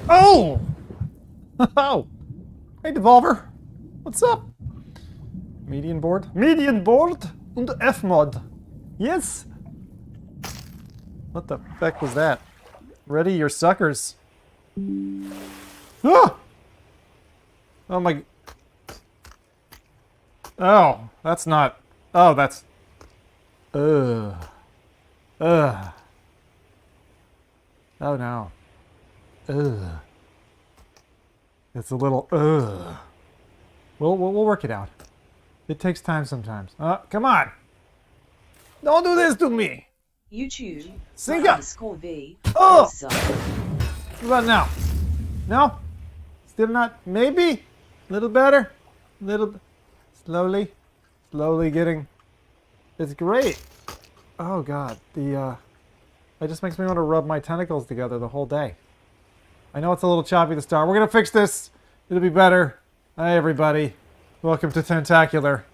Oh! Oh! Hey, Devolver. What's up? Median board? Median board und F-mod. Yes? What the heck was that? Ready your suckers. Ah! Oh my... Oh, that's not... Oh, that's... Ugh. Ugh. Oh no. Ugh. It's a little... Ugh. We'll work it out. It takes time sometimes. Come on! Don't do this to me! YouTube. Sing up! _V. Oh! What about now? No? Still not? Maybe? A little better? Little... Slowly? Slowly getting... It's great! Oh god, the, It just makes me want to rub my tentacles together the whole day. I know it's a little choppy to start. We're gonna fix this! It'll be better. Hi everybody. Welcome to Tentacular.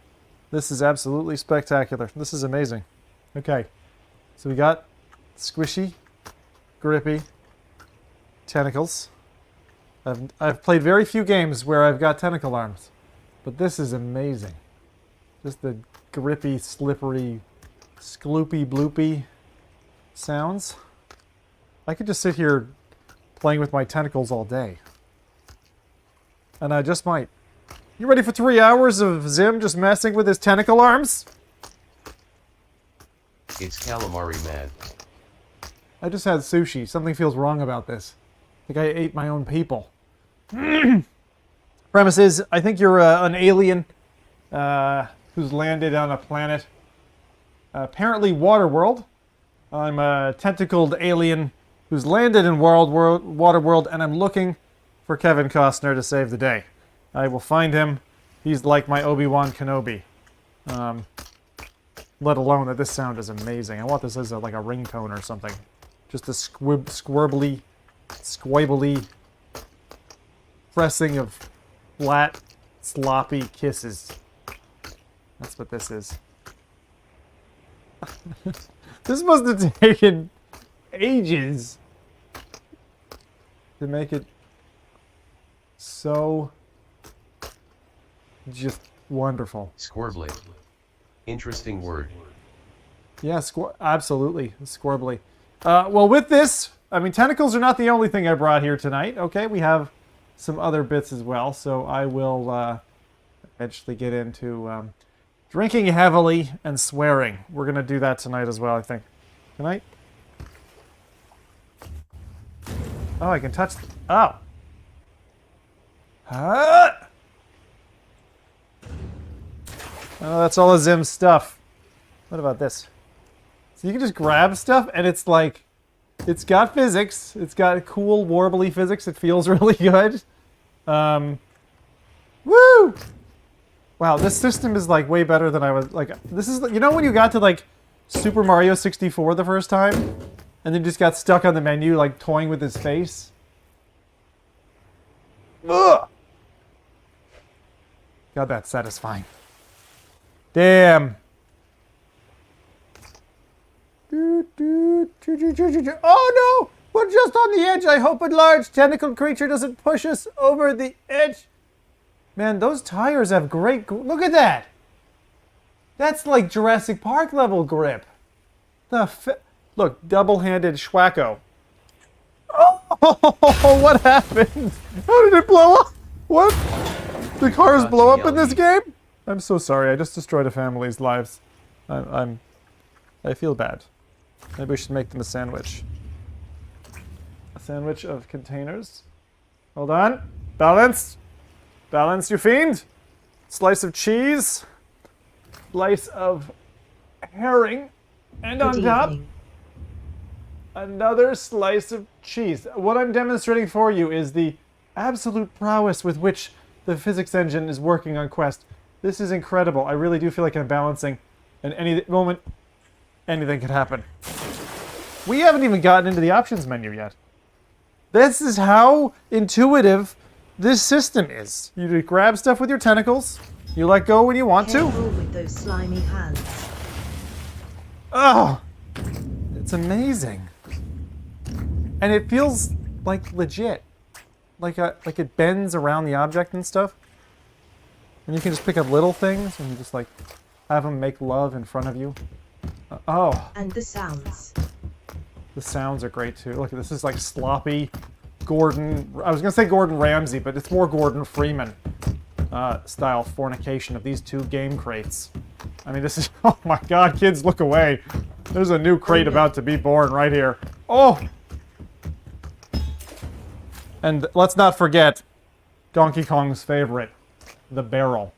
This is absolutely spectacular. This is amazing. Okay. So we got squishy, grippy tentacles. I've played very few games where I've got tentacle arms. But this is amazing. Just the grippy, slippery, skloopy bloopy sounds. I could just sit here playing with my tentacles all day. And I just might. You ready for 3 hours of Zim just messing with his tentacle arms? It's calamari man. I just had sushi. Something feels wrong about this. I think I ate my own people. Premise is, I think you're an alien who's landed on a planet. Apparently Waterworld. I'm a tentacled alien who's landed in Waterworld, and I'm looking for Kevin Costner to save the day. I will find him. He's like my Obi-Wan Kenobi. Let alone that this sound is amazing. I want this as like a ringtone or something. Just a squibbly pressing of flat, sloppy kisses. That's what this is. This must have taken ages to make it so just wonderful. Squarbly. Interesting word. Yeah, absolutely. Squarbly. Well, with this, I mean, tentacles are not the only thing I brought here tonight. Okay, we have some other bits as well, so I will eventually get into drinking heavily and swearing. We're going to do that tonight as well, I think. Tonight? Oh, I can touch... Oh! Oh, that's all of Zim's stuff. What about this? So you can just grab stuff, and it's like... It's got physics. It's got cool, warbly physics. It feels really good. Woo! Wow, this system is like way better than I was... Like, this is... You know when you got to like Super Mario 64 the first time? And then just got stuck on the menu, like toying with his face? Ugh! God, that's satisfying. Damn. Oh no! We're just on the edge. I hope a large tentacled creature doesn't push us over the edge. Man, those tires have great... Look at that! That's like Jurassic Park level grip. Look, double-handed schwacko. Oh, what happened? How did it blow up? What? The cars blow up in this game? I'm so sorry. I just destroyed a family's lives. I feel bad. Maybe we should make them a sandwich. A sandwich of containers. Hold on. Balance. Balance, you fiend. Slice of cheese. Slice of herring. And on top, another slice of cheese. What I'm demonstrating for you is the absolute prowess with which the physics engine is working on Quest. This is incredible. I really do feel like I'm balancing. And any moment, anything could happen. We haven't even gotten into the options menu yet. This is how intuitive this system is. You grab stuff with your tentacles. You let go when you want to. Careful with those slimy hands. Oh, it's amazing. And it feels like legit. like it bends around the object and stuff. And you can just pick up little things and just like have them make love in front of you. Oh. And the sounds. The sounds are great too. Look, this is like sloppy Gordon. I was gonna say Gordon Ramsay, but it's more Gordon Freeman style fornication of these two game crates. I mean, this is, oh my god, kids, look away. There's a new crate about to be born right here. Oh! And let's not forget Donkey Kong's favorite, the barrel.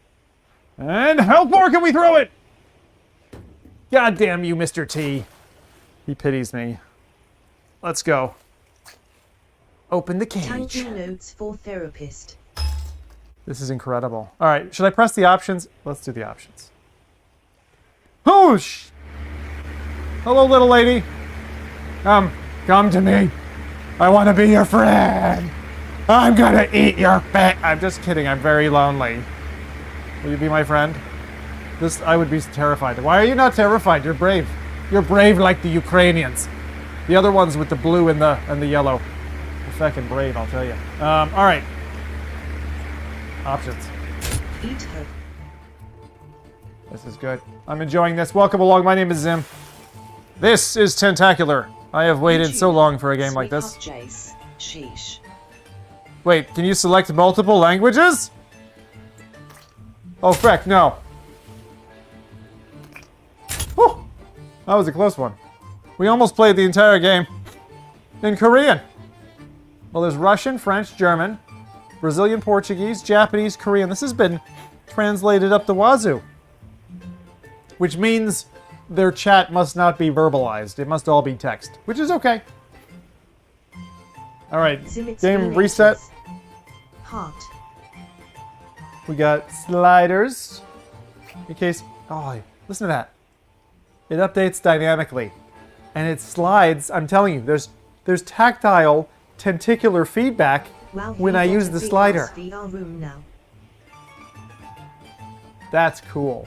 And how far can we throw it? God damn you, Mr. T. He pities me. Let's go. Open the cage. Thank you notes for therapist. This is incredible. All right, should I press the options? Let's do the options. Whoosh! Hello, little lady. Come to me. I want to be your friend. I'm gonna eat your face. I'm just kidding. I'm very lonely. Will you be my friend? I would be terrified. Why are you not terrified? You're brave. You're brave like the Ukrainians. The other ones with the blue and the yellow. They're fucking brave, I'll tell you. All right. Options. Eat her. This is good. I'm enjoying this. Welcome along. My name is Zim. This is Tentacular. I have waited so long for a game like this. Jace. Sheesh. Wait, can you select multiple languages? Oh, frick, no. Whew. That was a close one. We almost played the entire game in Korean. Well, there's Russian, French, German, Brazilian, Portuguese, Japanese, Korean. This has been translated up the wazoo. Which means their chat must not be verbalized. It must all be text, which is okay. All right, game reset. Heart. We got sliders. In case, oh, listen to that. It updates dynamically, and it slides. I'm telling you, there's tactile tentacular feedback when I use the slider. That's cool.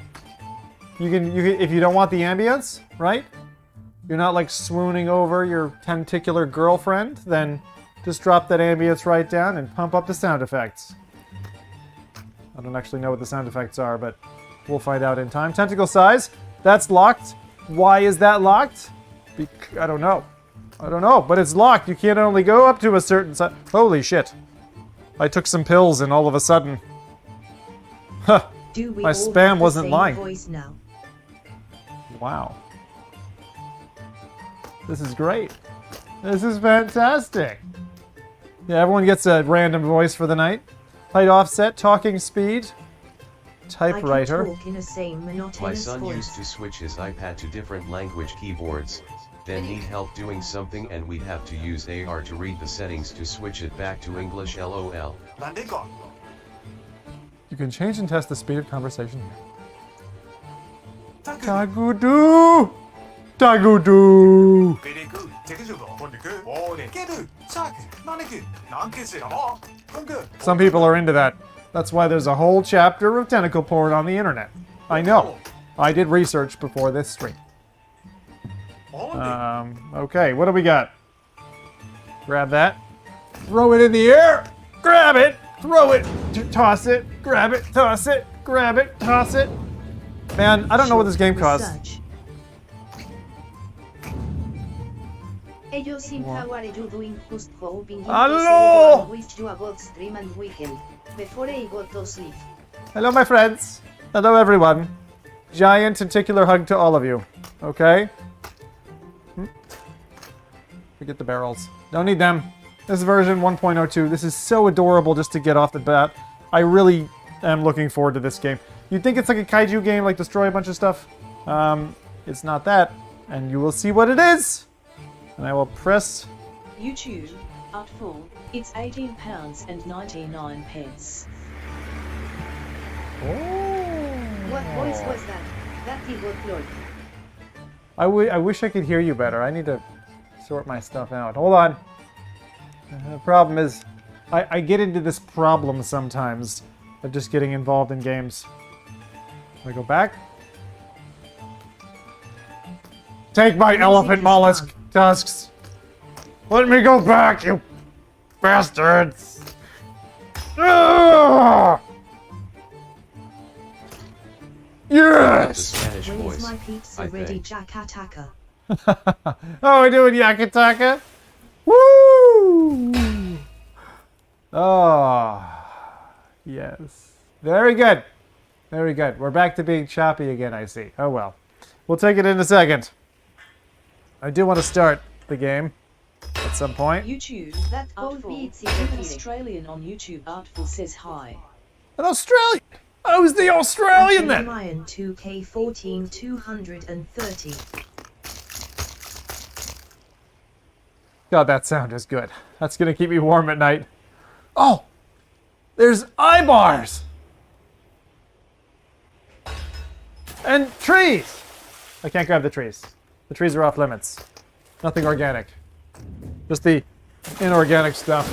You can if you don't want the ambience, right? You're not like swooning over your tentacular girlfriend, then just drop that ambience right down and pump up the sound effects. I don't actually know what the sound effects are, but we'll find out in time. Tentacle size, that's locked. Why is that locked? I don't know. I don't know, but it's locked. You can't only go up to a certain size. Holy shit. I took some pills and all of a sudden... Huh. My spam wasn't lying. Wow. This is great. This is fantastic. Yeah, everyone gets a random voice for the night. Height offset, talking speed, typewriter. My son used to switch his iPad to different language keyboards, then need help doing something and we'd have to use AR to read the settings to switch it back to English LOL. You can change and test the speed of conversation here. Tagudu! Tagudu! Some people are into that. That's why there's a whole chapter of tentacle porn on the internet. I know. I did research before this stream. Okay, what do we got? Grab that. Throw it in the air! Grab it! Throw it! Toss it! Grab it! Toss it! Grab it! Toss it! Man, I don't know what this game costs. How are you doing? Just hoping Hello! wish you a good stream and weekend before I go to sleep. Hello, my friends. Hello, everyone. Giant tentacular hug to all of you. Okay? Forget the barrels. Don't need them. This is version 1.02. This is so adorable just to get off the bat. I really am looking forward to this game. You'd think it's like a kaiju game, like destroy a bunch of stuff. It's not that. And you will see what it is. And I will press... YouTube, at full, it's £18.99. Oh. What voice was that? That evil Lord. I wish I could hear you better. I need to sort my stuff out. Hold on. The problem is, I get into this problem sometimes of just getting involved in games. Can I go back? Take my elephant mollusk tusks! Let me go back, you bastards! Ah! The Yes! Spanish Where's voice, my pizza I ready, think. Jack Attacker? Oh, we're doing Yakataka? Woo! Oh, yes. Very good. Very good. We're back to being choppy again, I see. Oh, well. We'll take it in a second. I do want to start the game at some point. YouTube, that Artful, beats an you. Australian on YouTube, Artful says hi. An Australian! Who's the Australian then? Lion 2K14 230. God, that sound is good. That's going to keep me warm at night. Oh! There's eye bars! And trees! I can't grab the trees. The trees are off limits. Nothing organic. Just the inorganic stuff.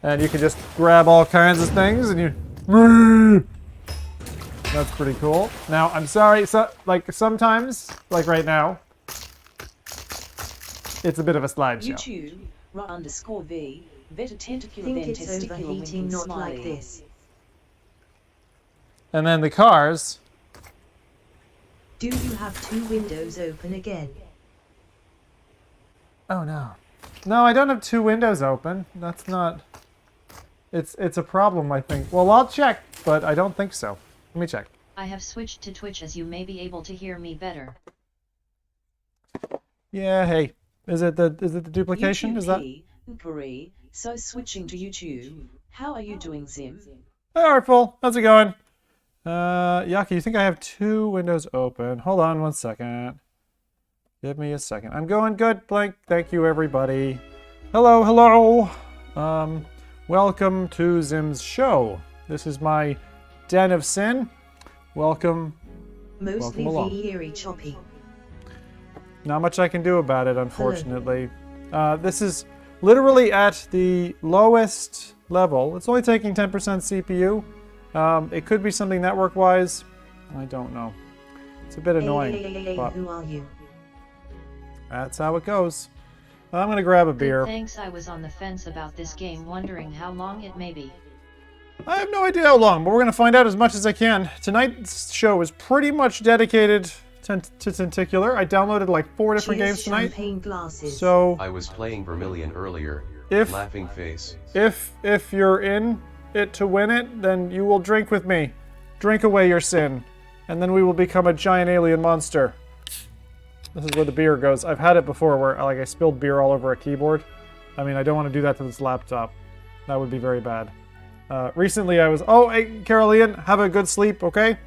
And you can just grab all kinds of things and you... That's pretty cool. Now, I'm sorry, like sometimes, like right now, it's a bit of a slideshow. YouTube, _V, better tentacular Think than it's testicular overheating, winking not smiley. like this. And then the cars. Do you have 2 windows open again? Oh no. No, I don't have 2 windows open. That's not... It's a problem, I think. Well, I'll check, but I don't think so. Let me check. I have switched to Twitch as you may be able to hear me better. Yeah, hey. Is it the duplication? YouTube Is that... P, Ukari, so switching to YouTube. How are you doing, Zim? Hey, Artful. How's it going? Yaki, you think I have 2 windows open? Hold on 1 second. Give me a second. I'm going good, Blank. Thank you, everybody. Hello, hello. Welcome to Zim's show. This is my den of sin. Welcome. Mostly along. very choppy. Not much I can do about it, unfortunately. This is literally at the lowest level. It's only taking 10% CPU. It could be something network-wise. I don't know. It's a bit annoying. But Who are you? that's how it goes. I'm going to grab a beer. Good, thanks. I was on the fence about this game, wondering how long it may be. I have no idea how long, but we're going to find out as much as I can. Tonight's show is pretty much dedicated to Tentacular. I downloaded like 4 different Cheers, games tonight. champagne glasses. So I was playing Vermilion earlier. If- Laughing face. if you're in it to win it, then you will drink with me. Drink away your sin. And then we will become a giant alien monster. This is where the beer goes. I've had it before where like I spilled beer all over a keyboard. I mean, I don't want to do that to this laptop. That would be very bad. Recently I was... Oh, hey, Caroline, have a good sleep, okay?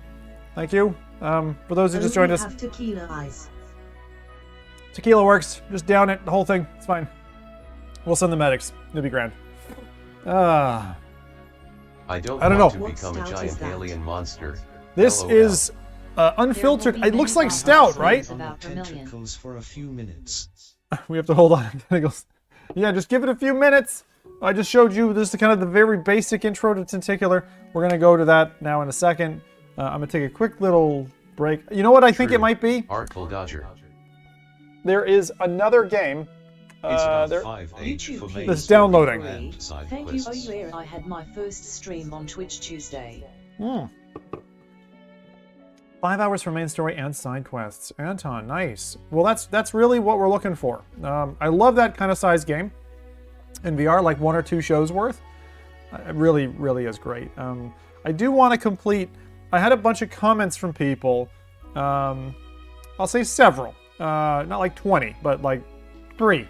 Thank you. For those who just joined us, Have tequila eyes. tequila works. Just down it, the whole thing. It's fine. We'll send the medics. It'll be grand. I don't know. want to What become a stout is giant that? alien monster. This LOL. is unfiltered. There will It be looks many like podcasts stout, right? about Vermilion. Tentacles for a few minutes. We have to hold on to tentacles. Yeah, just give it a few minutes. I just showed you this is kind of the very basic intro to Tentacular. We're going to go to that now in a second. I'm going to take a quick little break. You know what I think it True. might be? Artful Dodger. There is another game. It's about there- 5-8 YouTube for P, main That's story downloading. and side Thank you, quests. Oyer. I had my first stream on Twitch Tuesday. 5 hours for main story and side quests. Anton, nice. Well, that's really what we're looking for. I love that kind of size game in VR, like 1 or 2 shows worth. It really, really is great. I do want to complete... I had a bunch of comments from people. I'll say several. Not like 20, but like 3.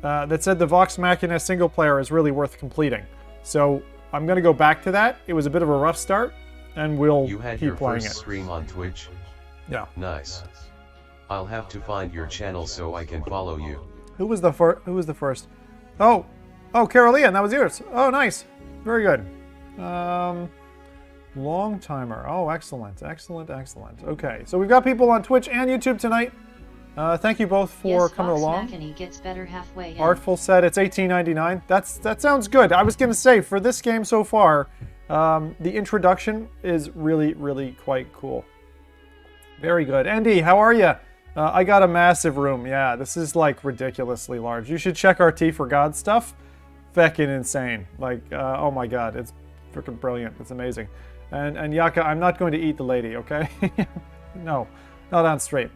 That said the Vox Machina single player is really worth completing. So I'm going to go back to that. It was a bit of a rough start, and we'll You had keep your playing first it. stream on Twitch? Yeah. Nice. I'll have to find your channel so I can follow you. Who was the first? Oh, Caroline, that was yours. Oh, nice. Very good. Long timer. Oh, excellent, excellent, excellent. Okay, so we've got people on Twitch and YouTube tonight. Thank you both for Yes, coming Vox along. Machina gets better halfway in. Artful said it's $18.99. That sounds good. I was gonna say for this game so far, the introduction is really, really quite cool. Very good. Andy, how are you? I got a massive room. Yeah, this is like ridiculously large. You should check our T for God stuff. feckin' insane. Like, oh my god, it's freaking brilliant. It's amazing. And Yaka, I'm not going to eat the lady, okay? No, not on straight.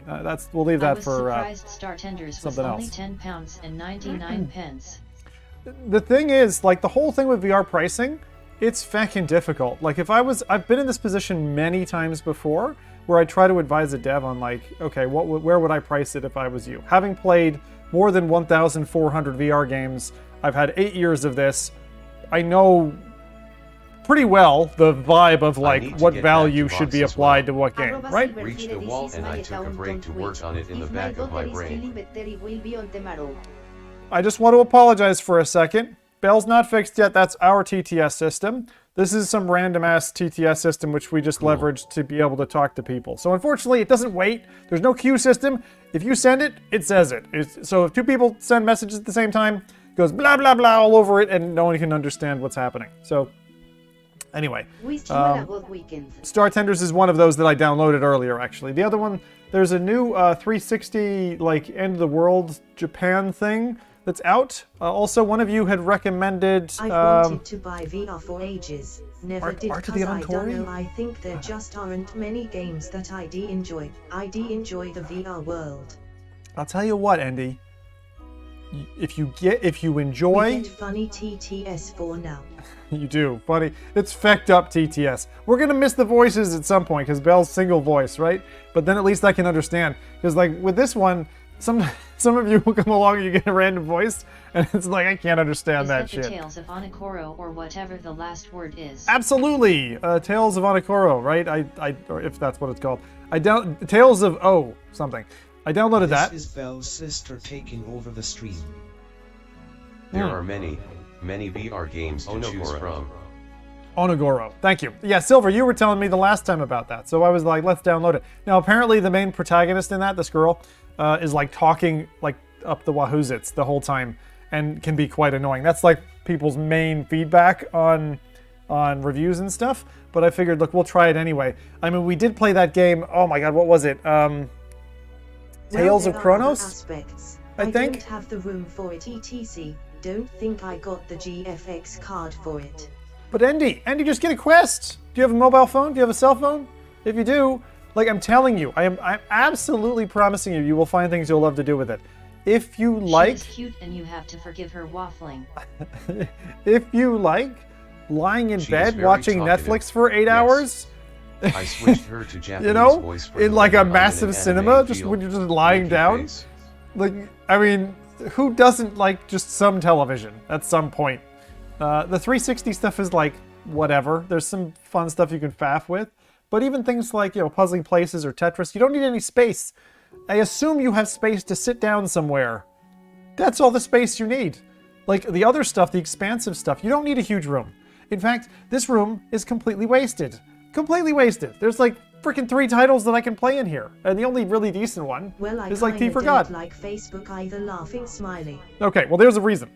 We'll leave that for surprised Star Tenders was something only else. £10 and 99 pence. The thing is, like, the whole thing with VR pricing, it's feckin' difficult. Like, I've been in this position many times before, where I try to advise a dev on, like, okay, where would I price it if I was you? Having played more than 1,400 VR games, I've had 8 years of this, I know pretty well the vibe of, like, what value should be applied to what game, right? Reached the wall and I took a break to work on it in the back of my brain. I just want to apologize for a second. Bell's not fixed yet. That's our TTS system. This is some random-ass TTS system which we just leveraged to be able to talk to people. So unfortunately, it doesn't wait. There's no queue system. If you send it, it says it. So if 2 people send messages at the same time, it goes blah, blah, blah all over it, and no one can understand what's happening. So anyway, Star Tenders is one of those that I downloaded earlier, actually. The other one, there's a new 360, like, end of the world Japan thing that's out. Also, one of you had recommended... I wanted to buy VR for ages. Never did Art of because the I don't Antori? know. I think there just aren't many games that I enjoy. I enjoy the VR world. I'll tell you what, Andy. If you enjoy... We get funny TTS for now. You do. Funny. It's fecked up TTS. We're going to miss the voices at some point because Bell's single voice, right? But then at least I can understand. Because, like, with this one, some of you will come along and you get a random voice, and it's like, I can't understand that shit. The Tales of Onokoro or whatever the last word is. Absolutely! Tales of Onokoro, right? Or if that's what it's called. Tales of something. I downloaded that. This is Belle's sister taking over the stream. There are many VR games to choose from. Onogoro. Thank you. Yeah, Silver, you were telling me the last time about that, so I was like, let's download it. Now, apparently the main protagonist in that, this girl, is like talking like up the wahoozits the whole time and can be quite annoying. That's like people's main feedback on reviews and stuff, but I figured, look, we'll try it anyway. I mean, we did play that game, oh my god, what was it? Tales of Chronos? I think. Don't have the room for it, etc. Don't think I got the GFX card for it. But Andy, just get a Quest. Do you have a mobile phone? Do you have a cell phone? If you do, like, I'm telling you, I'm absolutely promising you, you will find things you'll love to do with it. If you like... She is cute and you have to forgive her waffling. If you like lying in She bed is very watching talkative. Netflix for 8 Yes. hours... I switched her to Japanese You know, voice for in the like a weather. I'm in massive an cinema, anime just feel. when you're just lying Winky down. face. Like, I mean, who doesn't like just some television at some point? The 360 stuff is like, whatever. There's some fun stuff you can faff with. But even things like, you know, Puzzling Places or Tetris, you don't need any space. I assume you have space to sit down somewhere. That's all the space you need. Like, the other stuff, the expansive stuff, you don't need a huge room. In fact, this room is completely wasted. Completely wasted. There's like freaking 3 titles that I can play in here. And the only really decent one Well, I is like T kinda for God. don't like Facebook either. Laughing smiley. Okay, well, there's a reason.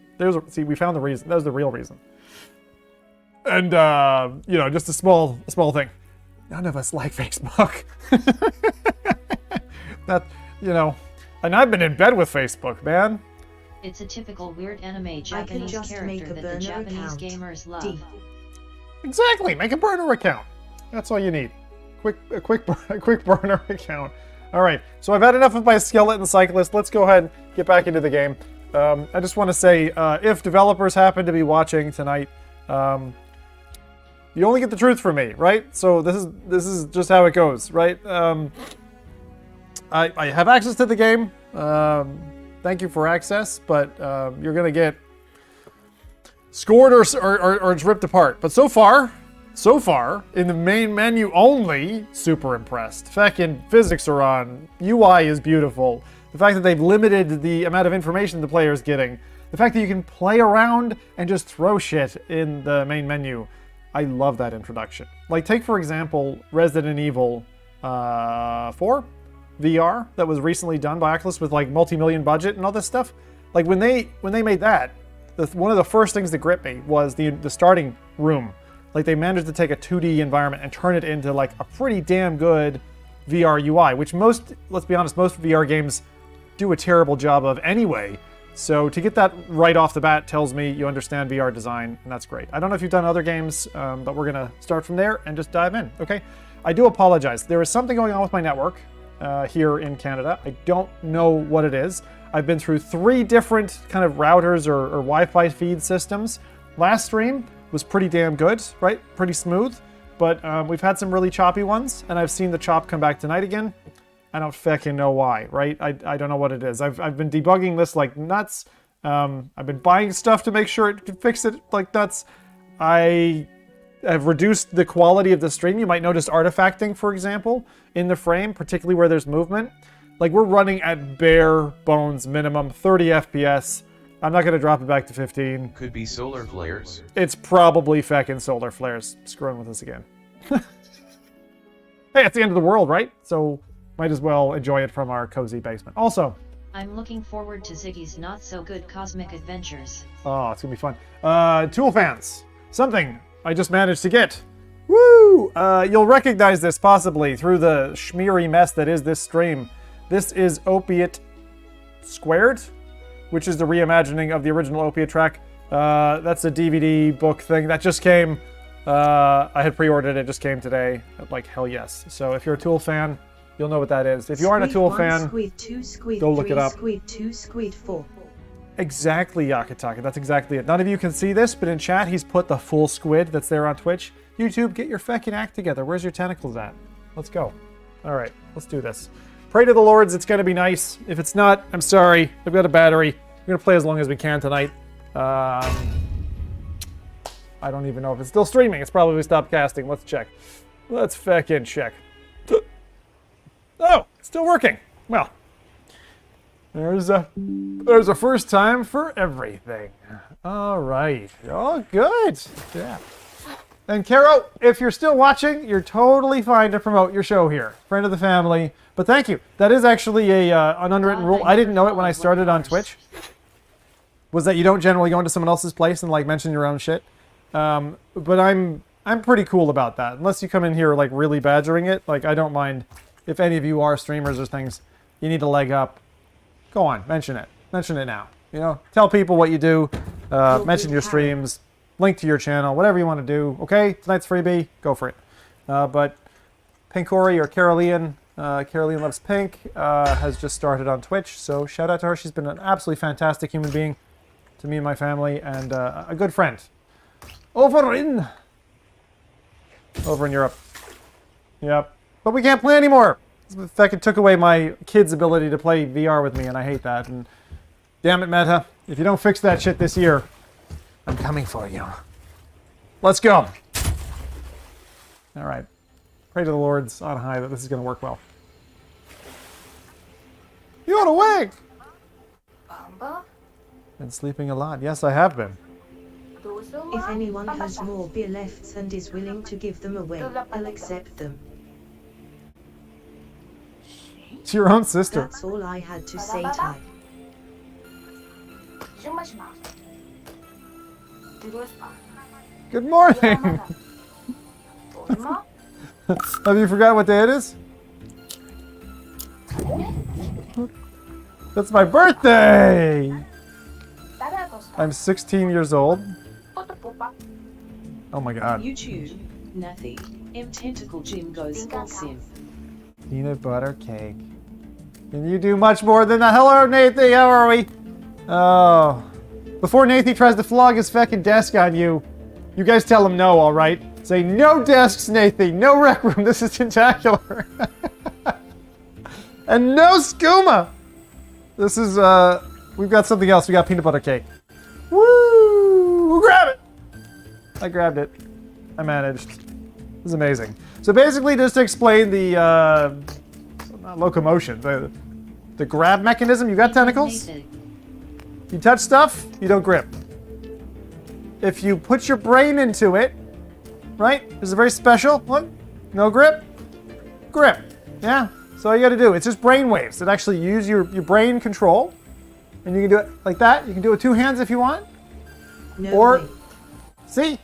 See, we found the reason. That was the real reason. And, you know, just a small thing. None of us like Facebook. That, you know, and I've been in bed with Facebook, man. It's a typical weird anime Japanese just make character a that the burner Japanese account. gamers love. D. Exactly, make a burner account. That's all you need. A quick burner account. All right, so I've had enough of my skeleton cyclist. Let's go ahead and get back into the game. I just want to say, if developers happen to be watching tonight, you only get the truth from me, right? So this is just how it goes, right? I have access to the game. Thank you for access, but you're gonna get scored or it's ripped apart. But so far, in the main menu only, super impressed. Feckin' physics are on. UI is beautiful. The fact that they've limited the amount of information the player's getting. The fact that you can play around and just throw shit in the main menu. I love that introduction. Like, take for example, Resident Evil 4 VR that was recently done by Oculus with like multi-million budget and all this stuff. Like when they made that, one of the first things that gripped me was the starting room. Like they managed to take a 2D environment and turn it into like a pretty damn good VR UI, which let's be honest, most VR games do a terrible job of anyway. So to get that right off the bat tells me you understand VR design, and that's great. I don't know if you've done other games, but we're gonna start from there and just dive in, okay? I do apologize. There is something going on with my network here in Canada. I don't know what it is. I've been through 3 different kind of routers or Wi-Fi feed systems. Last stream was pretty damn good, right? Pretty smooth, but we've had some really choppy ones, and I've seen the chop come back tonight again. I don't fucking know why, right? I don't know what it is. I've been debugging this like nuts. I've been buying stuff to make sure it can fix it like nuts. I have reduced the quality of the stream. You might notice artifacting, for example, in the frame, particularly where there's movement. Like, we're running at bare bones minimum 30 FPS. I'm not going to drop it back to 15. Could be solar flares. It's probably feckin' solar flares screwing with us again. Hey, it's the end of the world, right? So might as well enjoy it from our cozy basement. Also, I'm looking forward to Ziggy's not-so-good cosmic adventures. oh, it's going to be fun. Tool fans. Something I just managed to get. Woo! You'll recognize this possibly through the schmeary mess that is this stream. This is Opiate Squared, which is the reimagining of the original Opiate track. That's a DVD book thing that just came. I had pre-ordered it, just came today. Like, hell yes. So if you're a Tool fan, you'll know what that is. If you aren't a Tool fan, go look it up. Squid 2, Squid 4. Exactly, Yakataka. That's exactly it. None of you can see this, but in chat, he's put the full squid that's there on Twitch. YouTube, get your feckin' act together. Where's your tentacles at? Let's go. All right, let's do this. Pray to the Lords, it's gonna be nice. If it's not, I'm sorry. I've got a battery. We're gonna play as long as we can tonight. I don't even know if it's still streaming. It's probably stopped casting. Let's check. Let's feckin' check. Oh, it's still working. Well, there's a first time for everything. All right. Oh, good. Yeah. And Caro, if you're still watching, you're totally fine to promote your show here. Friend of the family. But thank you. That is actually an unwritten rule. I didn't know it when I started on Twitch. Was that you don't generally go into someone else's place and like mention your own shit. But I'm pretty cool about that. Unless you come in here like really badgering it, like I don't mind if any of you are streamers or things. You need a leg up. Go on, mention it. Mention it now. You know, tell people what you do. Mention your streams. Link to your channel. Whatever you want to do. Okay, tonight's freebie. Go for it. But Pinkori or Caroline, Caroline Loves Pink, has just started on Twitch. So shout out to her. She's been an absolutely fantastic human being to me and my family, and a good friend. Over in Europe. Yep. But we can't play anymore. In fact, it took away my kids' ability to play VR with me, and I hate that. And damn it, Meta. If you don't fix that shit this year, I'm coming for you. Let's go. All right. Pray to the Lords on high that this is going to work well. You're awake! Been sleeping a lot. Yes, I have been. If anyone has more beer left and is willing to give them away, I'll accept them. It's your own sister. That's all I had to say, Ty. Good morning! Have you forgotten what day it is? That's my birthday! I'm 16 years old. Oh my god. YouTube, Nathy, M Tentacle Jim goes all sim. Peanut butter cake. Can you do much more than that? Hello, Nathy, how are we? Oh. Before Nathy tries to flog his feckin' desk on you, you guys tell him no, alright? Say, no desks, Nathy, no rec room, this is Tentacular. And no skooma! This is, we've got something else, we got peanut butter cake. Woo! Grab it! I grabbed it. I managed. This is amazing. So basically, just to explain the, not locomotion, the grab mechanism, you got tentacles? You touch stuff, you don't grip. If you put your brain into it, right? This is a very special one. No grip, grip. Yeah, so all you gotta do, it's just brain waves that actually use your brain control. And you can do it like that. You can do it with 2 hands if you want. No or, way. see?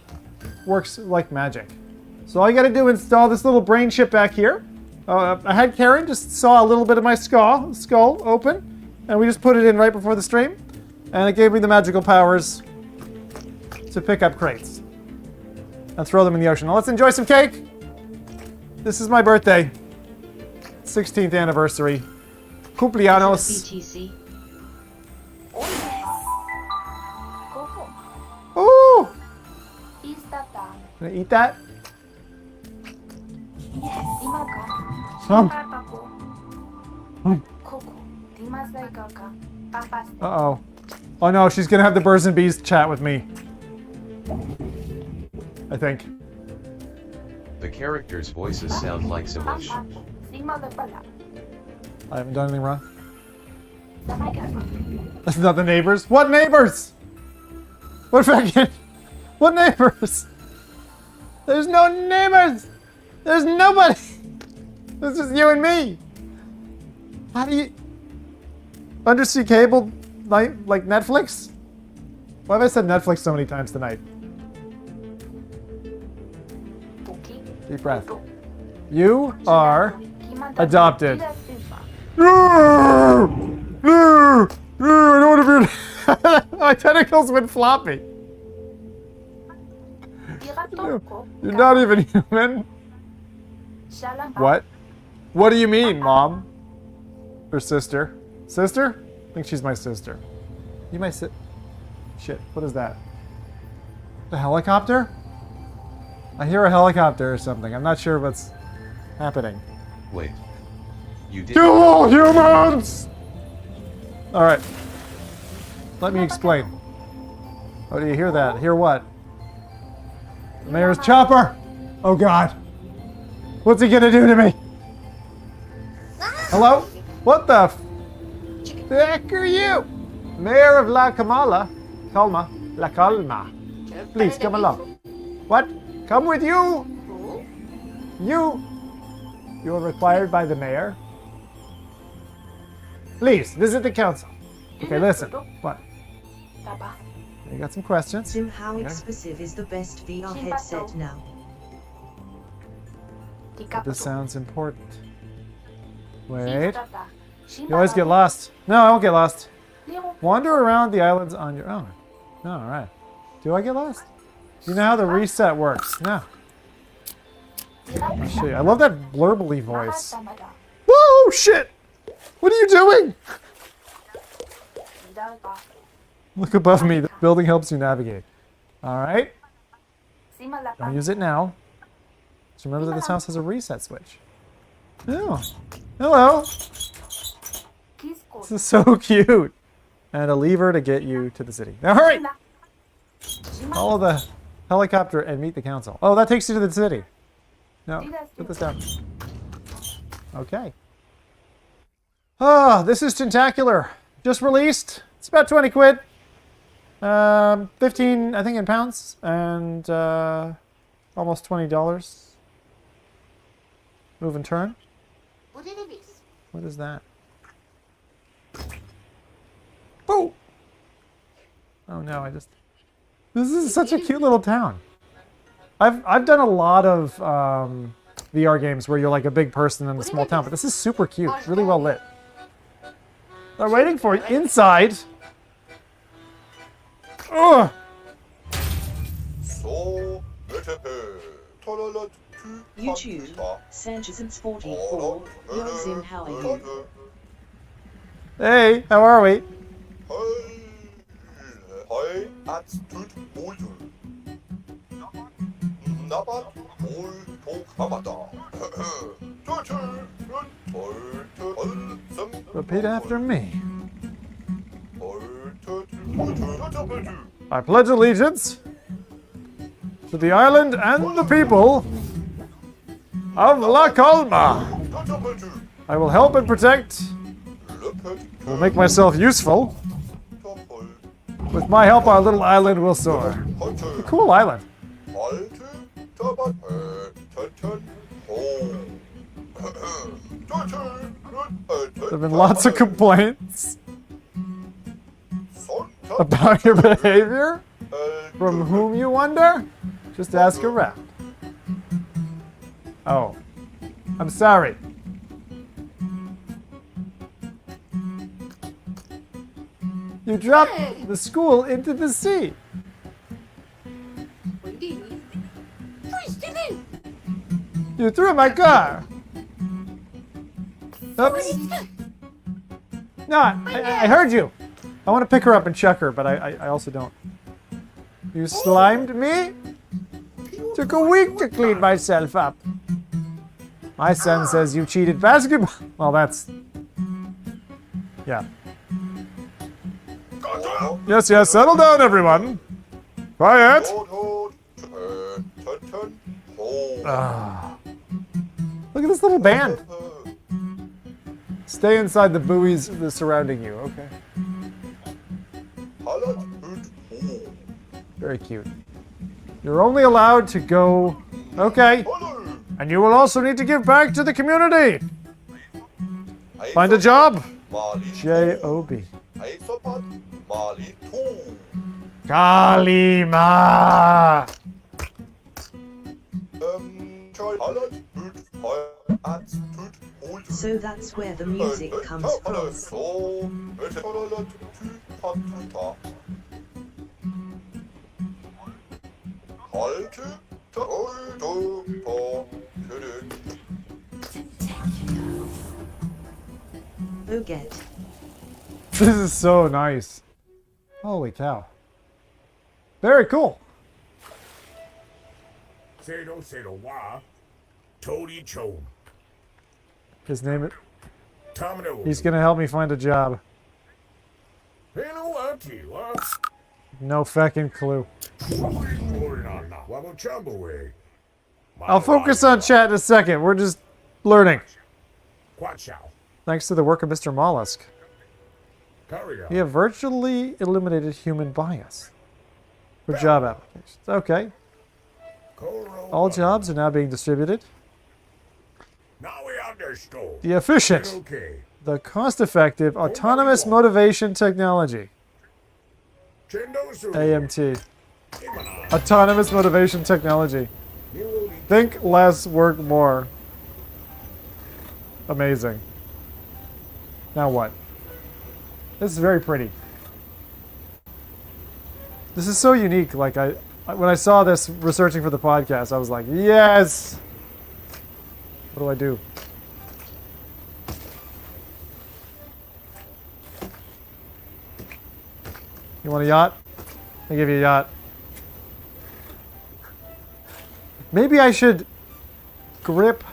Works like magic. So all you gotta do is install this little brain chip back here. I had Karen just saw a little bit of my skull open. And we just put it in right before the stream. And it gave me the magical powers to pick up crates and throw them in the ocean. Now let's enjoy some cake. This is my birthday. 16th anniversary. Cumpleaños. BTC. Ooh! Can I eat that? Some. Uh-oh. Oh no, she's gonna have the birds and bees chat with me. I think. The characters' voices sound like Simush. I haven't done anything wrong. That's not the neighbors. What neighbors? What fucking... What neighbors? There's no neighbors! There's nobody! It's just you and me! How do you... Undersea cable, like Netflix? Why have I said Netflix so many times tonight? Deep breath. You are adopted. I don't want to be... My tentacles went floppy. You're not even human. What? What do you mean, Mom? Or sister? Sister? I think she's my sister. You my Shit, what is that? A helicopter? I hear a helicopter or something. I'm not sure what's happening. Wait. You did. Kill all humans! Alright. Let me explain. Oh, do you hear that? Hear what? The mayor's chopper! Oh god. What's he gonna do to me? Hello? What the heck are you? Mayor of La Calma. La Calma. Please, come along. What? Come with you? You're required by the mayor? Please, visit the council. Okay, listen. What? You got some questions? Sim, how expensive is the best VR headset now? This sounds important. Wait. You always get lost. No, I won't get lost. Wander around the islands on your own. Oh, alright. Do I get lost? You know how the reset works. No. I'll show you. I love that blurbly voice. Whoa, shit! What are you doing? Look above me. The building helps you navigate. Alright. Don't use it now. Just remember that this house has a reset switch. Oh. Hello. This is so cute. And a lever to get you to the city. Now hurry! Follow the helicopter and meet the council. Oh, that takes you to the city. No, put this down. Okay. Oh, this is Tentacular. Just released. It's about 20 quid. 15, I think, in pounds. And almost $20. Move and turn. What is that? Oh! Oh no, I just... This is such a cute little town. I've done a lot of VR games where you're like a big person in a small town, but this is super cute. Really well lit. They're waiting for it inside. Ugh! YouTube, Sanchez44, yo Zim, how are you? Hey, how are we? Repeat after me. I pledge allegiance to the island and the people of La Calma. I will help and protect. Will make myself useful. With my help, our little island will soar. A cool island. There have been lots of complaints about your behavior. From whom, you wonder? Just ask around. Oh, I'm sorry. You You dropped the school into the sea. You threw my car. Oops. No, I heard you. I want to pick her up and chuck her, but I also don't. You slimed me? Took a week to clean myself up. My son says you cheated basketball. Well, that's... Yeah. Yes, yes, settle down, everyone. Quiet. Ah. Look at this little band. Stay inside the buoys that are surrounding you, okay? Very cute. You're only allowed to go... Okay. And you will also need to give back to the community. Find a job. J-O-B. Kalima. So that's where the music comes from. Oh, get. This is so nice. Holy cow. Very cool. His name is... He's gonna help me find a job. No fucking clue. I'll focus on chat in a second. We're just learning. Thanks to the work of Mr. Mollusk. We have virtually eliminated human bias for job applications. Okay. All jobs are now being distributed. The efficient, the cost-effective, autonomous motivation technology. AMT. Autonomous motivation technology. Think less, work more. Amazing. Now what? This is very pretty. This is so unique. Like when I saw this researching for the podcast, I was like, yes! What do I do? You want a yacht? I'll give you a yacht. Maybe I should grip.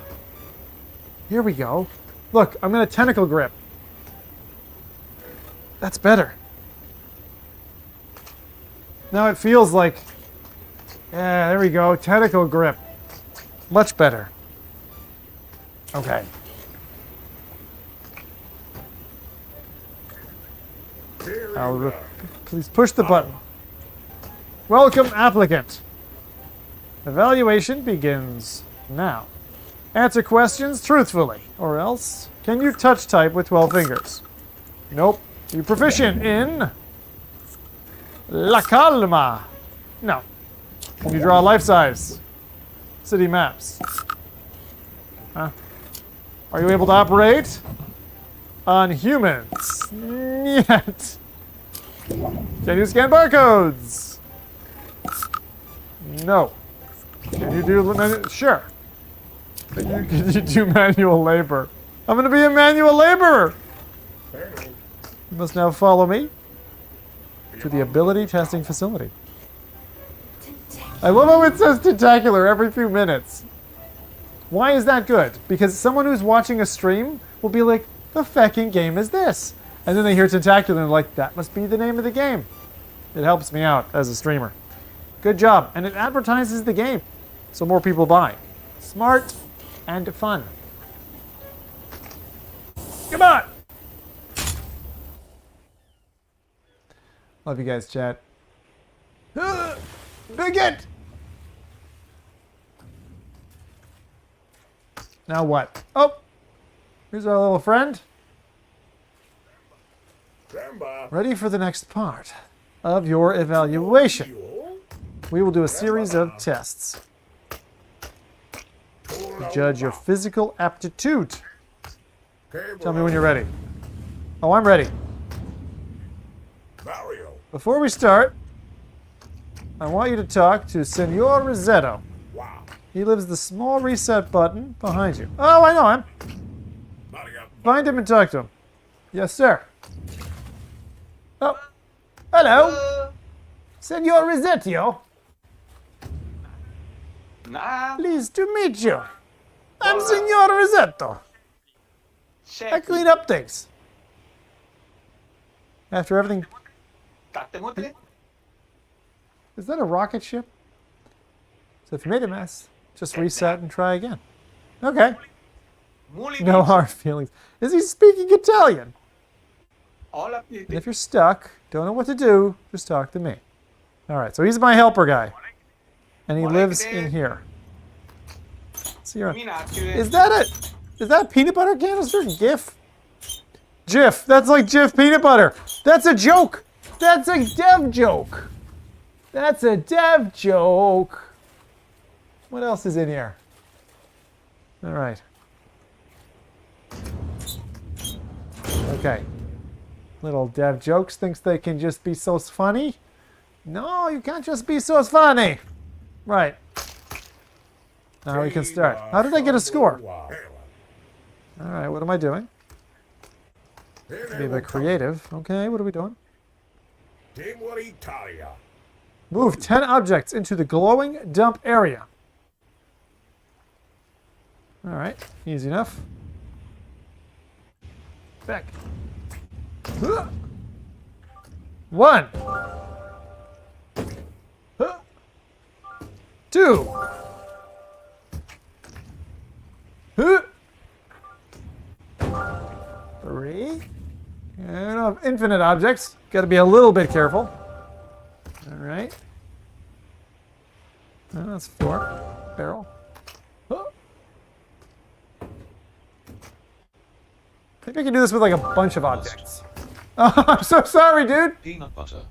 Here we go. Look, I'm going to tentacle grip. That's better. Now it feels like... Yeah, there we go. Tentacle grip. Much better. Okay. Please push the button. Welcome, applicant. Evaluation begins now. Answer questions truthfully, or else can you touch type with 12 fingers? Nope. You proficient in La Calma? No. Can you draw life-size city maps? Huh? Are you able to operate on humans? Yet. Can you scan barcodes? No. Can you do... Sure. Can you do manual labor? I'm going to be a manual laborer. You must now follow me to the ability testing facility. I love how it says Tentacular every few minutes. Why is that good? Because someone who's watching a stream will be like, the fecking game is this? And then they hear Tentacular and like, that must be the name of the game. It helps me out as a streamer. Good job. And it advertises the game, so more people buy. Smart and fun. Come on! Love you guys, chat. Bigot! Now what? Oh! Here's our little friend. Ready for the next part of your evaluation. We will do a series of tests to judge your physical aptitude. Tell me when you're ready. Oh, I'm ready. before we start, I want you to talk to Senor Rosetto. He lives the small reset button behind you. Oh, I know him. Find him and talk to him. Yes, sir. Oh, hello. Senor Rosetto. Pleased to meet you. I'm Senor Rosetto. I clean up things. After everything... Is that a rocket ship? So if you made a mess, just reset and try again. Okay. No hard feelings. Is he speaking Italian? And if you're stuck, don't know what to do, just talk to me. Alright, so he's my helper guy. And he lives in here. See here. Is that a peanut butter canister? GIF? Jif. That's like Jif peanut butter. That's a joke. That's a dev joke. That's a dev joke. What else is in here? Alright. Okay. Little dev jokes thinks they can just be so funny. No, you can't just be so funny. Right. Now we can start. How did I get a score? Alright, what am I doing? Be a bit creative. Okay, what are we doing? Move 10 objects into the glowing dump area. Alright, easy enough. Back. 1. 2. 3. I don't have infinite objects. Got to be a little bit careful. All right. Oh, that's 4. Barrel. Oh. I think I can do this with like a bunch of objects. Oh, I'm so sorry, dude. Peanut butter.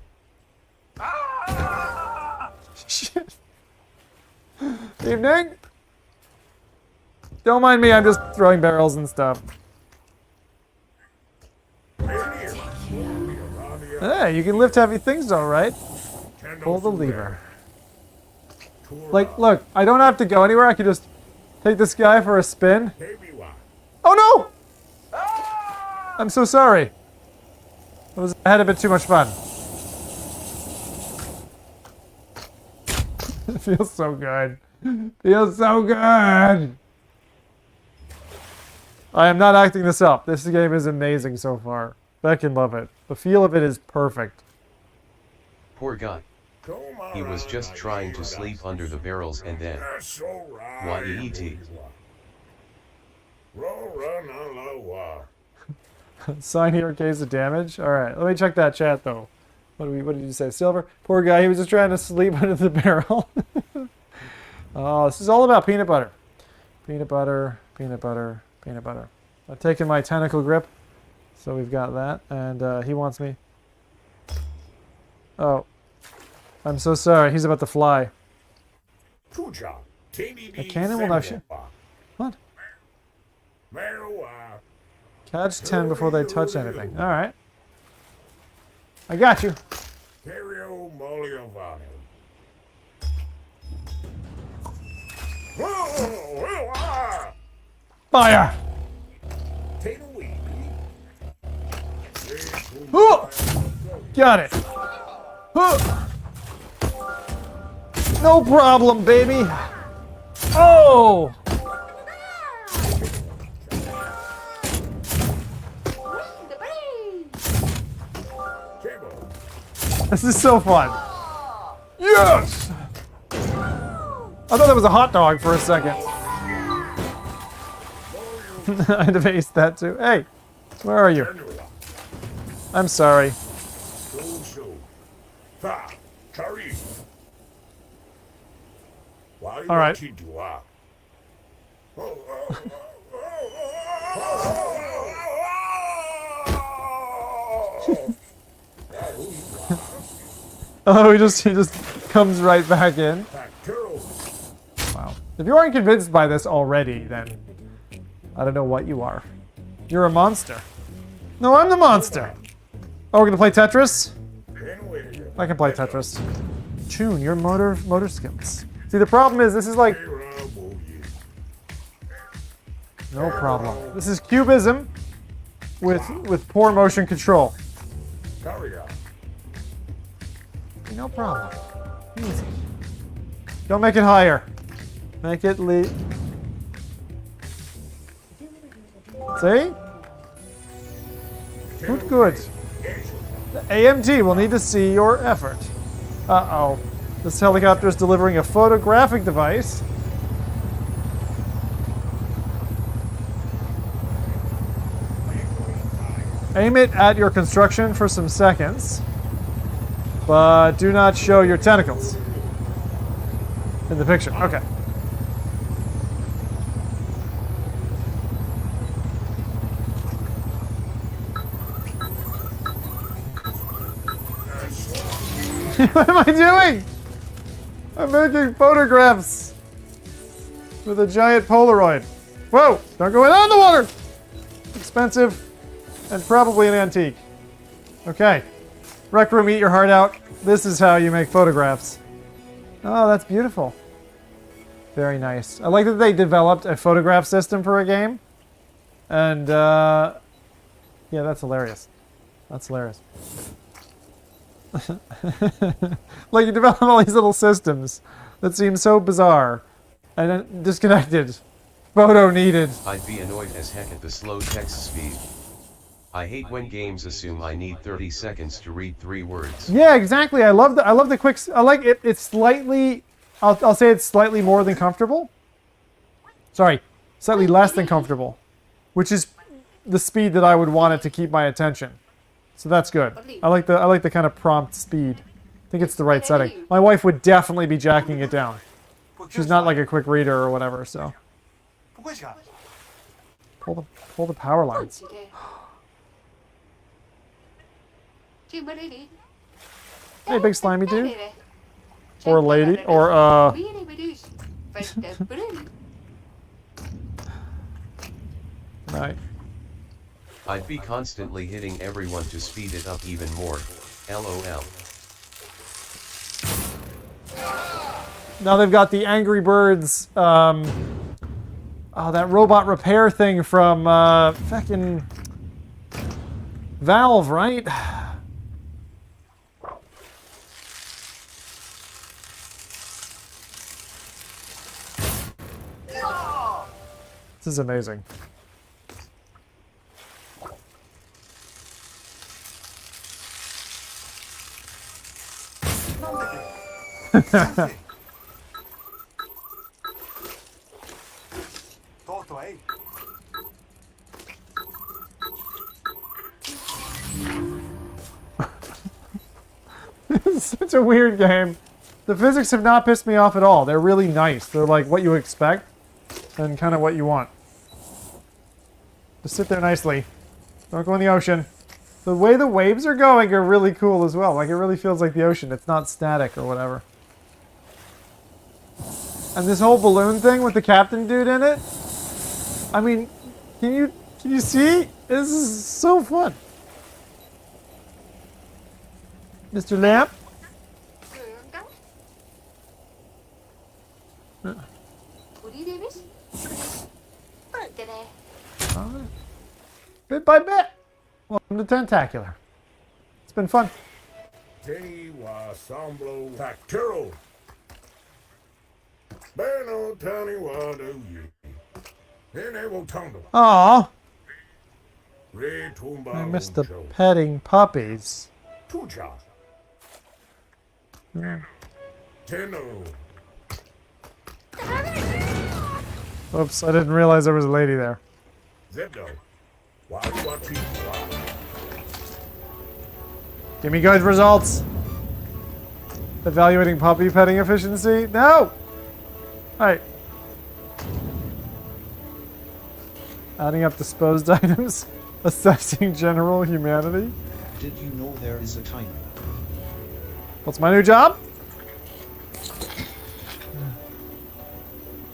Shit. Evening. Don't mind me, I'm just throwing barrels and stuff. Hey, you can lift heavy things all right. Pull the lever. Like, look, I don't have to go anywhere. I can just take this guy for a spin. Oh no! I'm so sorry. I had a bit too much fun. It feels so good. Feels so good. I am not acting this up. This game is amazing so far. I can love it. The feel of it is perfect. Poor guy. He was just trying to sleep under the barrels and then... Y-E-E-T. Sign here in case of damage. Alright, let me check that chat though. What did you say? Silver? Poor guy, he was just trying to sleep under the barrel. Oh, this is all about peanut butter. Peanut butter, peanut butter, peanut butter. I've taken my tentacle grip. So we've got that, and he wants me. Oh. I'm so sorry, he's about to fly. A cannon will not shoot. What? Catch 10 before they touch anything. Alright. I got you. Fire! Oh! Got it. Oh! No problem, baby. Oh! This is so fun. Yes! I thought that was a hot dog for a second. I had to face that too. Hey, where are you? I'm sorry. All right. Oh, he just comes right back in. Wow. If you aren't convinced by this already, then I don't know what you are. You're a monster. No, I'm the monster. Oh, we're gonna play Tetris? I can play Tetris. Tune your motor skills. See, the problem is this is like... No problem. This is cubism with poor motion control. No problem. Easy. Don't make it higher. Make it See? Good, good. The AMT will need to see your effort. Uh-oh. This helicopter is delivering a photographic device. Aim it at your construction for some seconds, but do not show your tentacles in the picture. Okay. What am I doing? I'm making photographs with a giant Polaroid. Whoa! Don't go in on the water! Expensive and probably an antique. Okay. Rec Room, eat your heart out. This is how you make photographs. Oh, that's beautiful. Very nice. I like that they developed a photograph system for a game. And, yeah, that's hilarious. That's hilarious. Like, you develop all these little systems that seem so bizarre and disconnected. Photo needed. I'd be annoyed as heck at the slow text speed. I hate when games assume I need 30 seconds to read 3 words. Yeah, exactly. I love the quick. I like it. It's slightly. I'll say it's slightly more than comfortable. Sorry, slightly less than comfortable, which is the speed that I would want it to keep my attention. So that's good. I like the kind of prompt speed. I think it's the right setting. My wife would definitely be jacking it down. She's not like a quick reader or whatever, so. Pull the power lines. Hey, big slimy dude. Or lady, or Right. I'd be constantly hitting everyone to speed it up even more. LOL. Now they've got the Angry Birds, that robot repair thing from, feckin' Valve, right? This is amazing. It's such a weird game. The physics have not pissed me off at all. They're really nice. They're like what you expect and kind of what you want. Just sit there nicely. Don't go in the ocean. The way the waves are going are really cool as well. Like, it really feels like the ocean. It's not static or whatever. And this whole balloon thing with the captain dude in it. I mean, can you see? This is so fun. Mr. Lamp? Bit by bit. Welcome to Tentacular. It's been fun. Aww. I missed the petting puppies. Yeah. Oops, I didn't realize there was a lady there. Give me good results. Evaluating puppy petting efficiency? No! Alright. Adding up disposed items. Assessing general humanity. Did you know there is a timer? What's my new job?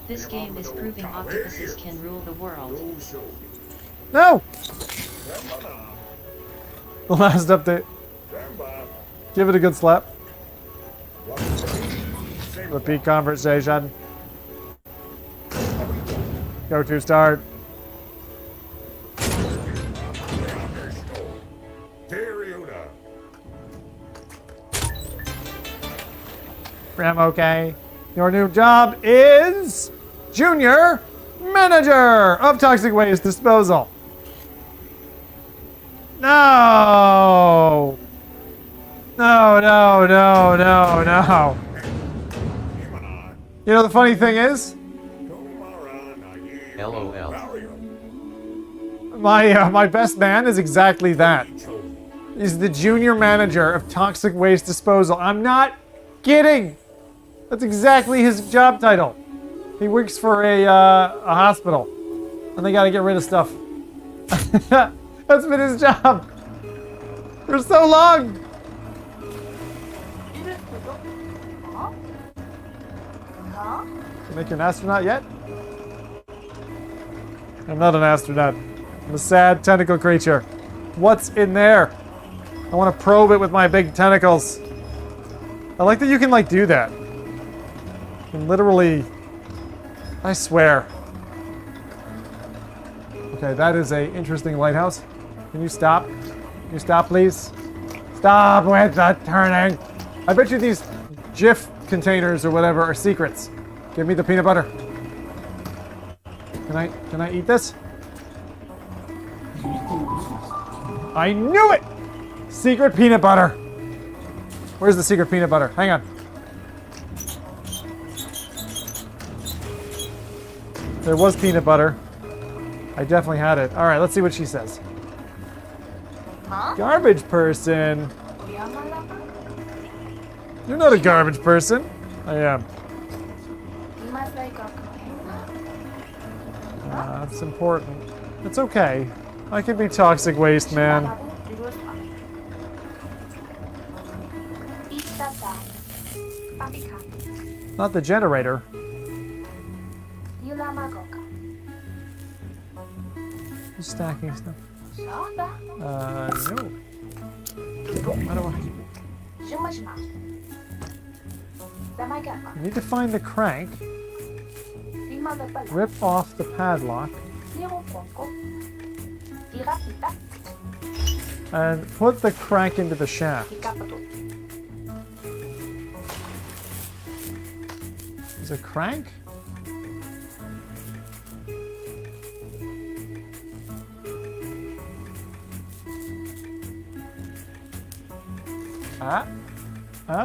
This game is proving octopuses can rule the world. No! The last update. Give it a good slap. Repeat conversation. Go to start. I'm okay. Your new job is Junior Manager of Toxic Waste Disposal. No! No, no, no, no, no. You know the funny thing is? LOL. My best man is exactly that. He's the Junior Manager of Toxic Waste Disposal. I'm not kidding! That's exactly his job title. He works for a hospital, and they gotta get rid of stuff. That's been his job for so long. Make you an astronaut yet? I'm not an astronaut. I'm a sad tentacle creature. What's in there? I want to probe it with my big tentacles. I like that you can like do that. And literally, I swear. Okay, that is a interesting lighthouse. Can you stop? Can you stop, please? Stop with the turning. I bet you these GIF containers or whatever are secrets. Give me the peanut butter. Can I eat this? I knew it! Secret peanut butter. Where's the secret peanut butter? Hang on. There was peanut butter. I definitely had it. All right, let's see what she says. Garbage person. You're not a garbage person. I am. That's important. It's okay. I can be toxic waste, man. Not the generator. Just stacking stuff. No. How do I need to find the crank. Rip off the padlock. And put the crank into the shaft. Is it crank?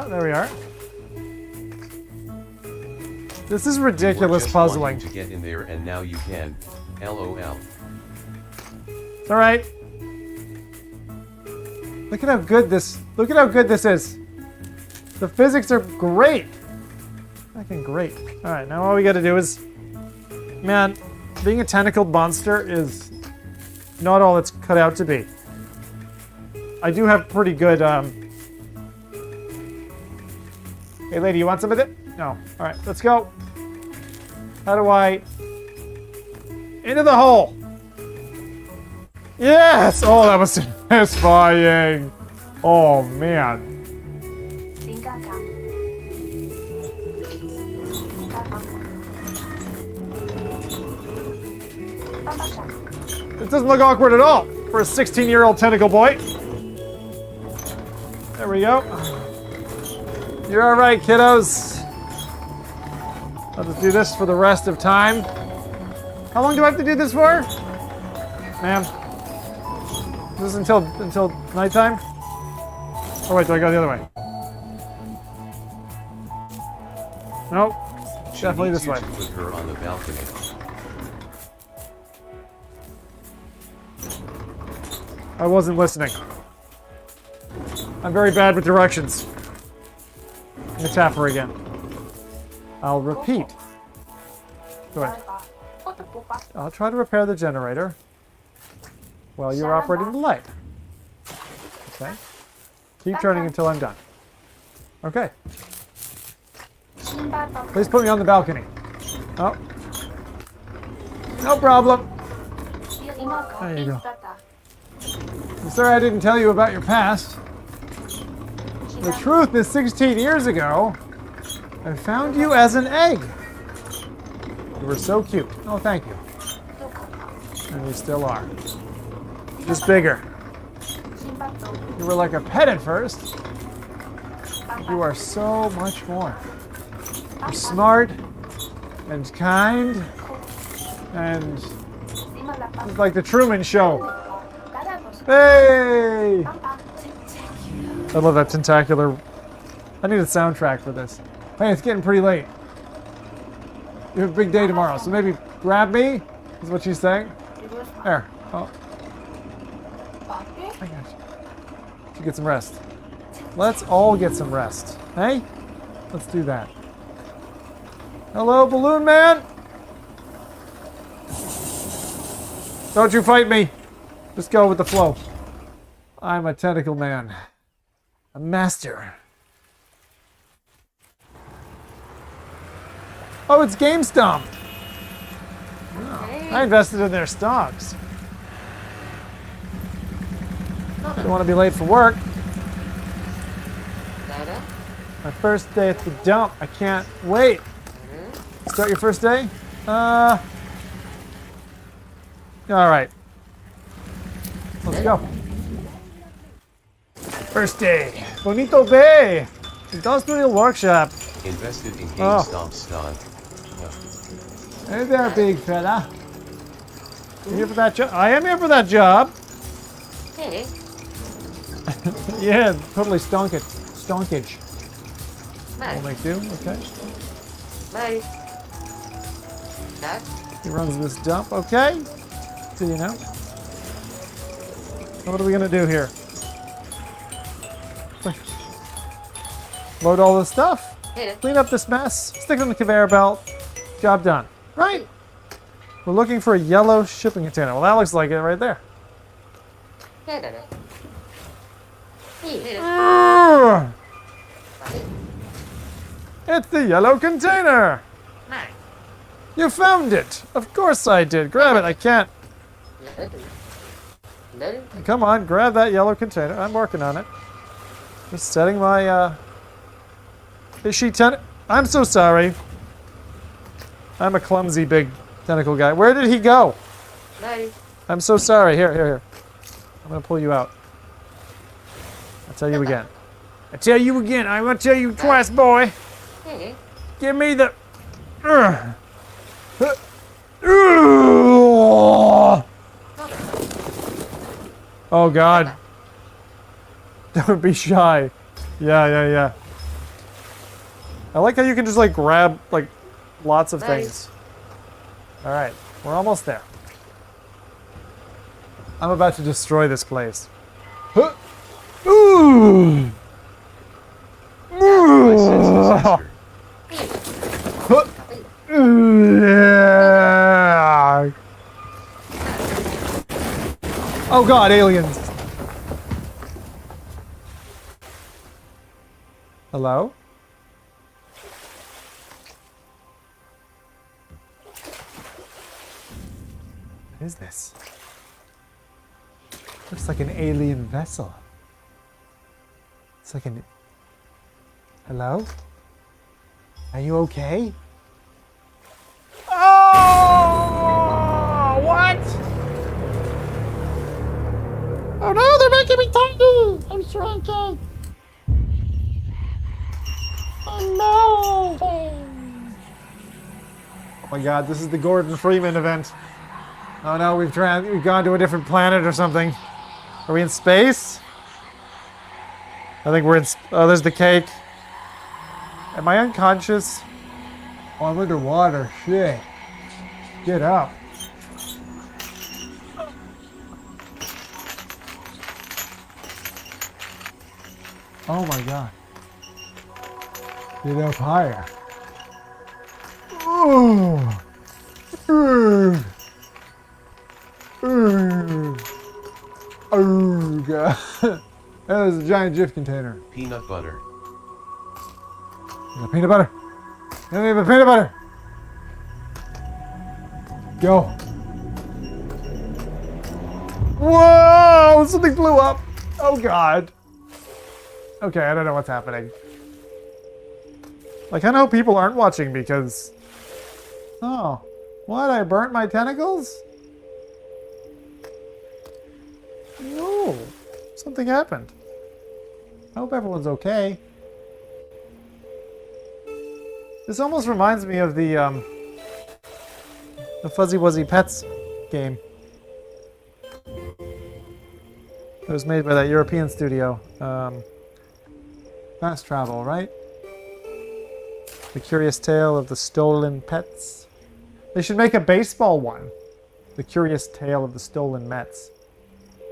There we are. This is ridiculous puzzling. To get in there and now you can. LOL. It's all right. Look at how good this. Look at how good this is. The physics are great. Fucking great. All right, now all we got to do is, man, being a tentacled monster is not all it's cut out to be. I do have pretty good. Hey, lady, you want some of it? No. All right, let's go. How do I? Into the hole. Yes! Oh, that was satisfying. Oh, man. It doesn't look awkward at all for a 16-year-old tentacle boy. There we go. You're all right, kiddos. I'll just do this for the rest of time. How long do I have to do this for? Ma'am. Is this until nighttime? Oh wait, do I go the other way? Nope. Definitely this way. Put her on the balcony. I wasn't listening. I'm very bad with directions. I'm gonna tap her again. I'll repeat. Go ahead. I'll try to repair the generator while you're operating the light. Okay. Keep turning until I'm done. Okay. Please put me on the balcony. Oh. No problem. There you go. I'm sorry I didn't tell you about your past. The truth is 16 years ago, I found you as an egg. You were so cute. Oh, thank you. And you still are. Just bigger. You were like a pet at first. You are so much more. You're smart and kind and it's like the Truman Show. Hey! I love that Tentacular. I need a soundtrack for this. Hey, it's getting pretty late. You have a big day tomorrow, so maybe grab me, is what she's saying. There. Oh. I got you. You get some rest. Let's all get some rest. Hey? Let's do that. Hello, Balloon Man? Don't you fight me. Just go with the flow. I'm a tentacle man. A master. Oh, it's GameStop. Oh, I invested in their stocks. Don't want to be late for work. My first day at the dump. I can't wait. Start your first day? All right. Let's go. First day. Bonito Bay. Industrial workshop. Invested in GameStop stock. Hey there, big fella. You here for that job? I am here for that job. Hey. Yeah, totally stonk it. Stonkage. Nice. Will make do, okay. Nice. That. He runs this dump, okay. So you know. So what are we gonna do here? Load all this stuff. Hey. Clean up this mess. Stick it on the conveyor belt. Job done. Right. We're looking for a yellow shipping container. Well, that looks like it right there. Hey. It's the yellow container. Nice. You found it. Of course I did. Grab it. I can't. Come on, grab that yellow container. I'm working on it. Just setting my, Is she I'm so sorry. I'm a clumsy big tentacle guy. Where did he go? Nice. I'm so sorry. Here. I'm gonna pull you out. I'll tell you again. I tell you again. I'm gonna tell you twice, boy. Hey. Give me the... Oh, God. Don't be shy. Yeah. I like how you can just, like, grab, like, lots of things. All right. We're almost there. I'm about to destroy this place. Ooh! My sense of gesture. Yeah. Oh God, aliens. Hello? What is this? Looks like an alien vessel. It's like an... Hello? Are you okay? Oh! What? Oh no, they're making me tiny! I'm shrinking! Oh no! Oh my God, this is the Gordon Freeman event. Oh no, we've gone to a different planet or something. Are we in space? I think we're in... Oh, there's the cake. Am I unconscious? Oh, I'm underwater. Shit. Get up. Oh my God. Get up higher. Oh. Oh God. That was a giant Jif container. Peanut butter. The peanut butter. Give me the peanut butter. Go. Whoa! Something blew up. Oh God. Okay, I don't know what's happening. I kind of hope people aren't watching because... Oh. What? I burnt my tentacles? No. Something happened. I hope everyone's okay. This almost reminds me of the Fuzzy Wuzzy Pets game. It was made by that European studio. Fast Travel, right? The Curious Tale of the Stolen Pets. They should make a baseball one. The Curious Tale of the Stolen Mets.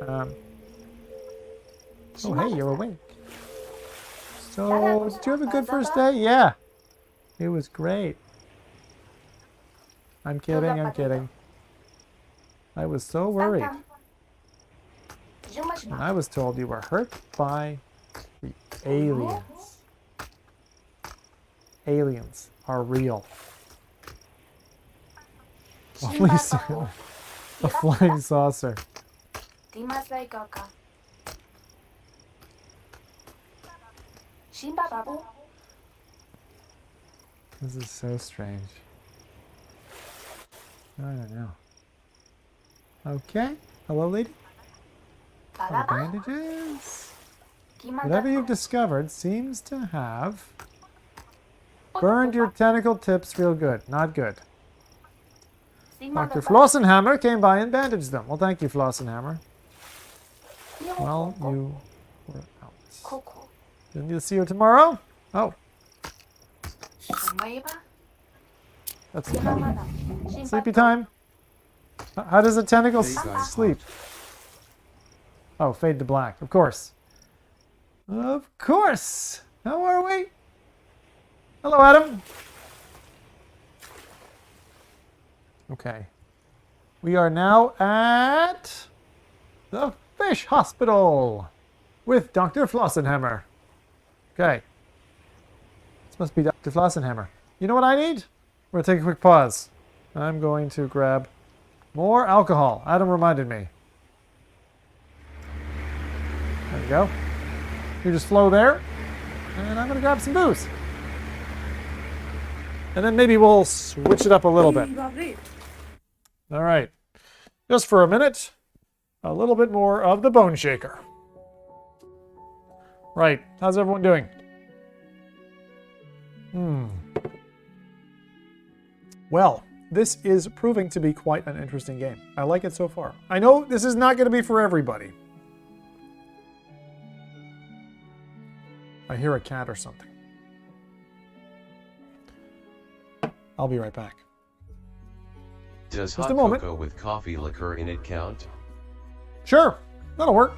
Oh, hey, you're awake. So, did you have a good first day? Yeah. It was great. I'm kidding, I'm kidding. I was so worried. And I was told you were hurt by the aliens. Aliens are real. Only soon. A flying saucer. This is so strange. I don't know. Okay. Hello, lady. Oh, bandages. Whatever you've discovered seems to have burned your tentacle tips real good. Not good. Dr. Flossenhammer came by and bandaged them. Well, thank you, Flossenhammer. Well, you were out. Didn't you see you tomorrow? Oh. That's okay. Sleepy time. How does a tentacle sleep? Oh, fade to black. Of course. Of course. How are we? Hello, Adam. Okay. We are now at the Fish Hospital with Dr. Flossenhammer. Okay. This must be Dr. Flossenhammer. You know what I need? We're going to take a quick pause. I'm going to grab more alcohol. Adam reminded me. There we go. You just flow there. And I'm going to grab some booze. And then maybe we'll switch it up a little bit. All right. Just for a minute, a little bit more of the Bone Shaker. Right. How's everyone doing? Well, this is proving to be quite an interesting game. I like it so far. I know this is not going to be for everybody. I hear a cat or something. I'll be right back. Does Just hot a moment. cocoa with coffee liquor in it count? Sure, that'll work.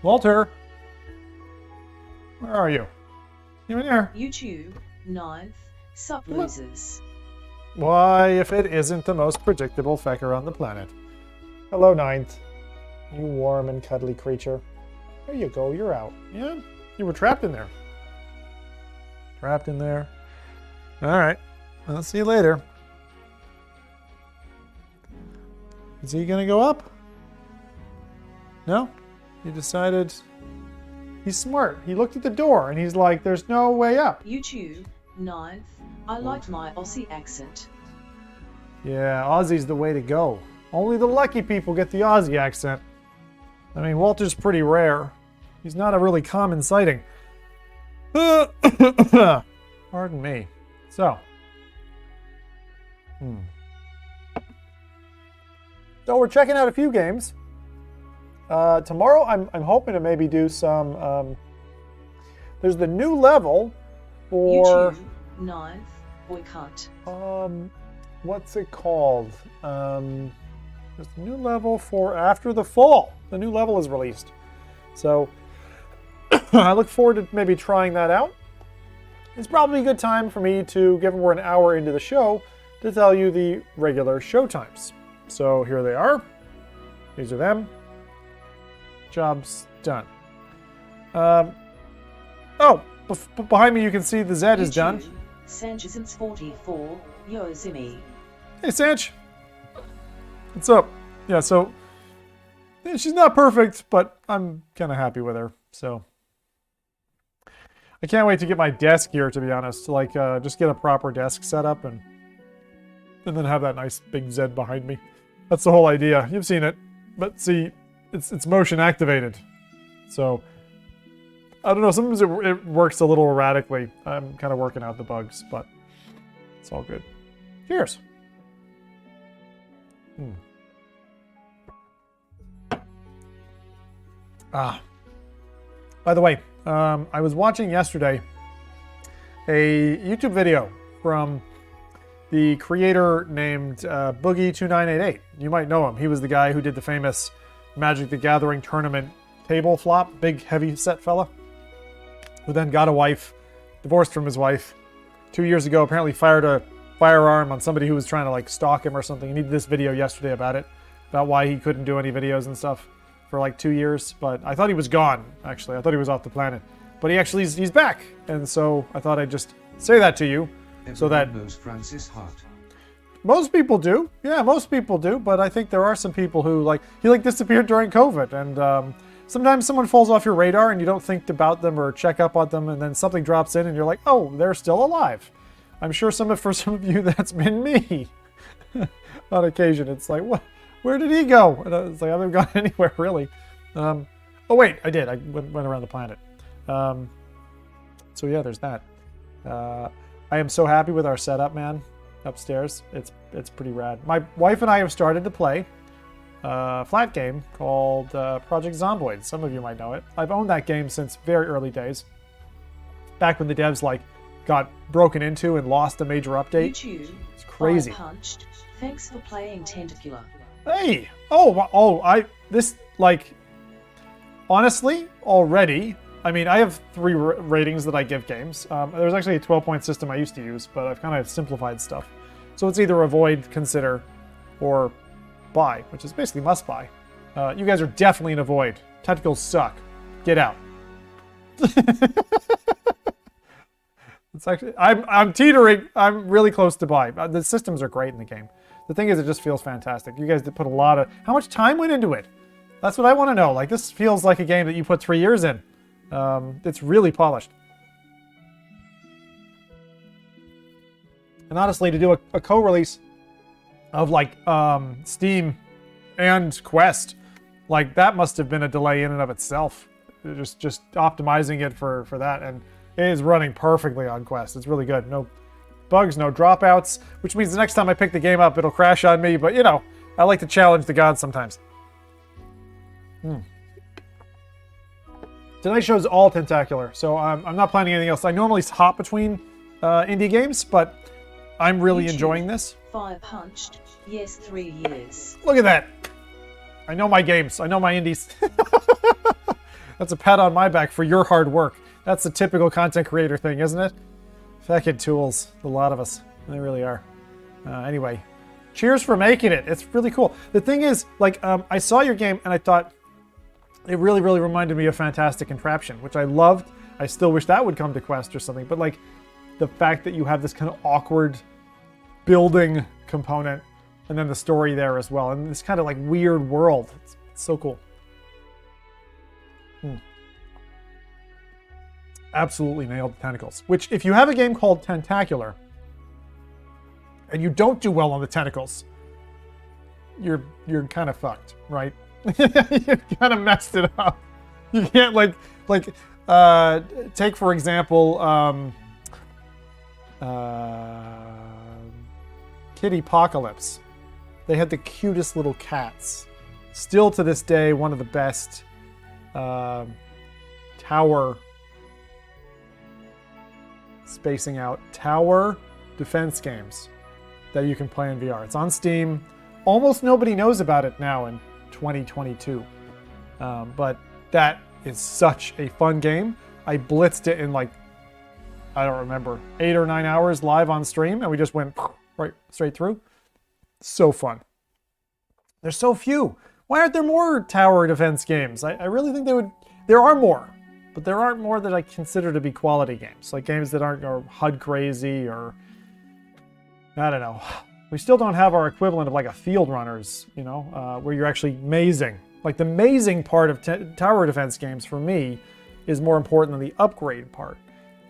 Walter, where are you? You in here? YouTube, 9th, sub losers. Why, if it isn't the most predictable fecker on the planet. Hello, Ninth. You warm and cuddly creature. There you go, you're out. Yeah, you were trapped in there. Trapped in there. Alright, I'll see you later. Is he gonna go up? No? You decided... He's smart. He looked at the door and he's like, there's no way up. YouTube, 9th, I like my Aussie accent. Yeah, Aussie's the way to go. Only the lucky people get the Aussie accent. I mean, Walter's pretty rare. He's not a really common sighting. Pardon me. So. So we're checking out a few games. Tomorrow I'm hoping to maybe do some... there's the new level for... YouTube, 9th, boy cunt. What's it called? There's a new level for After the Fall. The new level is released. So I look forward to maybe trying that out. It's probably a good time for me to, given we're an hour into the show, to tell you the regular show times. So here they are. These are them. Job's done. Behind me you can see the Z is done. Sanchez's 44, Yozimi. Hey, Sanch. What's up? Yeah, so she's not perfect, but I'm kind of happy with her. So I can't wait to get my desk here, to be honest. Like, just get a proper desk set up and then have that nice big Z behind me. That's the whole idea. You've seen it. But see, it's motion activated. So, I don't know. Sometimes it works a little erratically. I'm kind of working out the bugs, but it's all good. Cheers. By the way, I was watching yesterday a YouTube video from the creator named Boogie2988. You might know him. He was the guy who did the famous Magic the Gathering tournament table flop, big heavy set fella, who then got a wife, divorced from his wife 2 years ago, apparently fired a firearm on somebody who was trying to like stalk him or something. He did this video yesterday about it, about why he couldn't do any videos and stuff for like 2 years. But I thought he was gone, actually. I thought he was off the planet. But he's back. And so I thought I'd just say that to you. So that knows Francis Hart. most people do. Yeah, most people do. But I think there are some people who he disappeared during COVID. And sometimes someone falls off your radar and you don't think about them or check up on them. And then something drops in and you're like, oh, they're still alive. I'm sure for some of you, that's been me. On occasion, it's like, what? Where did he go? And it's like, I haven't gone anywhere, really. Oh, wait, I did. I went around the planet. So, yeah, there's that. I am so happy with our setup, man, upstairs. It's pretty rad. My wife and I have started to play a flat game called Project Zomboid. Some of you might know it. I've owned that game since very early days. Back when the devs, got broken into and lost a major update. YouTube. It's crazy. Punched. Thanks for playing Tentacular. Hey! Honestly, already, I mean, I have 3 ratings that I give games. There's actually a 12-point system I used to use, but I've kind of simplified stuff. So it's either avoid, consider, or buy, which is basically must buy. You guys are definitely an avoid. Tentacles suck. Get out. It's actually, I'm teetering. I'm really close to buy. The systems are great in the game. The thing is, it just feels fantastic. You guys did put a lot of... How much time went into it? That's what I want to know. This feels like a game that you put 3 years in. It's really polished. And honestly, to do a co-release of Steam and Quest, that must have been a delay in and of itself. Just optimizing it for that, and it is running perfectly on Quest. It's really good. No bugs, no dropouts, which means the next time I pick the game up, it'll crash on me. But I like to challenge the gods sometimes. Tonight's show is all Tentacular, so I'm not planning anything else. I normally hop between indie games, but I'm really enjoying this. Fire punched. Yes, 3 years. Look at that. I know my games. I know my indies. That's a pat on my back for your hard work. That's the typical content creator thing, isn't it? Feckin' tools. A lot of us. They really are. Anyway, cheers for making it. It's really cool. The thing is, I saw your game and I thought it really, really reminded me of Fantastic Contraption, which I loved. I still wish that would come to Quest or something. But the fact that you have this kind of awkward building component and then the story there as well. And this kind of weird world. It's so cool. Absolutely nailed the tentacles. Which, if you have a game called Tentacular and you don't do well on the tentacles, you're kind of fucked, right? You kind of messed it up. You can't take for example Kittypocalypse. They had the cutest little cats. Still to this day, one of the best tower defense games that you can play in VR. It's on Steam. Almost nobody knows about it now in 2022. But that is such a fun game. I blitzed it in I don't remember, 8 or 9 hours live on stream, and we just went right straight through. So fun. There's so few. Why aren't there more tower defense games? I really think there are more. But there aren't more that I consider to be quality games. Games that aren't HUD crazy or... I don't know. We still don't have our equivalent of a Field Runners, where you're actually mazing. The mazing part of tower defense games, for me, is more important than the upgrade part.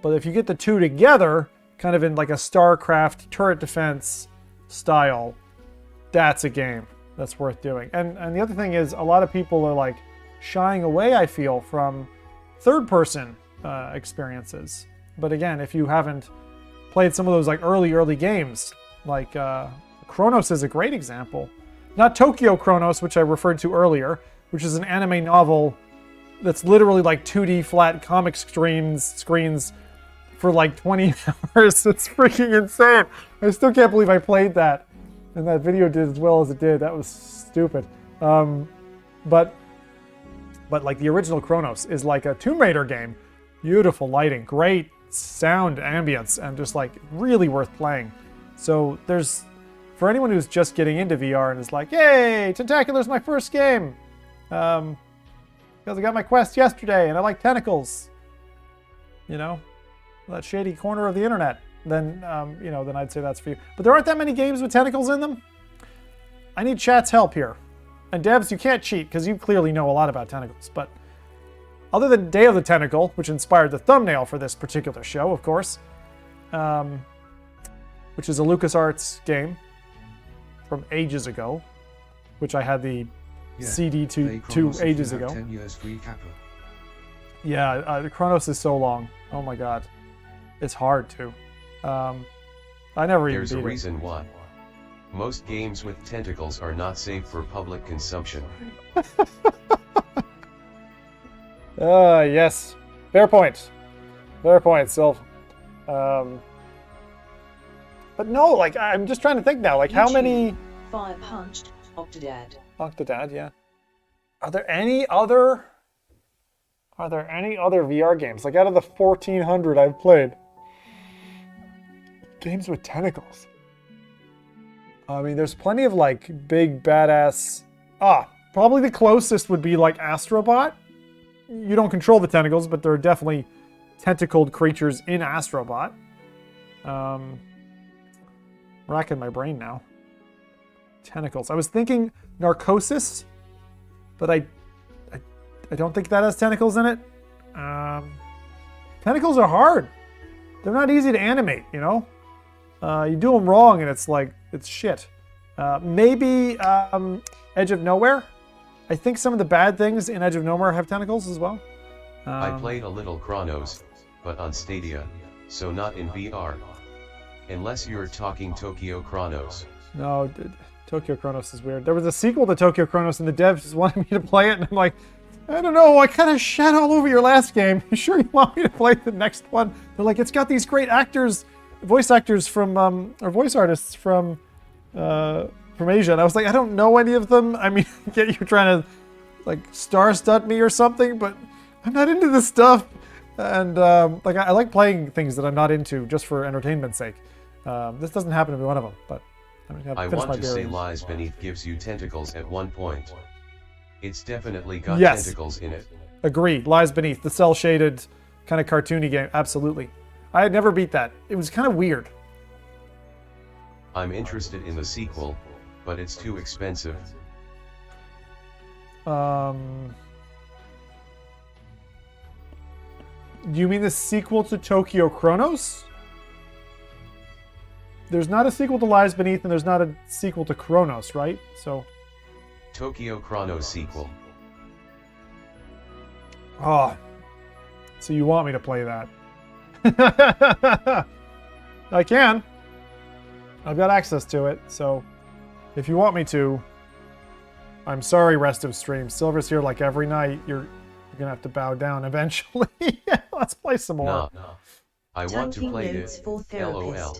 But if you get the two together, kind of in like a StarCraft turret defense style, that's a game that's worth doing. And the other thing is, a lot of people are like shying away, I feel, from third-person experiences. But again, if you haven't played some of those like early games, like Chronos is a great example. Not Tokyo Chronos, which I referred to earlier, which is an anime novel that's literally like 2D flat comic screens for like 20 hours. It's freaking insane. I still can't believe I played that. And that video did as well as it did. That was stupid. But like the original Chronos is like a Tomb Raider game. Beautiful lighting, great sound ambience, and just like really worth playing. So there's, for anyone who's just getting into VR and is like, yay, Tentacular's my first game. Because I got my Quest yesterday and I like tentacles. You know, that shady corner of the internet. Then, then I'd say that's for you. But there aren't that many games with tentacles in them. I need chat's help here. And devs, you can't cheat because you clearly know a lot about tentacles. But other than Day of the Tentacle, which inspired the thumbnail for this particular show, of course, which is a LucasArts game from ages ago, which I had the CD to ages ago. 10 years free capper. Yeah, Chronos is so long. Oh my god. It's hard too. I never even There's a beat it. reason why. Most games with tentacles are not safe for public consumption. Yes. Fair point. Fair point, Sylv. But no, like, I'm just trying to think now, like, how many... Fire punched, Octodad. Octodad, yeah. Are there any other VR games? Like, out of the 1,400 I've played, games with tentacles. I mean, there's plenty of, like, big, badass... probably the closest would be, like, Astrobot. You don't control the tentacles, but there are definitely tentacled creatures in Astrobot. Racking my brain now. Tentacles. I was thinking Narcosis, but I don't think that has tentacles in it. Tentacles are hard. They're not easy to animate, you know? You do them wrong and it's like, it's shit. Maybe Edge of Nowhere? I think some of the bad things in Edge of Nowhere have tentacles as well. I played a little Chronos, but on Stadia, so not in VR. Unless you're talking Tokyo Chronos. No, Tokyo Chronos is weird. There was a sequel to Tokyo Chronos and the devs just wanted me to play it and I'm like, I don't know, I kind of shat all over your last game. You sure you want me to play the next one? They're like, it's got these great actors, voice actors from, or voice artists from Asia. And I was like, I don't know any of them. I mean, I get you trying to like star stud me or something, but I'm not into this stuff. And like I like playing things that I'm not into just for entertainment's sake. This doesn't happen to be one of them, but I want to say Lies Beneath gives you tentacles at one point. It's definitely got Yes. tentacles in it. Agreed. Lies Beneath, the cel-shaded kind of cartoony game. Absolutely. I had never beat that. It was kind of weird. I'm interested in the sequel, but it's too expensive. Do you mean the sequel to Tokyo Chronos? There's not a sequel to Lies Beneath, and there's not a sequel to Chronos, right? So, Tokyo Chronos sequel. so you want me to play that? I can. I've got access to it, so if you want me to, I'm sorry, rest of stream. Silver's here like every night. You're gonna have to bow down eventually. Let's play some more. No. I want to play notes it. for LOL.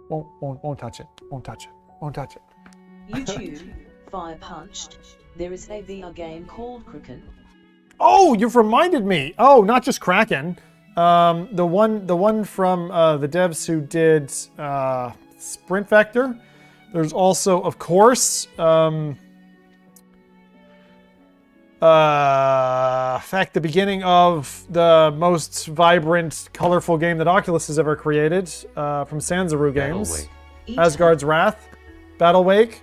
Won't touch it. Won't touch it. Won't touch it. YouTube, Fire punched. There is a VR game called Kraken. Oh, you've reminded me. Oh, not just Kraken. The one from the devs who did Sprint Vector. There's also, of course, in fact, the beginning of the most vibrant, colorful game that Oculus has ever created, from Sanzaru Games. Battlewake. Asgard's Wrath, Battlewake.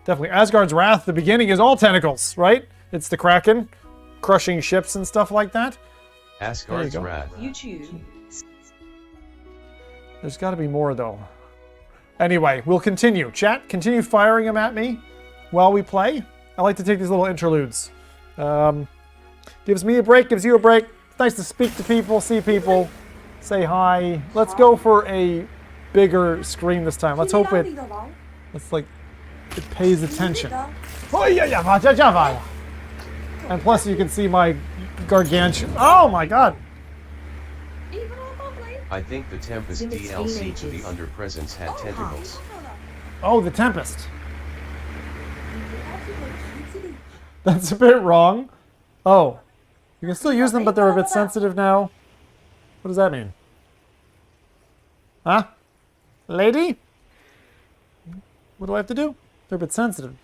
Definitely. Asgard's Wrath, the beginning is all tentacles, right? It's the Kraken, crushing ships and stuff like that. Asgard's go. Wrath. YouTube, There's got to be more, though. Anyway, we'll continue. Chat, continue firing them at me while we play. I like to take these little interludes. Gives me a break, gives you a break. It's nice to speak to people, see people, say hi. Let's go for a bigger screen this time. Let's hope it pays attention. Oh, yeah. And plus you can see my gargantuan... Oh my god! I think the Tempest In its DLC to the teenagers. Under Presence had tentacles. Oh, the Tempest. That's a bit wrong. Oh. You can still use them, but they're a bit sensitive now. What does that mean? Huh? Lady? What do I have to do? They're a bit sensitive.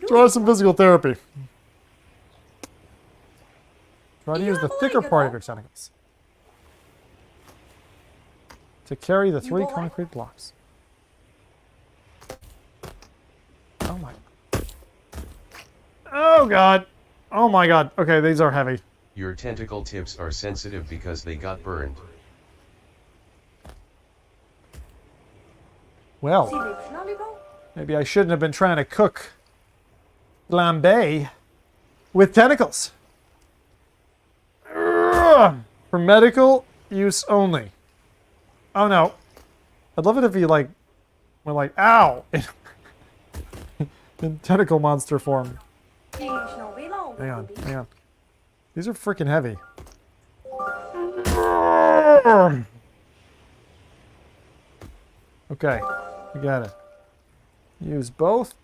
Try some physical therapy. Try to use the thicker part of your tentacles to carry the 3 concrete blocks. Oh my. Oh god. Oh my god. Okay, these are heavy. Your tentacle tips are sensitive because they got burned. Well, maybe I shouldn't have been trying to cook flambe with tentacles. Ugh. For medical use only. Oh no. I'd love it if you like were like, ow! In tentacle monster form. Hang on. These are freaking heavy. Okay, we got it. Use both.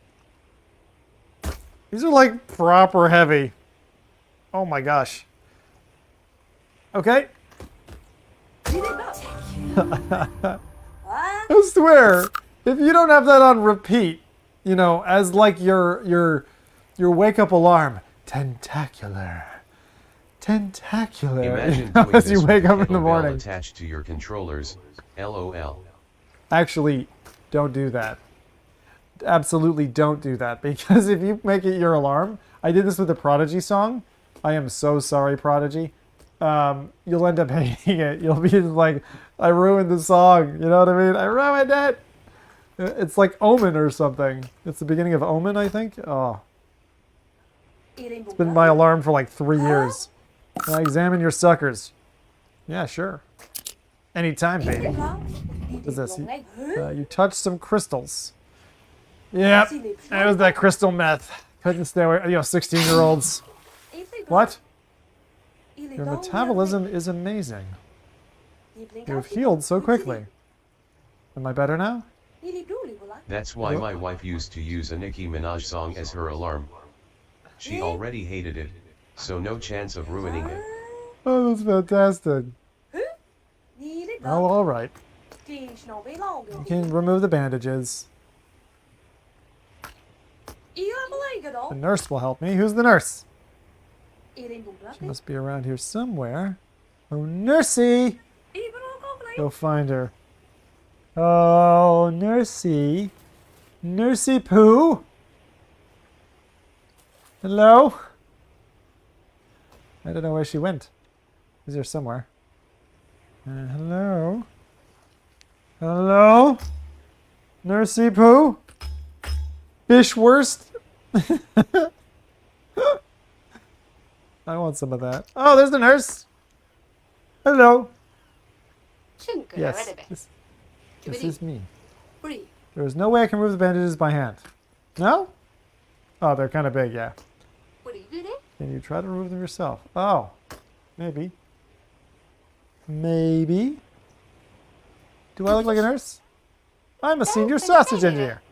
These are like proper heavy. Oh my gosh. Okay. I swear, if you don't have that on repeat, you know, as like your wake up alarm, tentacular, Imagine doing as this you wake with up in the kettlebell morning. attached to your controllers. LOL. Actually, don't do that. Absolutely don't do that, because if you make it your alarm, I did this with the Prodigy song. I am so sorry, Prodigy. You'll end up hating it. You'll be like, I ruined the song. You know what I mean? I ruined it. It's like Omen or something. It's the beginning of Omen, I think. Oh. It's been my alarm for like 3 years. Examine your suckers. Yeah, sure. Anytime, baby. What is this? You touched some crystals. Yep. That was that crystal meth. Couldn't stay away. You know, 16-year-olds. What? Your metabolism is amazing. You've healed so quickly. Am I better now? That's why my wife used to use a Nicki Minaj song as her alarm. She already hated it, so no chance of ruining it. Oh, that's fantastic. Oh, all right. You can remove the bandages. The nurse will help me. Who's the nurse? She must be around here somewhere. Oh, Nursey! Go find her. Oh, Nursey. Nursey Pooh? Hello? I don't know where she went. Is there somewhere? Hello? Hello? Nursey Pooh? Fishwurst? I want some of that. Oh, there's the nurse. Hello. Yes, this is me. There is no way I can remove the bandages by hand. No? Oh, they're kind of big, yeah. Can you try to remove them yourself? Oh, maybe. Maybe. Do I look like a nurse? I'm a senior sausage engineer.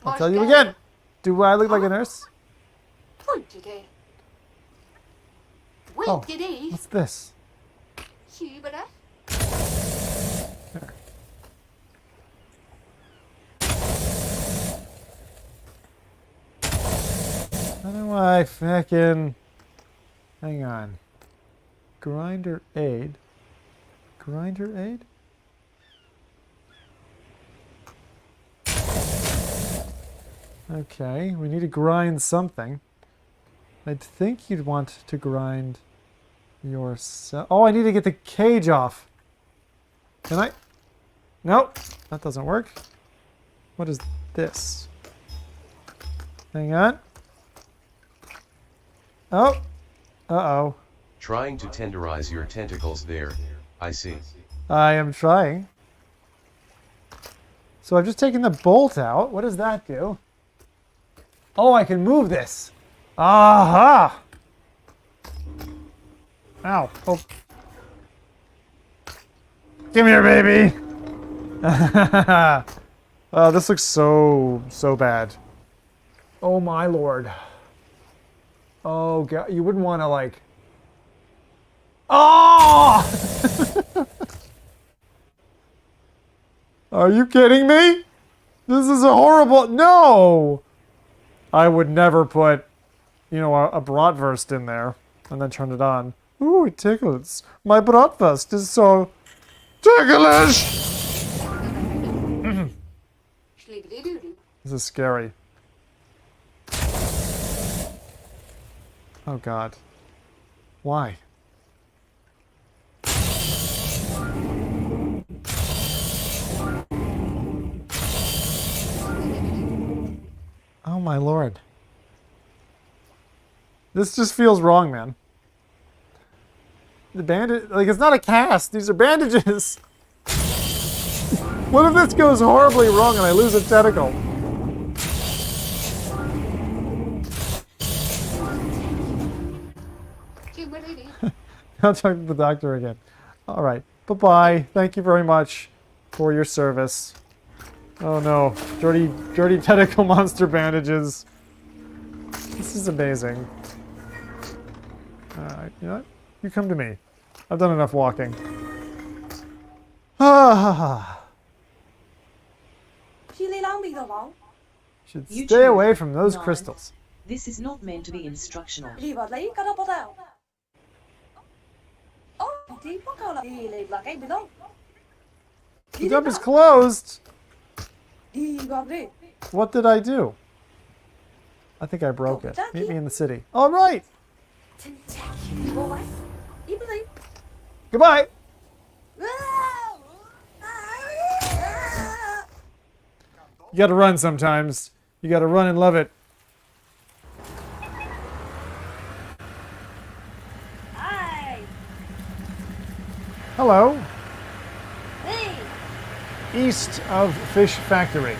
I'll tell you again. Do I look like a nurse? Oh, what's this? There. How do I fucking... Hang on. Grinder aid. Grinder aid? Okay, we need to grind something. I'd think you'd want to grind yourself. Oh, I need to get the cage off. Can I? Nope, that doesn't work. What is this? Hang on. Oh. Uh-oh. Trying to tenderize your tentacles there, I see. I am trying. So I've just taken the bolt out. What does that do? Oh, I can move this. Aha! Ow. Oh. Come here, baby! Oh, this looks so bad. Oh my lord. Oh god, you wouldn't want to like... Oh! Are you kidding me? This is a horrible... No! I would never put, you know, a bratwurst in there and then turn it on. Ooh, it tickles. My bratwurst is so ticklish! This is scary. Oh god. Why? Oh my lord. This just feels wrong, man. The bandage, like, it's not a cast. These are bandages. What if this goes horribly wrong and I lose a tentacle? I'll talk to the doctor again. All right. Bye-bye. Thank you very much for your service. Oh no. Dirty tentacle monster bandages. This is amazing. You know what? You come to me. I've done enough walking. Should stay away from those crystals. This is not meant to be instructional. The dump is closed. What did I do? I think I broke it. Meet me in the city. All right. Goodbye. You gotta run sometimes. You gotta run and love it. Hello. Hey. East of Fish Factory.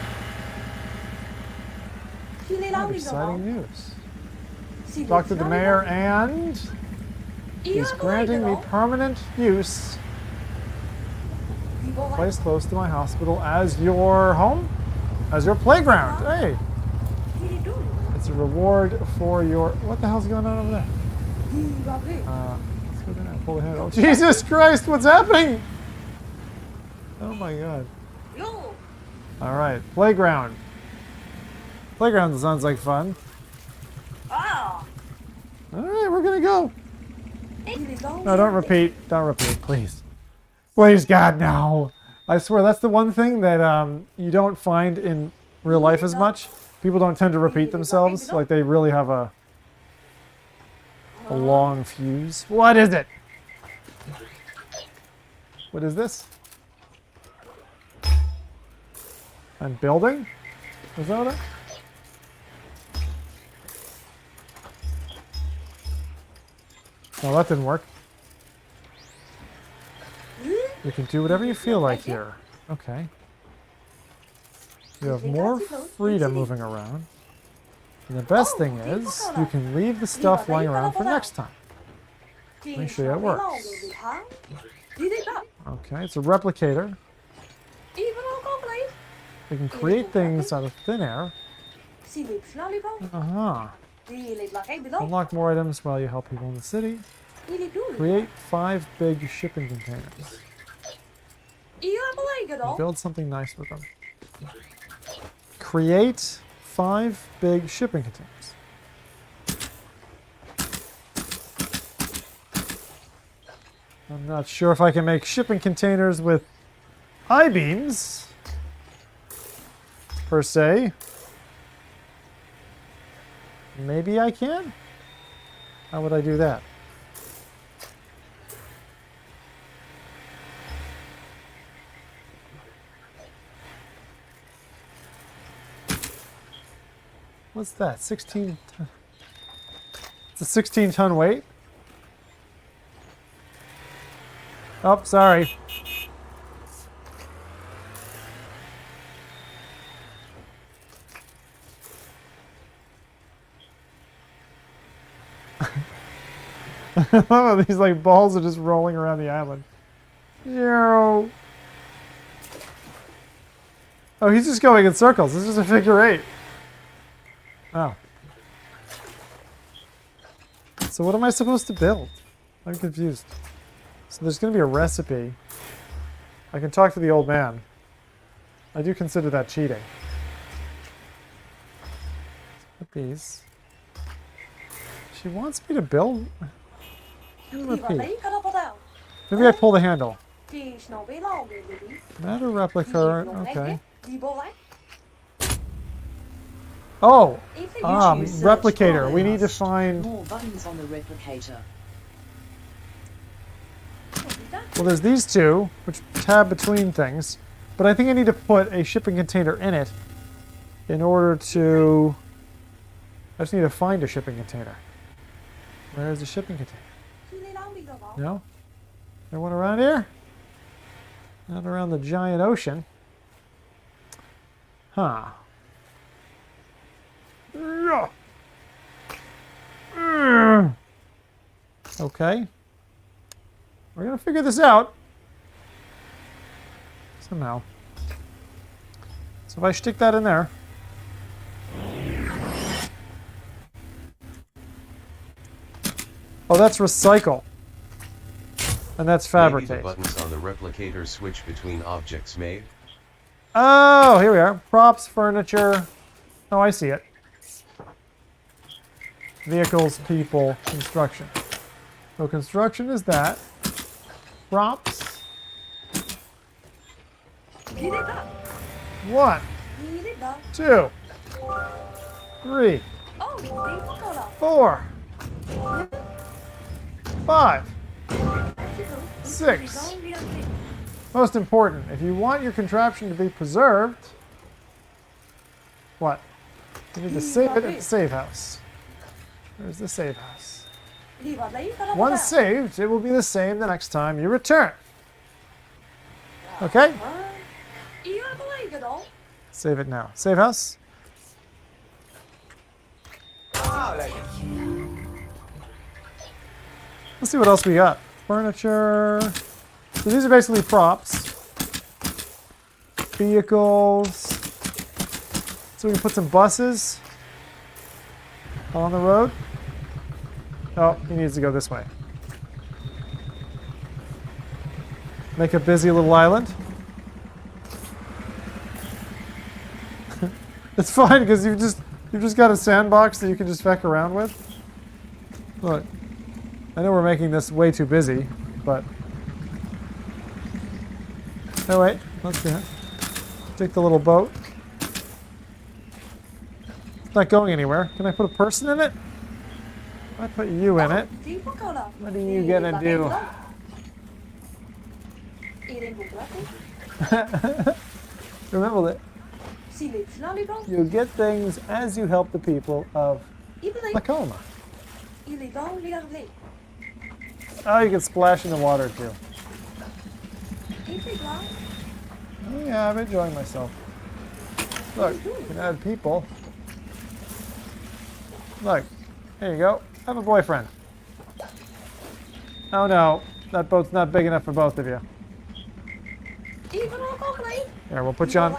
Exciting news. Talked to the mayor and he's granting me permanent use. Place close to my hospital as your home? As your playground. Hey. It's a reward for your... What the hell's going on over there? Let's go down and pull the head. Oh, Jesus Christ, what's happening? Oh my god. Alright, playground. Playground sounds like fun. Alright, we're gonna go. No, don't repeat. Don't repeat, please. Please, God, no. I swear, that's the one thing that you don't find in real life as much. People don't tend to repeat themselves. Like, they really have a long fuse. What is it? What is this? I'm building? Is that it? No, that didn't work. You can do whatever you feel like here. Okay. You have more freedom moving around. And the best thing is, you can leave the stuff lying around for next time. Let me show you how it works. Okay, it's a replicator. You can create things out of thin air. Uh-huh. Unlock more items while you help people in the city. Create 5 big shipping containers. And build something nice with them. Create 5 big shipping containers. I'm not sure if I can make shipping containers with I-beams, per se. Maybe I can? How would I do that? What's that? 16 ton. It's a 16-ton weight? Oh, sorry. These like balls are just rolling around the island. Yo. Oh, he's just going in circles. This is a figure 8. Oh. So what am I supposed to build? I'm confused. So there's going to be a recipe. I can talk to the old man. I do consider that cheating. Put these. She wants me to build... Maybe I pull the handle. Matter replica. Okay. Oh! Replicator. We need to find... More buttons on the replicator. Well, there's these two, which tab between things. But I think I need to put a shipping container in it in order to... I just need to find a shipping container. Where is the shipping container? No? There one around here? Not around the giant ocean. Huh. Okay. We're gonna figure this out. Somehow. So if I stick that in there. Oh, that's recycle. And that's fabricate. Maybe the buttons on the replicator switch between objects made. Oh, here we are. Props, furniture. Oh, I see it. Vehicles, people, construction. So construction is that. Props. 1, 2, 3, 4, 5, 6. Most important, if you want your contraption to be preserved, what? You need to save it at the save house. There's the save house. Once saved, it will be the same the next time you return. Okay? Save it now. Save house. Let's see what else we got. Furniture. So these are basically props. Vehicles. So we can put some buses on the road. Oh, he needs to go this way. Make a busy little island. It's fine because you've just got a sandbox that you can just feck around with. Look, I know we're making this way too busy, but oh wait, let's take the little boat. It's not going anywhere. Can I put a person in it? I put you in it. What are you gonna do? Remember that you get things as you help the people of Lacoma. Oh, you can splash in the water too. Oh, yeah, I'm enjoying myself. Look, you can add people. Look, here you go. Have a boyfriend. Oh no, that boat's not big enough for both of you. Here, we'll put you on.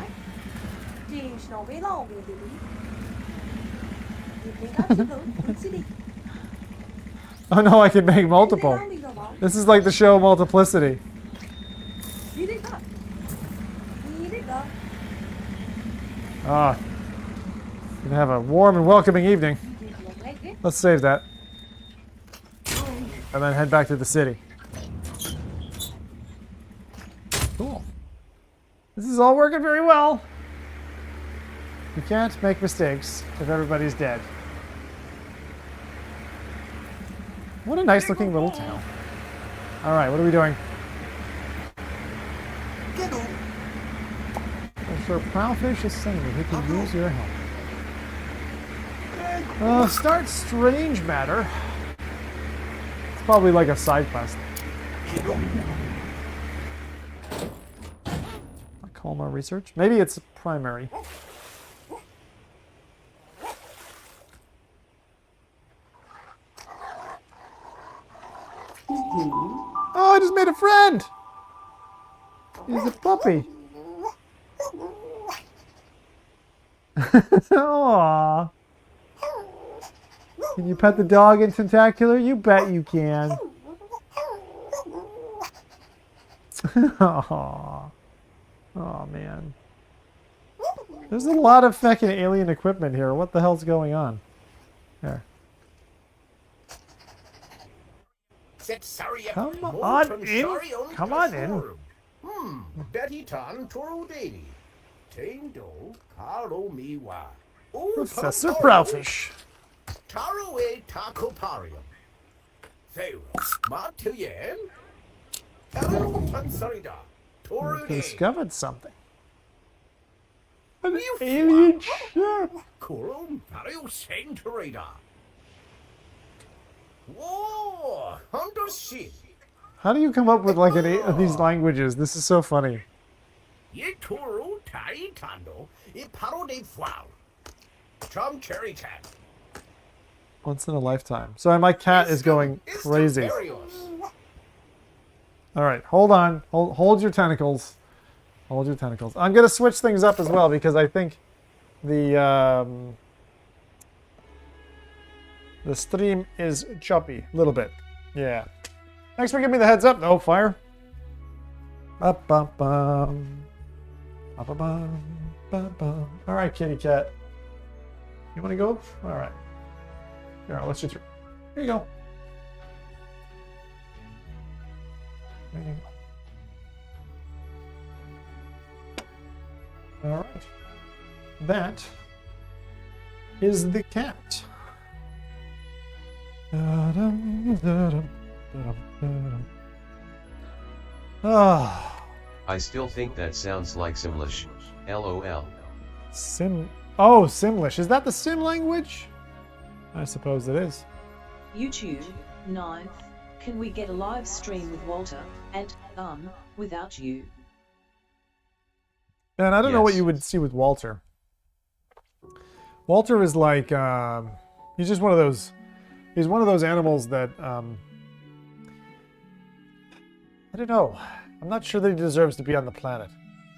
Oh no, I can make multiple. This is like the show Multiplicity. Ah, you can have a warm and welcoming evening. Let's save that. And then head back to the city. Cool. This is all working very well. You can't make mistakes if everybody's dead. What a nice looking little town. Alright, what are we doing? I'm sure Prowfish is saying that he can use your help. Start strange matter. It's probably like a side quest. Colmar research? Maybe it's primary. Oh, I just made a friend! He's a puppy. Aww. Can you pet the dog in Tentacular? You bet you can. Aww. Oh man. There's a lot of fucking alien equipment here. What the hell's going on? There. Come on in. Come on in. Betty Tan Toro Davy. Tando Karo Miwa. Professor Browfish. Taro e Takoparium. Pharaoh. Matuyen. Hello, Tansarida. We've discovered something. An alien ship. Kuro Mario Saintorida. Whoa, undersea. How do you come up with like these languages? This is so funny. Ye Toro Tai Tando. E Paro de Flow. Tom Cherry Cat. Once in a lifetime. Sorry, my cat is going crazy. All right, hold on. Hold your tentacles. Hold your tentacles. I'm going to switch things up as well because I think the stream is choppy a little bit. Yeah. Thanks for giving me the heads up, though, Fire. All right, kitty cat. You want to go? All right. Here, I'll let you through. Here you go. There you go. All right. That is the cat. Ah. I still think that sounds like Simlish. LOL. Oh, Simlish. Is that the Sim language? I suppose it is. YouTube, 9th. Can we get a live stream with Walter and, without you? And I don't know what Yes. you would see with Walter. Walter is like, he's just one of those animals that, I don't know. I'm not sure that he deserves to be on the planet.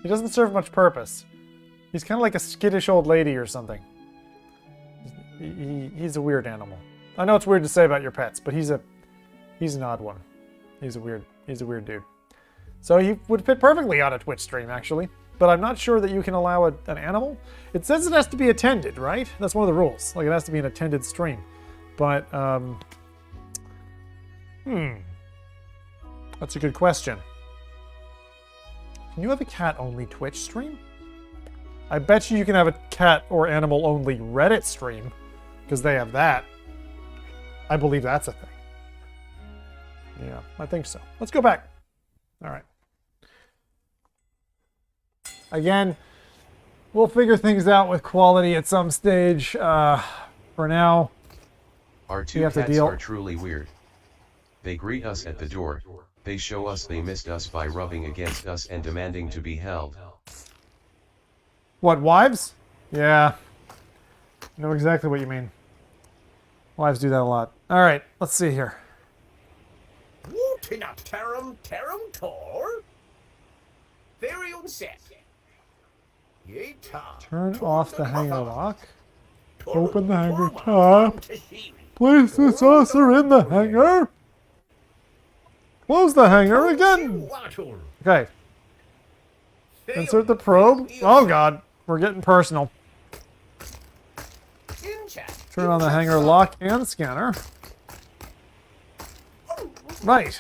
He doesn't serve much purpose. He's kind of like a skittish old lady or something. He's a weird animal. I know it's weird to say about your pets, but he's an odd one. He's a weird dude. So he would fit perfectly on a Twitch stream, actually. But I'm not sure that you can allow an animal. It says it has to be attended, right? That's one of the rules. Like, it has to be an attended stream. But, that's a good question. Can you have a cat-only Twitch stream? I bet you can have a cat or animal-only Reddit stream, because they have that. I believe that's a thing. Yeah, I think so. Let's go back. All right. Again, we'll figure things out with quality at some stage. For now, Our we two have to cats deal. are truly weird. They greet us at the door, they show us they missed us by rubbing against us and demanding to be held. What, wives? Yeah. I know exactly what you mean. Wives do that a lot. All right, let's see here. Wootinat Tarum Tor. Therion set. Turn off the hanger lock. Open the hanger top. Place the saucer in the hanger. Close the hanger again. Okay. Insert the probe. Oh god, we're getting personal. Turn on the hanger lock and scanner. Right.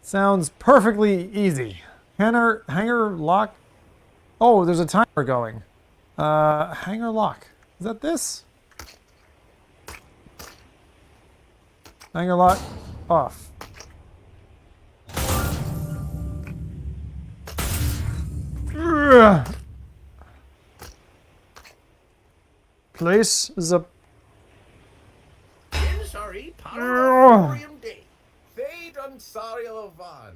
Sounds perfectly easy. Hanger lock. Oh, there's a timer going. Hanger lock. Is that this? Hanger lock off. place is a... In sorry, Paratorium Day. Fade on Sario Van.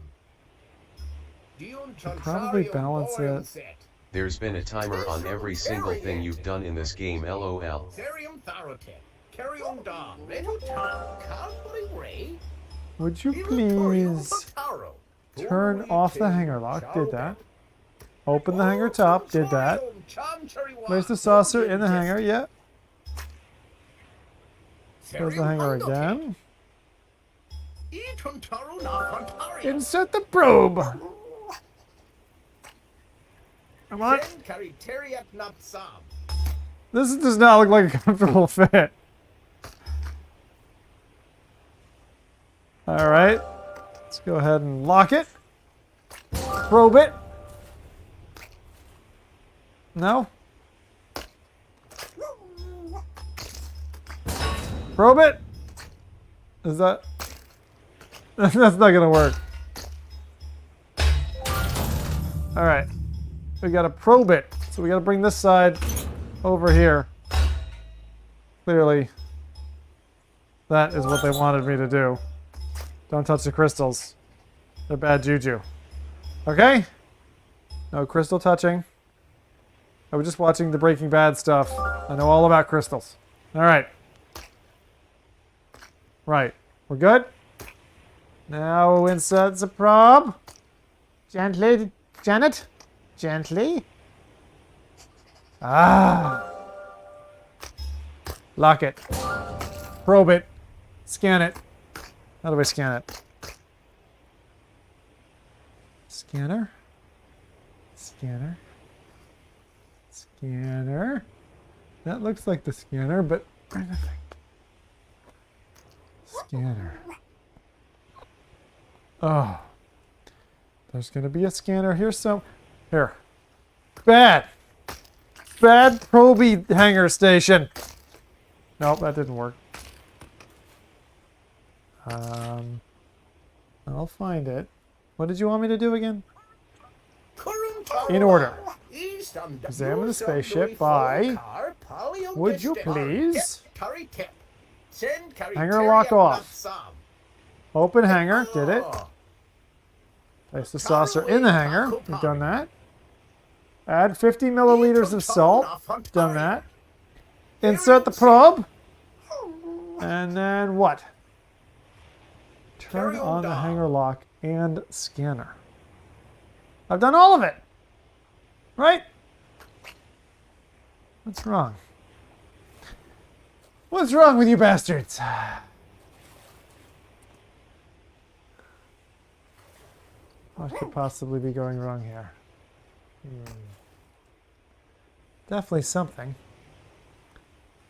Probably balance it. There's been a timer on every single thing you've done in this game, lol. Therium Tharotet. Carry on down. Redu Tam. Calvary Ray. Would you please turn off the hanger lock? Did that. Open the hanger top. Did that. Place the saucer in the hanger. Yeah. Close the hanger again. Insert the probe. Come on. This does not look like a comfortable fit. All right. Let's go ahead and lock it. Probe it. No. Probe it. Is that... That's not gonna work. All right. We gotta probe it. So we gotta bring this side over here. Clearly, that is what they wanted me to do. Don't touch the crystals. They're bad juju. Okay? No crystal touching. I was just watching the Breaking Bad stuff. I know all about crystals. All right. Right. We're good? Now insert the probe. Gently, Janet. Gently. Ah. Lock it. Probe it. Scan it. How do I scan it? Scanner. Scanner. Scanner. That looks like the scanner, but where's the thing? Scanner. Oh. There's going to be a scanner here, so... Here. Bad. Bad proby hanger station. Nope, that didn't work. I'll find it. What did you want me to do again? In order. Examine the spaceship by... Would you please? Hanger lock off. Open hanger. Did it. Place the saucer in the hanger. We've done that. Add 50 milliliters of salt. Done that. Insert the probe. And then what? Turn on the hanger lock and scanner. I've done all of it. Right? What's wrong? What's wrong with you bastards? What could possibly be going wrong here? Definitely something.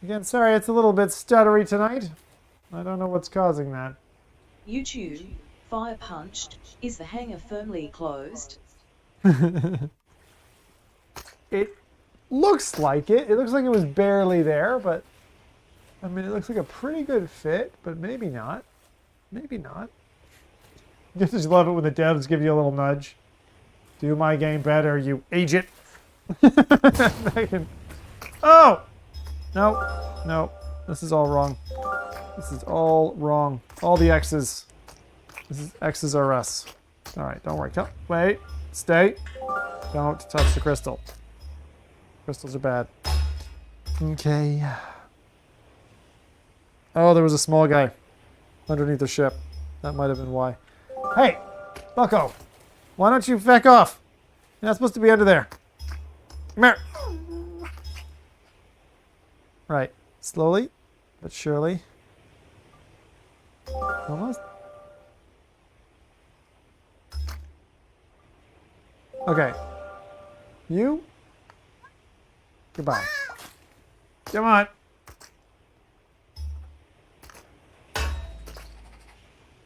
Again, sorry, it's a little bit stuttery tonight. I don't know what's causing that. YouTube, fire punched. Is the hanger firmly closed? It looks like it. It looks like it was barely there, but I mean, it looks like a pretty good fit, but maybe not. Maybe not. You just love it when the devs give you a little nudge. Do my game better, you agent. Oh! No. No. This is all wrong. This is all wrong. All the X's. This is X's are us. Alright, don't worry. Wait. Stay. Don't touch the crystal. Crystals are bad. Okay. Oh, there was a small guy underneath the ship. That might have been why. Hey! Bucko! Why don't you feck off? You're not supposed to be under there. Come here. Right. Slowly, but surely. Almost. Okay. You. Goodbye. Come on.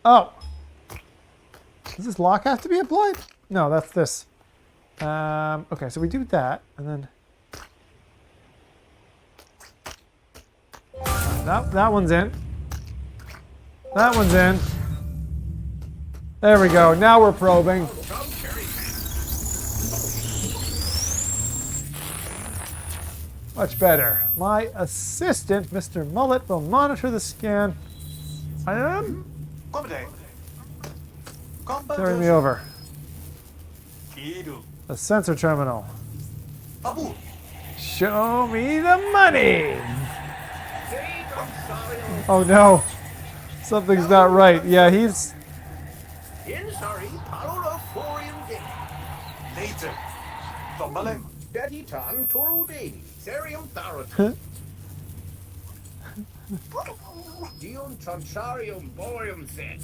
Oh. Does this lock have to be applied? No, that's this. Okay, so we do that, and then... That one's in. That one's in. There we go. Now we're probing. Much better. My assistant, Mr. Mullet, will monitor the scan. I am carrying me over. A sensor terminal. Show me the money! Oh no. Something's not right. Yeah, he's... Later. Daddy Tan Toro Daddy. Serium Tharaton. Dion Trancharium Borium Set.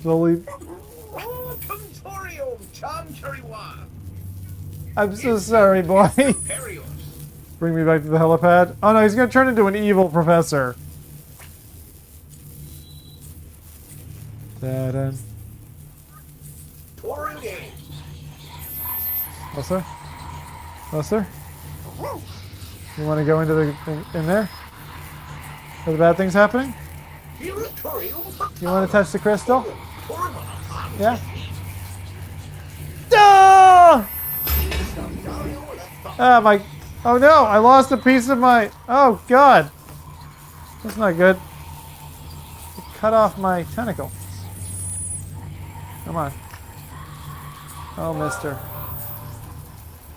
slowly... Oh, Tontorium Chanchariwa. I'm so sorry, boy. Bring me back to the helipad. Oh no, he's gonna turn into an evil professor. Da-da. Closer? Closer? You want to go into the... in there? Are the bad things happening? You want to touch the crystal? Yeah? Ah! Oh my... Oh no! I lost a piece of my... Oh god! That's not good. It cut off my tentacle. Come on. Oh, mister.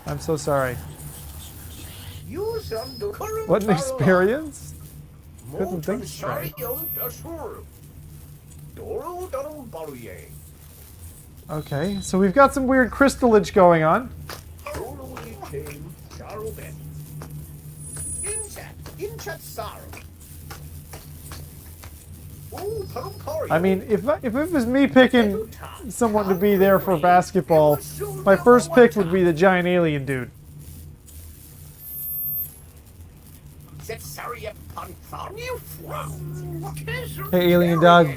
I'm so sorry. What an experience! Couldn't think straight. Okay, so we've got some weird crystallage going on. I mean, if it was me picking someone to be there for basketball, my first pick would be the giant alien dude. Hey, alien dog.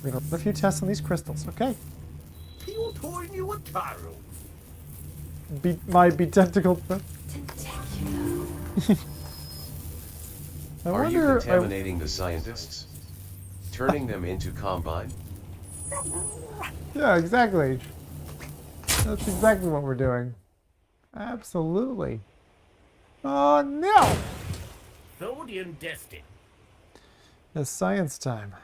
We're gonna run a few tests on these crystals, okay? Be tentacled. Are you contaminating the scientists? Turning them into combine? Yeah, exactly. That's exactly what we're doing. Absolutely. Oh no! Sodium Destin. It's science time.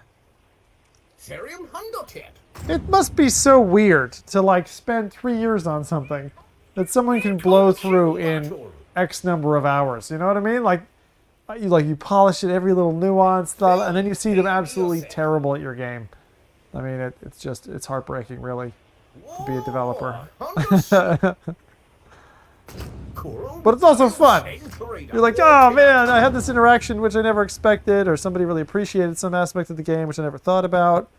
Serium Hundotet. It must be so weird to like spend 3 years on something that someone can blow through in X number of hours. You know what I mean? Like you polish it, every little nuance, and then you see them absolutely terrible at your game. I mean, it's heartbreaking, really, to be a developer. But it's also fun. You're like, oh man, I had this interaction which I never expected, or somebody really appreciated some aspect of the game which I never thought about,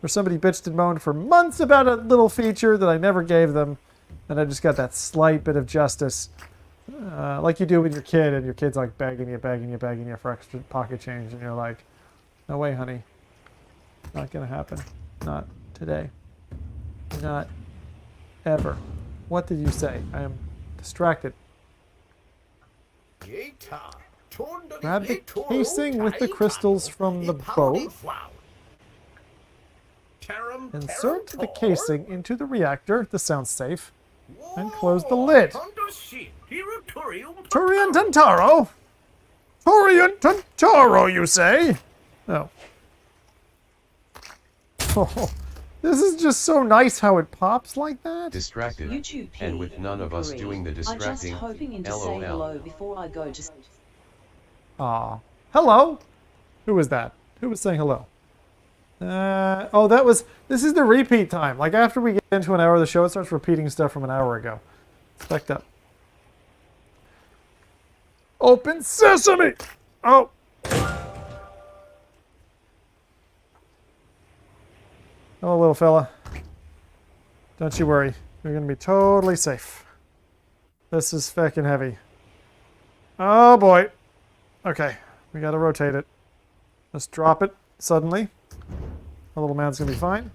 or somebody bitched and moaned for months about a little feature that I never gave them, and I just got that slight bit of justice. Like you do with your kid, and your kid's like begging you for extra pocket change, and you're like, no way, honey. Not gonna happen. Not today. Not ever. What did you say? I am distracted. Grab the casing with the crystals from the boat. Insert the casing into the reactor. This sounds safe. And close the lid. Turian Tantaro? Turian Tantaro, you say? No. Oh, this is just so nice how it pops like that. Distracted, and with none of us doing the distracting, I'm just hoping in to say hello before I go to... Aw. Hello? Who was that? Who was saying hello? Oh, that was... This is the repeat time. Like, after we get into an hour of the show, it starts repeating stuff from an hour ago. Expect up. Open sesame! Oh! Hello, little fella. Don't you worry. You're gonna be totally safe. This is feckin' heavy. Oh, boy. Okay. We gotta rotate it. Let's drop it suddenly. The little man's gonna be fine.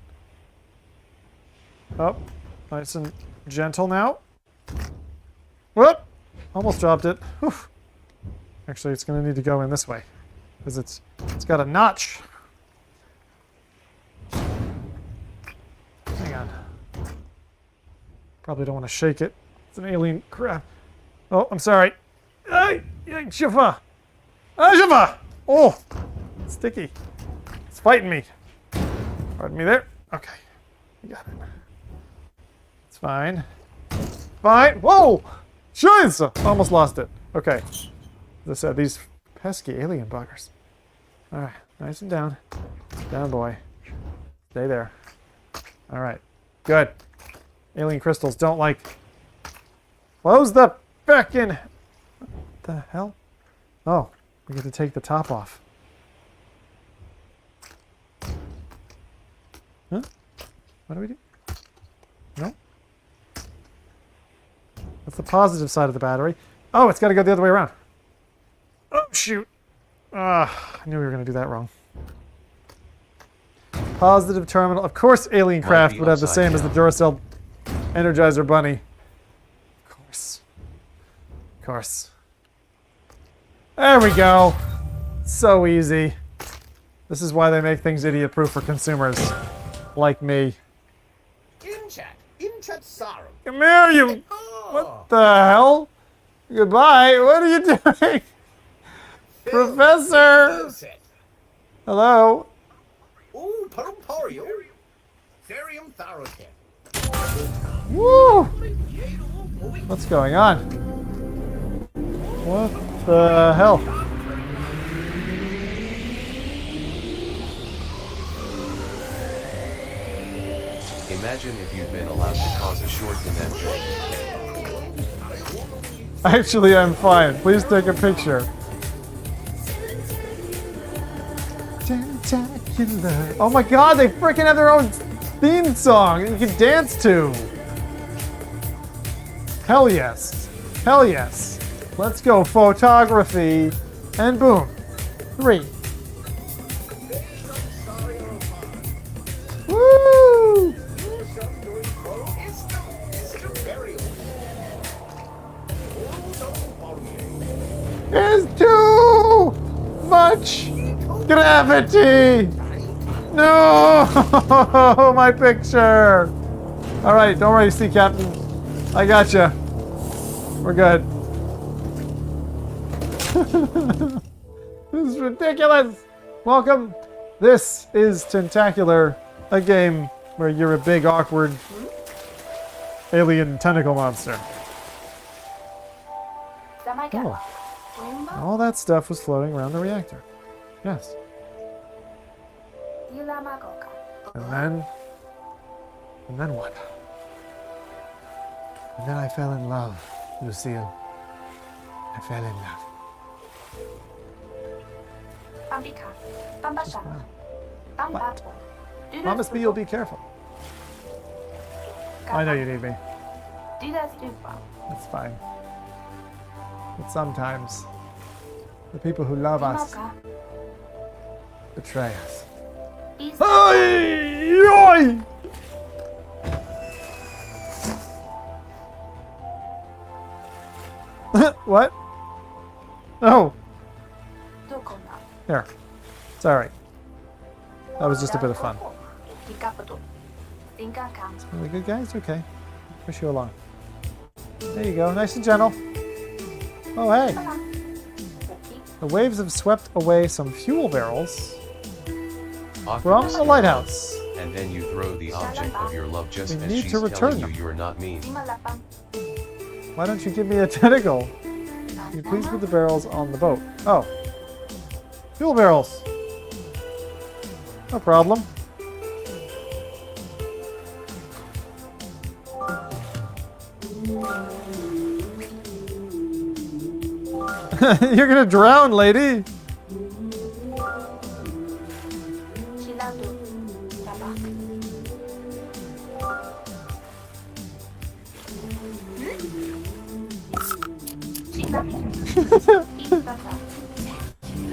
Oh, nice and gentle now. Whoop! Almost dropped it. Whew. Actually, it's gonna need to go in this way, because it's got a notch. Hang on. Probably don't want to shake it. It's an alien crap. Oh, I'm sorry. Ay, Shiva! Shiva! Oh, it's sticky. It's fighting me. Pardon me there. Okay, you got it. It's fine. Fine. Whoa! Scheiße! Almost lost it. Okay. As I said, these pesky alien buggers. All right, nice and down. Down, boy. Stay there. All right, good. Alien crystals don't like. Close the frickin'. What the hell? Oh, we get to take the top off. Huh? What do we do? No? That's the positive side of the battery. Oh, it's got to go the other way around. Oh, shoot. I knew we were going to do that wrong. Positive terminal. Of course, Alien Craft would have the same as the Duracell Energizer Bunny. Of course. Of course. There we go. So easy. This is why they make things idiot-proof for consumers like me. In chat, sorrow. Come here, you... What the hell? Goodbye. What are you doing? Professor! Hello? Oh, Parumpario. Therium Tharotet. Woo! What's going on? What the hell? Imagine if you'd been allowed to cause a short dimension. Actually, I'm fine. Please take a picture. Tentacular. Oh my god, they freaking have their own theme song that you can dance to. Hell yes. Hell yes. Let's go photography. And boom. 3. Woo! There's too much gravity! No! My picture! Alright, don't worry, Sea Captain. I gotcha. We're good. This is ridiculous! Welcome. This is Tentacular, a game where you're a big, awkward alien tentacle monster. Oh. All that stuff was floating around the reactor. Yes. And then what? And then I fell in love, Lucille. I fell in love. What? Promise me you'll be careful. I know you need me. That's fine. But sometimes, the people who love us betray us. Oi! Oi! What? Oh. Here. It's alright. That was just a bit of fun. Really good, guys? Okay. Push you along. There you go. Nice and gentle. Oh, hey. The waves have swept away some fuel barrels from a lighthouse. And then you throw the object of your love just We as need she's to return telling you them. you're not mean. Why don't you give me a tentacle? Can you please put the barrels on the boat? Oh. Fuel barrels. No problem. You're gonna drown, lady!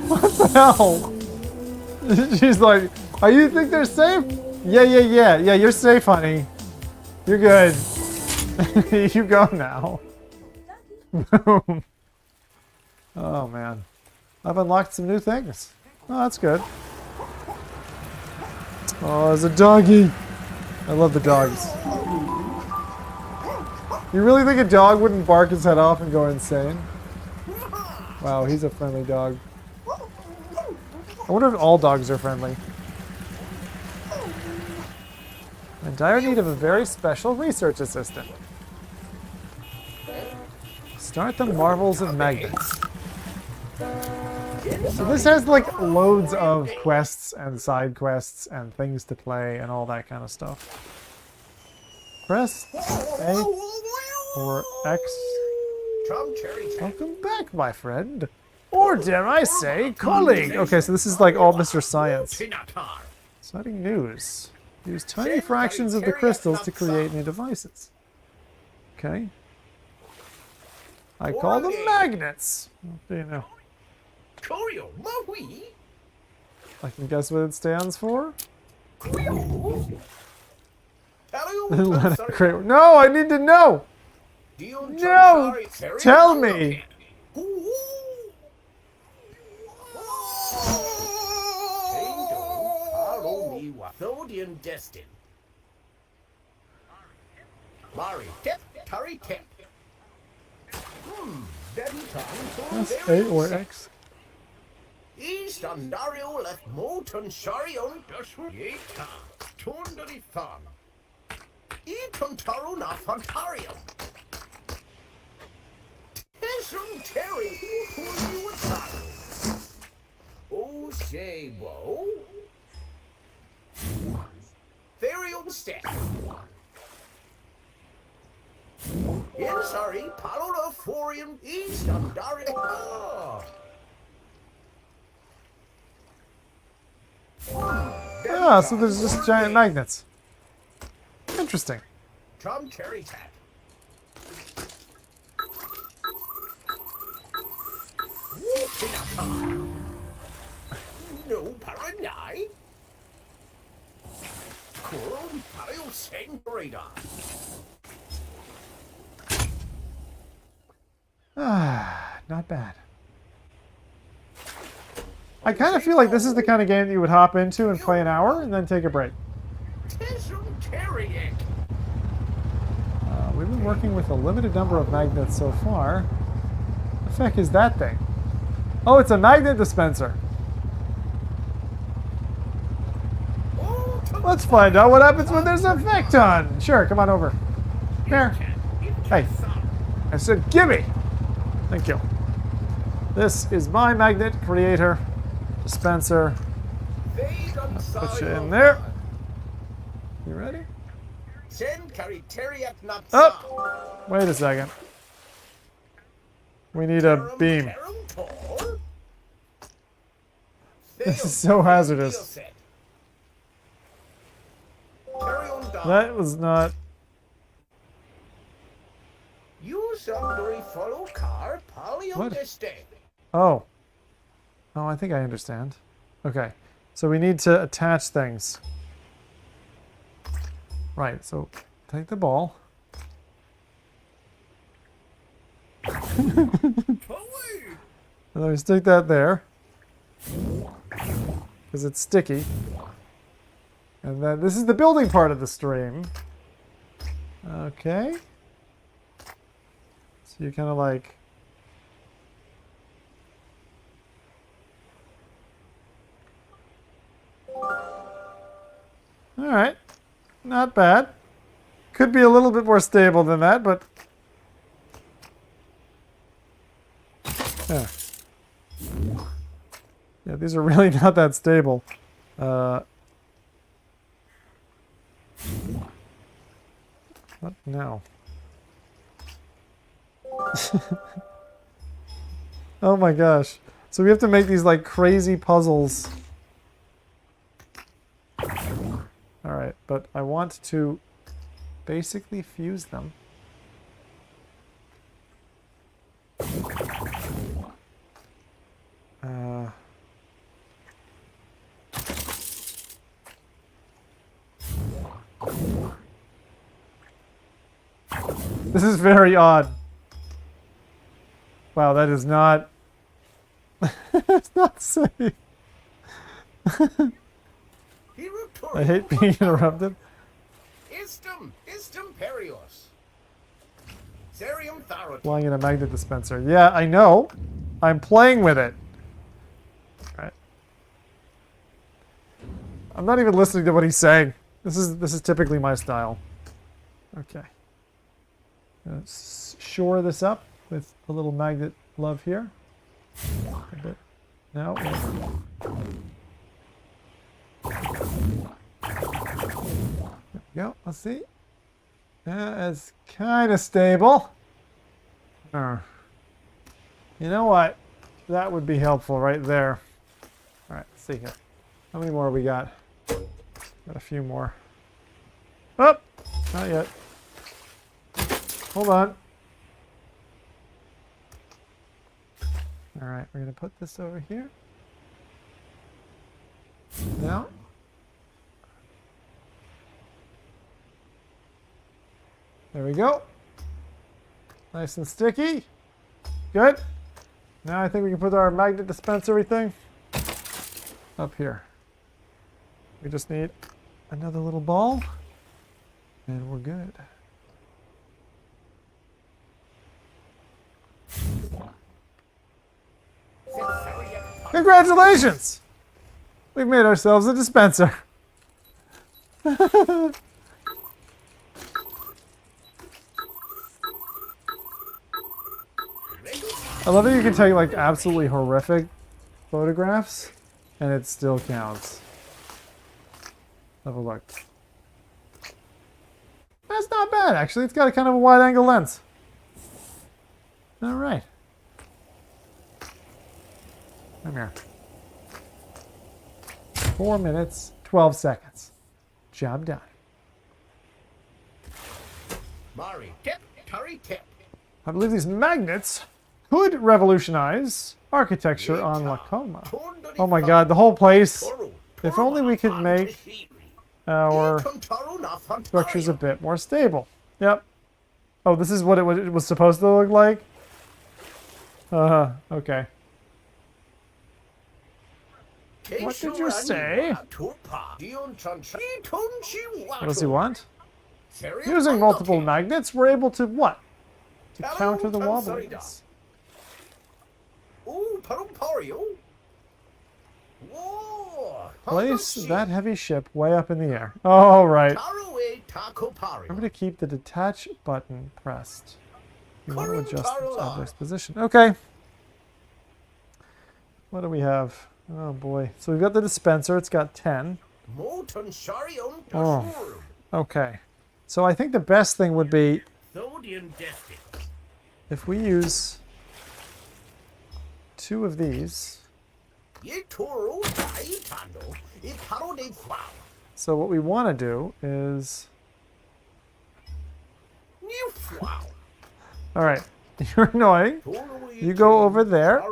What the hell? She's like, "Are you think they're safe?" Yeah, you're safe, honey. You're good. You go now. Boom. Oh man. I've unlocked some new things. Oh, that's good. Oh, there's a doggy. I love the dogs. You really think a dog wouldn't bark his head off and go insane? Wow, he's a friendly dog. I wonder if all dogs are friendly. In dire need of a very special research assistant. Start the marvels of magnets. So this has like loads of quests and side quests and things to play and all that kind of stuff. Press A or X. Welcome back, my friend. Or dare I say, colleague. Okay, so this is like all Mr. Science. Exciting news. Use tiny fractions of the crystals to create new devices. Okay. I call them magnets. What do you know? I can guess what it stands for. No, I need to know. No, tell me. Press A or X. Istandario left Moton Sharion Yeta Tundari-fan. Itontaru na Fantarium. Tesum Terry, who you would Oh, say, whoa. Therium step. Sorry, Palola Forium Istandario. Ah, so there's just giant magnets. Interesting. Tom Cherry Tat. No Paranai. Coral Palo Sangradar. Ah, not bad. I kind of feel like this is the kind of game that you would hop into and play an hour and then take a break. We've been working with a limited number of magnets so far. The heck is that thing? Oh, it's a magnet dispenser. Let's find out what happens when there's an effect on. Sure, come on over. Here. Hey. I said gimme. Thank you. This is my magnet creator. Dispenser. Put you in there. You ready? Oh! Wait a second. We need a beam. This is so hazardous. That was not... What? Oh. Oh, I think I understand. Okay. So we need to attach things. Right, so take the ball. And then we stick that there. Because it's sticky. And then this is the building part of the stream. Okay. So you kind of like... Alright. Not bad. Could be a little bit more stable than that, but... Yeah. Yeah, these are really not that stable. What now? Oh my gosh. So we have to make these like crazy puzzles. Alright, but I want to basically fuse them. This is very odd. Wow, that is not... It's not safe. I hate being interrupted. Istum Perios. Cerium Tharot. Flying in a magnet dispenser. Yeah, I know. I'm playing with it. Alright. I'm not even listening to what he's saying. This is typically my style. Okay. Let's shore this up with a little magnet love here. A bit. Now. There we go. Let's see. It's kind of stable. You know what? That would be helpful right there. All right, let's see here. How many more we got? Got a few more. Oh, not yet. Hold on. All right, we're going to put this over here. Now. There we go. Nice and sticky. Good. Now I think we can put our magnet dispenser thing up here. We just need another little ball and we're good. Congratulations! We've made ourselves a dispenser. I love that you can take like absolutely horrific photographs and it still counts. Have a look. That's not bad actually. It's got a kind of a wide angle lens. Alright. Come here. 4 minutes, 12 seconds. Job done. Mari tip, Tari tip. I believe these magnets could revolutionize architecture on Lacoma. Oh my god, the whole place. If only we could make our structures a bit more stable. Yep. Oh, this is what it was supposed to look like? Okay. What did you say? What does he want? Using multiple magnets, we're able to what? To counter the wobblies. Place that heavy ship way up in the air. Oh, right. Remember to keep the detach button pressed. You want to adjust the object's position. Okay. What do we have? Oh boy. So we've got the dispenser. It's got 10. Oh. Okay. So I think the best thing would be if we use 2 of these. So what we want to do is... Alright, you're annoying. You go over there. I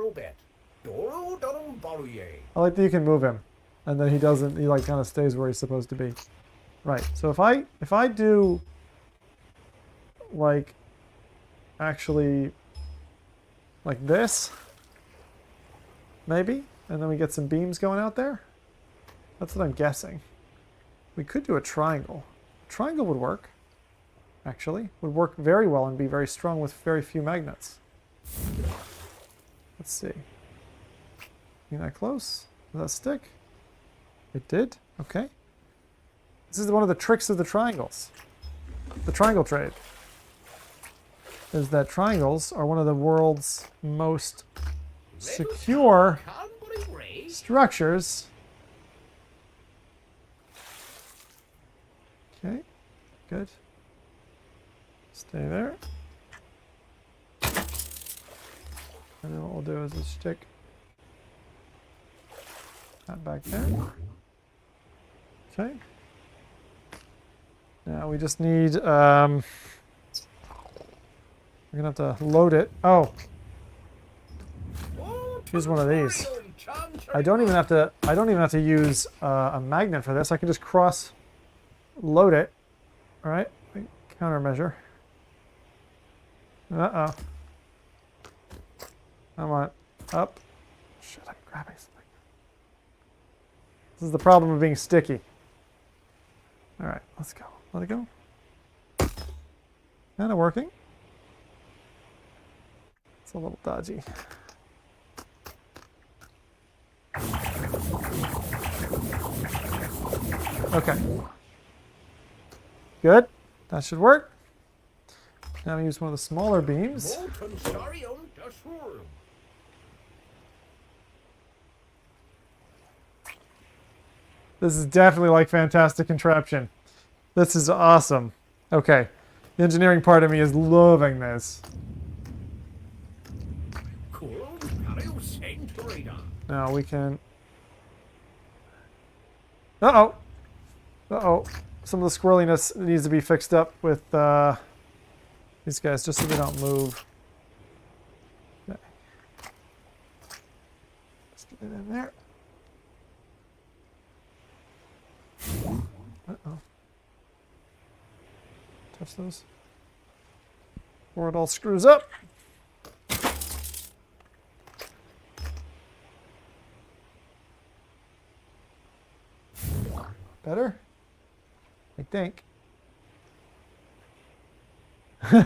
like that you can move him. And then he doesn't, he like kind of stays where he's supposed to be. Right, so if I do like actually like this, maybe, and then we get some beams going out there. That's what I'm guessing. We could do a triangle. A triangle would work, actually. Would work very well and be very strong with very few magnets. Let's see. Getting that close? Does that stick? It did? Okay. This is one of the tricks of the triangles. The triangle trade. Is that triangles are one of the world's most secure structures. Okay, good. Stay there. And then what we'll do is we'll stick that back there. Okay. Now we just need, we're gonna have to load it. Oh. Here's one of these. I don't even have to use a magnet for this. I can just cross load it. All right, countermeasure. Uh-oh. Come on, up. Shit, I'm grabbing something. This is the problem of being sticky. All right, let's go. Let it go. Kind of working. a little dodgy. Okay. Good. That should work. Now use one of the smaller beams. Molten sarium dasur. This is definitely like Fantastic Contraption. This is awesome. Okay. The engineering part of me is loving this. Cool. Cario Centurida. Now we can... Uh-oh. Uh-oh. Some of the squirreliness needs to be fixed up with these guys, just so they don't move. Okay. Let's get it in there. Uh-oh. Touch those. Or it all screws up. Better? I think.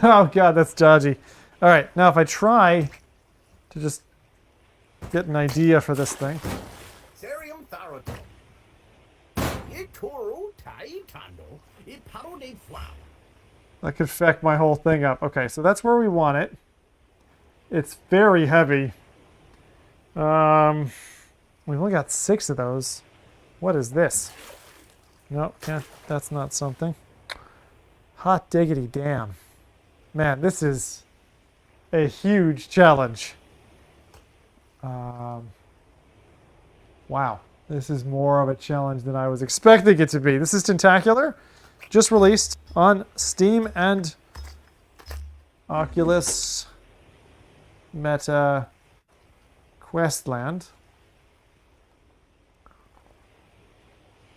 Oh god, that's dodgy. Alright, now if I try to just get an idea for this thing. Cerium Tharaton. Itoro Taitando. Iparo de Flow. That could feck my whole thing up. Okay, so that's where we want it. It's very heavy. We've only got 6 of those. What is this? Nope, can't. That's not something. Hot diggity damn. Man, this is a huge challenge. Wow. This is more of a challenge than I was expecting it to be. This is Tentacular. Just released on Steam and Oculus, Meta, Questland.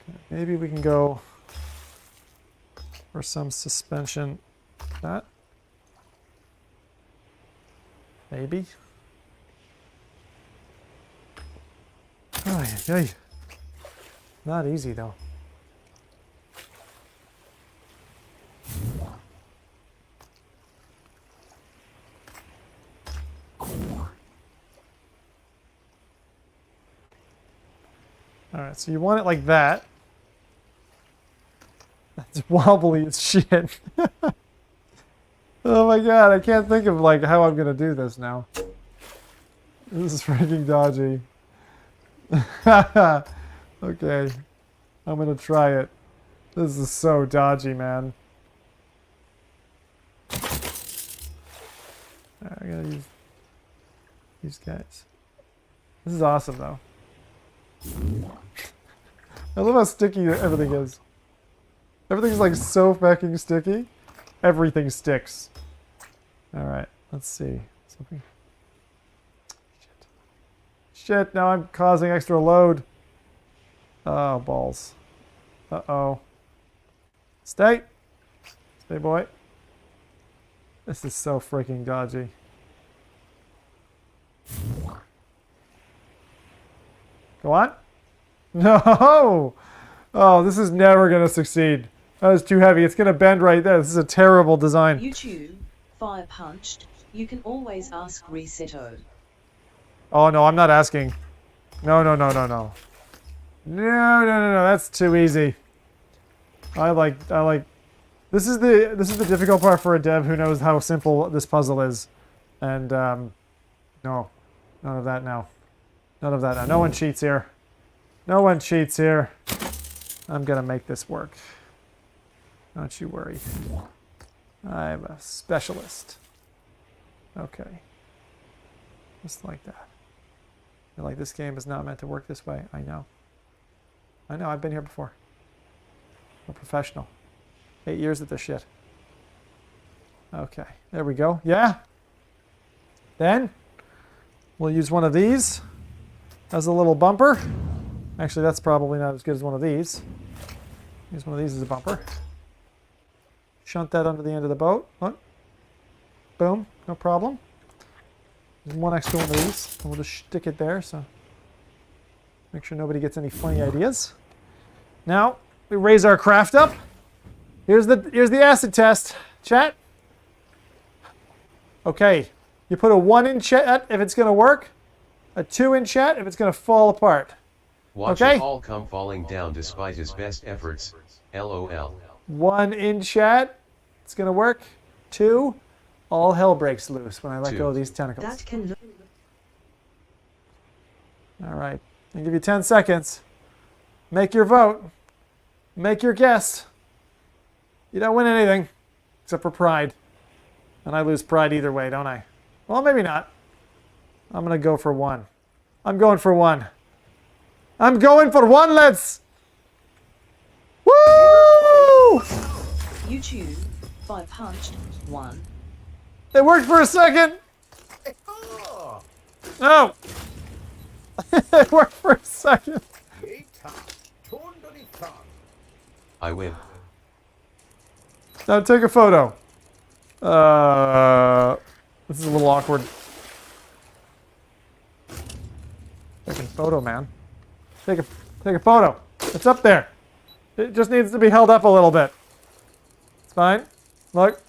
Okay, maybe we can go for some suspension. That. Maybe. Ay, ay. Not easy though. Alright, so you want it like that. That's wobbly as shit. Oh my god, I can't think of like how I'm gonna do this now. This is freaking dodgy. Okay, I'm gonna try it. This is so dodgy, man. Alright, I gotta use these guys. This is awesome though. I love how sticky everything is. Everything's like so fucking sticky. Everything sticks. Alright, let's see. Something. Shit. Shit, now I'm causing extra load. Oh, balls. Uh-oh. Stay! Stay, boy. This is so freaking dodgy. Go on. No! Oh, this is never going to succeed. That is too heavy. It's going to bend right there. This is a terrible design. YouTube, fire punched. You can always ask Resetto. Oh, no, I'm not asking. No, no, no, no, no. No, no, no, no. That's too easy. I like... This is the difficult part for a dev who knows how simple this puzzle is. And, no. None of that now. None of that now. No one cheats here. No one cheats here. I'm gonna make this work. Don't you worry. I'm a specialist. Okay. Just like that. And like this game is not meant to work this way. I know. I know, I've been here before. I'm a professional. 8 years at this shit. Okay, there we go. Yeah. Then we'll use one of these as a little bumper. Actually, that's probably not as good as one of these. Use one of these as a bumper. Shunt that under the end of the boat. Look. Boom, no problem. There's one extra one of these. And we'll just stick it there, so make sure nobody gets any funny ideas. Now, we raise our craft up. Here's the acid test, chat. Okay, You put a 1 in chat if it's going to work. A 2 in chat if it's going to fall apart. Watch Okay? it all come falling down despite his best efforts. LOL. 1 in chat. It's going to work. 2. All hell breaks loose when I let go of these tentacles. That can look. All right. I'll give you 10 seconds. Make your vote. Make your guess. You don't win anything except for pride. And I lose pride either way, don't I? Well, maybe not. I'm going to go for 1. I'm going for 1. I'm going for 1, let's! Woo! YouTube 501. It worked for a second. Oh, No. It worked for a second. I win. Now take a photo. This is a little awkward. Taking photo, man. Take a photo. It's up there. It just needs to be held up a little bit. It's fine. Look.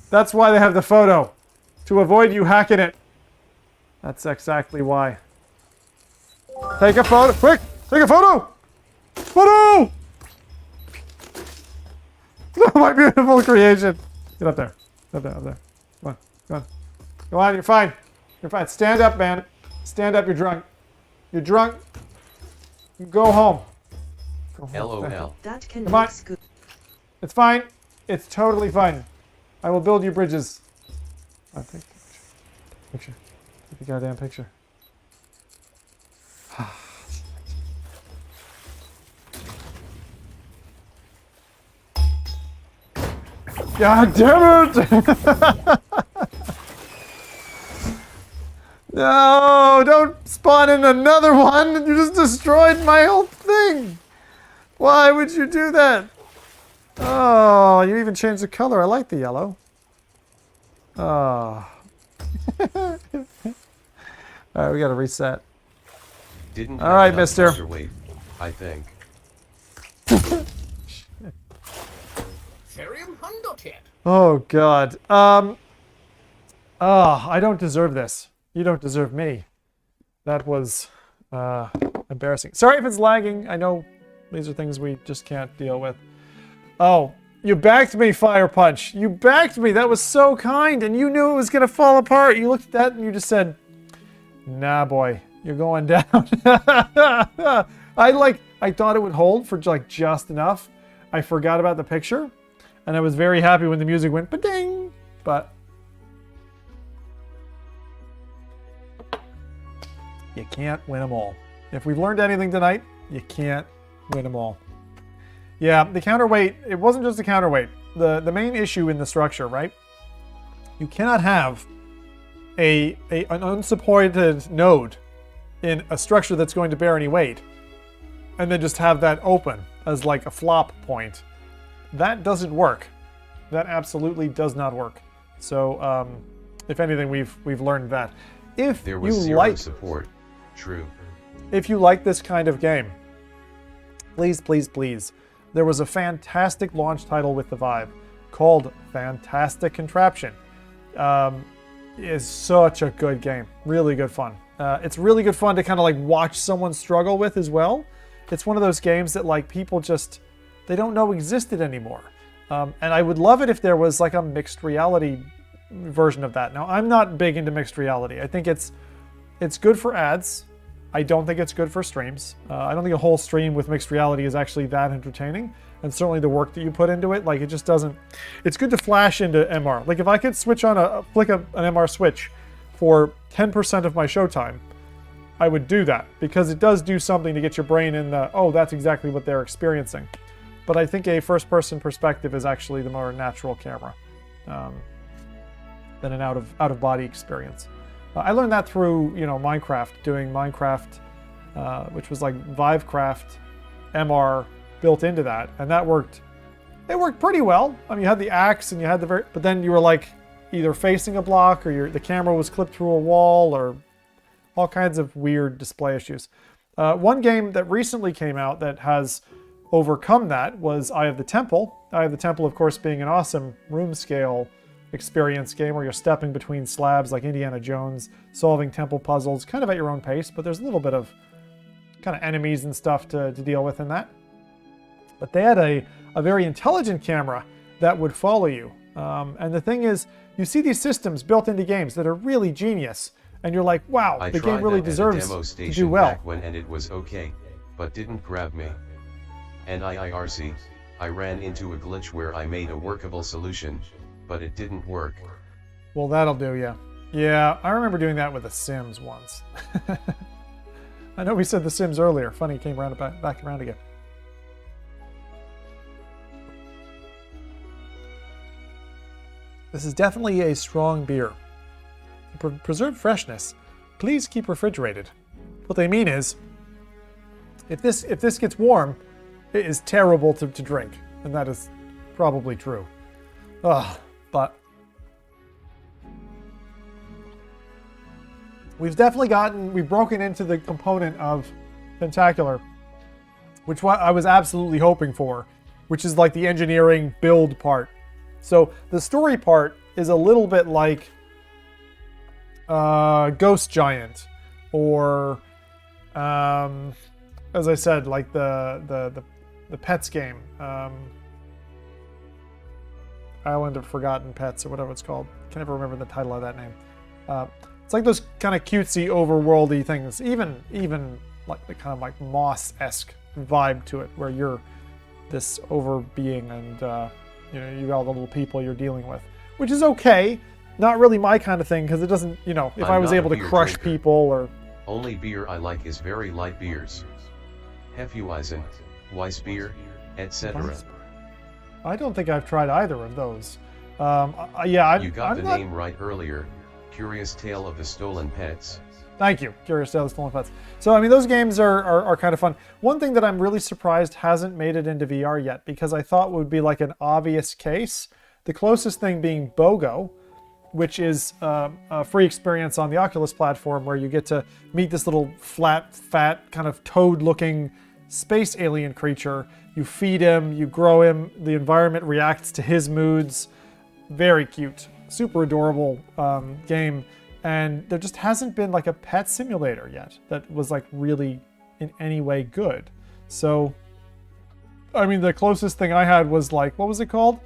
That's why they have the photo. To avoid you hacking it. That's exactly why. Take a photo. Quick! Take a photo! Photo! My beautiful creation. Get up there. Up there, up there. Come on, come on. Go on, you're fine. You're fine. Stand up, man. Stand up, you're drunk. You're drunk. Go home. Go home. LOL. That can Come on. look good. It's fine. It's totally fine. I will build you bridges. Oh, take the picture. Take the goddamn picture. God damn it! No, don't spawn in another one. You just destroyed my whole thing. Why would you do that? Oh, you even changed the color. I like the yellow. Oh. All right, we got to reset. Didn't All right, have enough mister. counterweight, I think. Oh, God. I don't deserve this. You don't deserve me. That was embarrassing. Sorry if it's lagging. I know these are things we just can't deal with. Oh, you backed me, Fire Punch. You backed me. That was so kind. And you knew it was going to fall apart. You looked at that and you just said, nah, boy, you're going down. I thought it would hold for like just enough. I forgot about the picture. And I was very happy when the music went ba-ding. But you can't win them all. If we've learned anything tonight, you can't win them all. Yeah, the counterweight, it wasn't just the counterweight. The main issue in the structure, right? You cannot have an unsupported node in a structure that's going to bear any weight and then just have that open as like a flop point. That doesn't work. That absolutely does not work. So, if anything, we've learned that. If There was you zero like support. True. If you like this kind of game, please, please, please. There was a fantastic launch title with the Vive called Fantastic Contraption. It's such a good game. Really good fun. It's really good fun to kind of like watch someone struggle with as well. It's one of those games that like people just, they don't know existed anymore. And I would love it if there was like a mixed reality version of that. Now, I'm not big into mixed reality. I think it's good for ads. I don't think it's good for streams. I don't think a whole stream with mixed reality is actually that entertaining. And certainly the work that you put into it, like it just doesn't... It's good to flash into MR. Like if I could switch on flick an MR switch for 10% of my showtime, I would do that. Because it does do something to get your brain in the, oh, that's exactly what they're experiencing. But I think a first-person perspective is actually the more natural camera than an out-of-body experience. I learned that through, Minecraft, doing Minecraft, which was like Vivecraft MR built into that, and that worked. It worked pretty well. I mean, you had the axe and you had but then you were like either facing a block or the camera was clipped through a wall or all kinds of weird display issues. One game that recently came out that has overcome that was Eye of the Temple. Eye of the Temple, of course, being an awesome room scale experience game where you're stepping between slabs like Indiana Jones, solving temple puzzles, kind of at your own pace, but there's a little bit of kind of enemies and stuff to deal with in that. But they had a very intelligent camera that would follow you. And the thing is, you see these systems built into games that are really genius, and you're like, wow, the game really deserves to do well. Back when, and it was okay, but didn't grab me. And IRC, I ran into a glitch where I made a workable solution, but it didn't work. Well, that'll do, yeah. Yeah, I remember doing that with The Sims once. I know we said The Sims earlier. Funny, it came around back around again. This is definitely a strong beer. To preserve freshness, please keep refrigerated. What they mean is, if this gets warm, it is terrible to drink, and that is probably true. But we've broken into the component of Tentacular, which I was absolutely hoping for, which is like the engineering build part. So the story part is a little bit like Ghost Giant, or as I said, like the Pets game, Island of Forgotten Pets, or whatever it's called. Can never remember the title of that name. It's like those kind of cutesy, overworldy things. Even like the kind of like Moss-esque vibe to it, where you're this over being, and you got all the little people you're dealing with, which is okay. Not really my kind of thing, because it doesn't, if I was able to crush people or... Only beer I like is very light beers. Hefeweizen, Weissbier, etc. I don't think I've tried either of those. Yeah, You got the name right earlier. Curious Tale of the Stolen Pets. Thank you, Curious Tale of the Stolen Pets. So, I mean, those games are kind of fun. One thing that I'm really surprised hasn't made it into VR yet, because I thought would be like an obvious case. The closest thing being BOGO, which is a free experience on the Oculus platform, where you get to meet this little flat, fat, kind of toad-looking space alien creature. You feed him, you grow him, the environment reacts to his moods. Very cute, super adorable game. And there just hasn't been like a pet simulator yet that was like really in any way good. So, I mean, the closest thing I had was like, what was it called?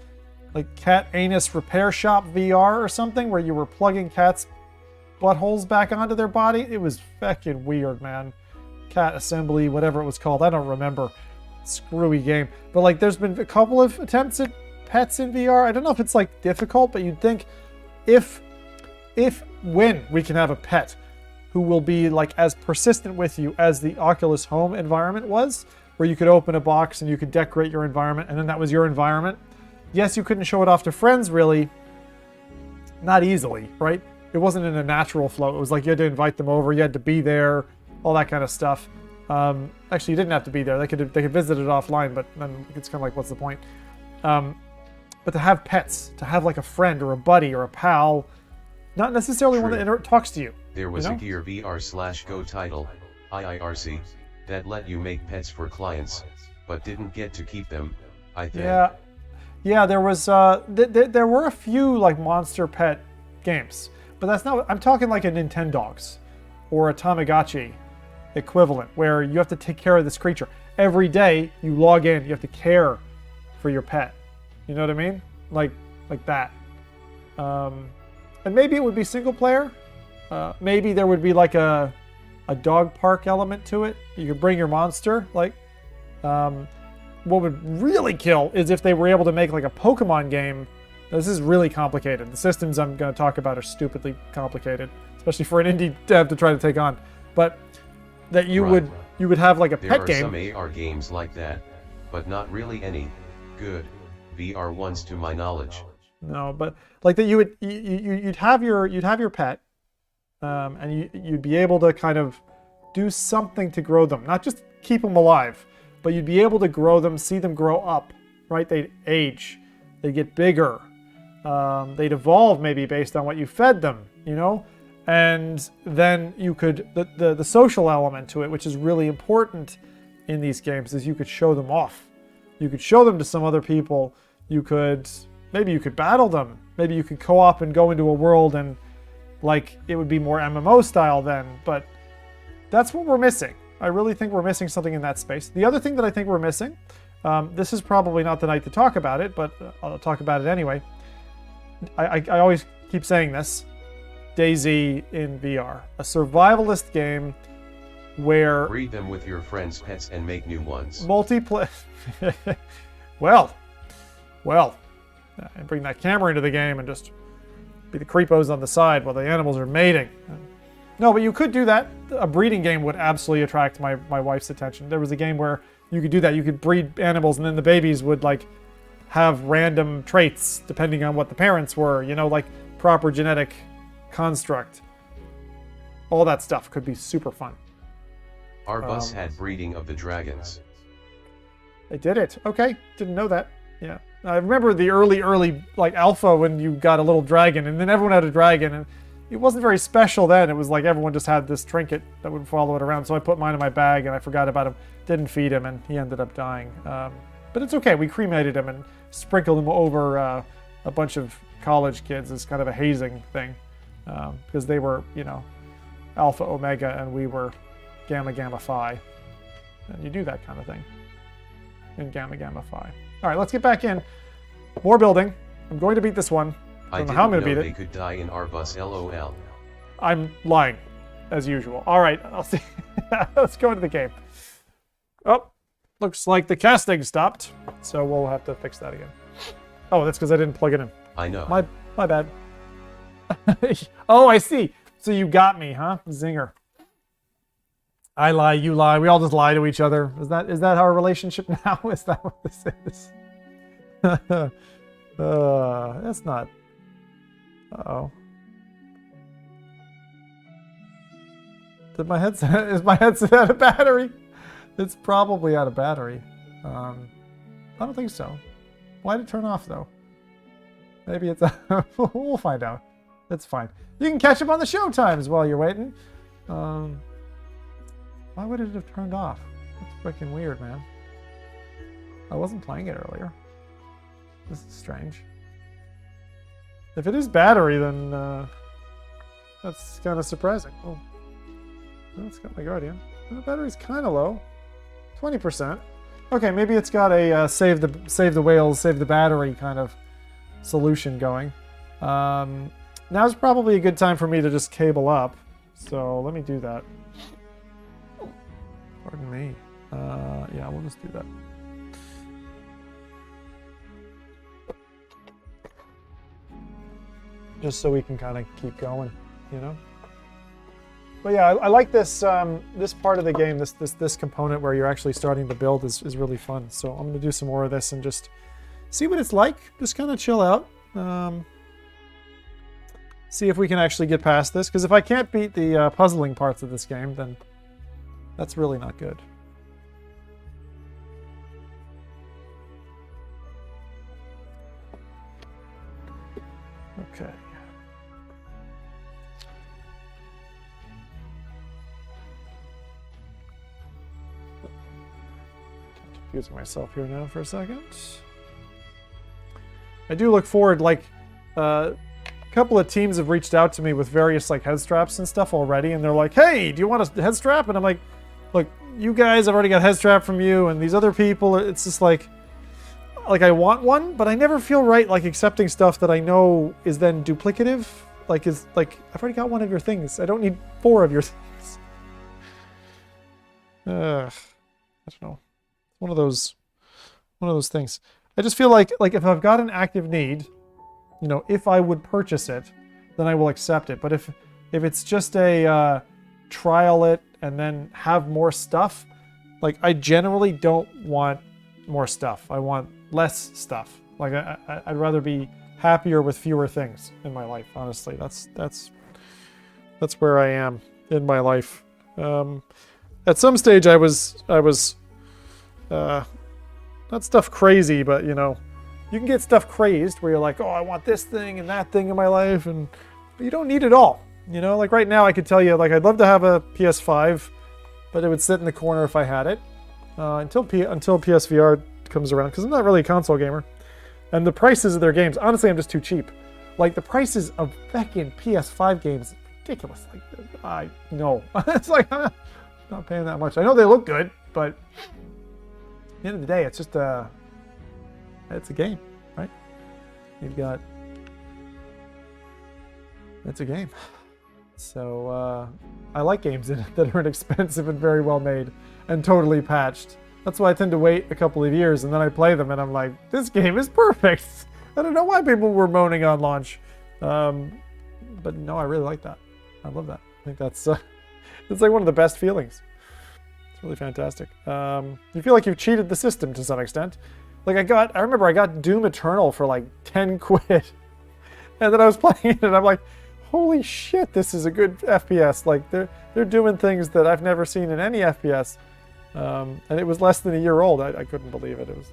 Like Cat Anus Repair Shop VR or something, where you were plugging cats' buttholes back onto their body. It was fucking weird, man. Cat Assembly, whatever it was called. I don't remember. Screwy game. But like, there's been a couple of attempts at pets in VR. I don't know if it's like difficult, but you'd think when we can have a pet who will be like as persistent with you as the Oculus Home environment was, where you could open a box and you could decorate your environment, and then that was your environment. Yes, you couldn't show it off to friends, really. Not easily, right? It wasn't in a natural flow. It was like you had to invite them over, you had to be there, all that kind of stuff. Actually, you didn't have to be there. They could visit it offline, but then it's kind of like, what's the point? But to have pets, to have like a friend or a buddy or a pal, not necessarily one that talks to you. There was a Gear VR/Go title, IIRC, that let you make pets for clients, but didn't get to keep them, I think. Yeah, there was, there were a few like monster pet games, but that's not, I'm talking like a Nintendogs or a Tamagotchi equivalent, where you have to take care of this creature. Every day you log in, you have to care for your pet. You know what I mean? Like that. And maybe it would be single player. Maybe there would be like a dog park element to it. You could bring your monster. Like, what would really kill is if they were able to make like a Pokemon game. Now, this is really complicated. The systems I'm going to talk about are stupidly complicated, especially for an indie dev to try to take on. But that you would have like a pet game. There are some AR games like that, but not really any good VR ones to my knowledge. No, but like that you'd have your pet, and you'd be able to kind of do something to grow them, not just keep them alive, but you'd be able to grow them, see them grow up, right? They'd age, they'd get bigger, they'd evolve maybe based on what you fed them, and then you could, the social element to it, which is really important in these games, is you could show them off. You could show them to some other people. You could maybe you could battle them. Maybe you could co-op and go into a world and like it would be more MMO style then. But that's what we're missing. I really think we're missing something in that space. The other thing that I think we're missing, this is probably not the night to talk about it, but I'll talk about it anyway. I always keep saying this. DayZ in VR. A survivalist game where... Breed them with your friends' pets and make new ones. Multiplayer... well, and bring that camera into the game and just be the creepos on the side while the animals are mating. No, but you could do that. A breeding game would absolutely attract my wife's attention. There was a game where you could do that. You could breed animals and then the babies would like have random traits depending on what the parents were, you know, like proper genetic construct. All that stuff could be super fun. Our bus had breeding of the dragons. They did it. Okay, didn't know that. Yeah. I remember the early like alpha when you got a little dragon and then everyone had a dragon and it wasn't very special then. It was like everyone just had this trinket that would follow it around. So I put mine in my bag and I forgot about him. Didn't feed him and he ended up dying. But it's okay. We cremated him and sprinkled him over a bunch of college kids as kind of a hazing thing. Because they were, you know, Alpha Omega and we were Gamma Gamma Phi. And you do that kind of thing in Gamma Gamma Phi. All right, let's get back in. More building. I'm going to beat this one. I don't know how I'm going to beat it. They could die in our bus, LOL. I'm lying, as usual. All right, I'll see. Let's go into the game. Oh, looks like the casting stopped, so we'll have to fix that again. Oh, that's because I didn't plug it in. I know. My bad. Oh, I see. So you got me, huh? Zinger. I lie, you lie. We all just lie to each other. Is that our relationship now? Is that what this is? That's not. Uh-oh. Is my headset out of battery? It's probably out of battery. I don't think so. Why did it turn off though? Maybe it's we'll find out. That's fine. You can catch up on the show times while you're waiting. Why would it have turned off? That's freaking weird, man. I wasn't playing it earlier. This is strange. If it is battery, then that's kind of surprising. Oh, it's got my Guardian. The battery's kind of low, 20%. Okay, maybe it's got a save the whales, save the battery kind of solution going. Now's probably a good time for me to just cable up. So let me do that. Pardon me. Yeah, we'll just do that. Just so we can kind of keep going, you know. But yeah, I like this this part of the game. This component where you're actually starting to build is really fun. So I'm gonna do some more of this and just see what it's like. Just kind of chill out. See if we can actually get past this. Because if I can't beat the puzzling parts of this game, then that's really not good. Okay. Confusing myself here now for a second. I do look forward, like, a couple of teams have reached out to me with various, like, head straps and stuff already, and they're like, hey, do you want a head strap? And I'm like, look, you guys, I've already got a head strap from you, and these other people, it's just like I want one, but I never feel right, like, accepting stuff that I know is then duplicative. Like, I've already got one of your things. I don't need 4 of your things. I don't know. One of those things. I just feel like if I've got an active need, you know, if I would purchase it, then I will accept it. But if it's just a trial it and then have more stuff, like I generally don't want more stuff. I want less stuff. Like I'd rather be happier with fewer things in my life. Honestly, that's where I am in my life. At some stage, I was not stuff crazy, but you know, you can get stuff crazed where you're like, oh, I want this thing and that thing in my life, but you don't need it all. You know, like right now I could tell you, like, I'd love to have a PS5, but it would sit in the corner if I had it until PSVR comes around, because I'm not really a console gamer. And the prices of their games, honestly, I'm just too cheap. Like, the prices of feckin' PS5 games, ridiculous. Like, I know. It's like, I'm not paying that much. I know they look good, but at the end of the day, it's just it's a game, right? You've got, it's a game. So, I like games in it that are inexpensive and very well made and totally patched. That's why I tend to wait a couple of years and then I play them and I'm like, this game is perfect. I don't know why people were moaning on launch. But no, I really like that. I love that. I think that's it's like one of the best feelings. It's really fantastic. You feel like you've cheated the system to some extent. Like I remember I got Doom Eternal for like 10 quid. And then I was playing it and I'm like, holy shit, this is a good FPS. Like they're doing things that I've never seen in any FPS. And it was less than a year old. I couldn't believe it. It was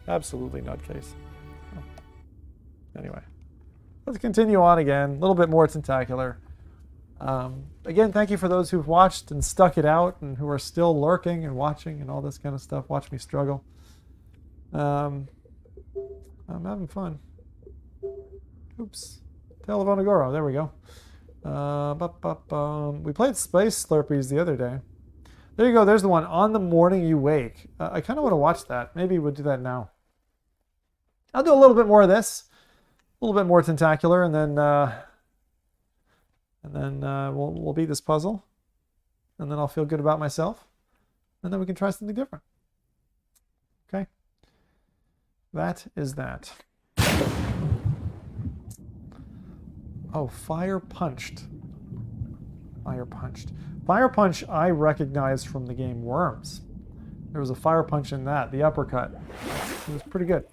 absolutely nutcase. Oh. Anyway, let's continue on again. A little bit more Tentacular. Again, thank you for those who've watched and stuck it out and who are still lurking and watching and all this kind of stuff. Watch me struggle. I'm having fun. Oops. Tale of Onagoro. There we go. We played Space Slurpees the other day. There you go. There's the one. On the Morning You Wake. I kind of want to watch that. Maybe we'll do that now. I'll do a little bit more of this. A little bit more Tentacular, and then we'll beat this puzzle. And then I'll feel good about myself. And then we can try something different. Okay? That is that. Oh, Fire Punched. Fire Punched. Fire Punch I recognized from the game Worms. There was a Fire Punch in that, the uppercut. It was pretty good.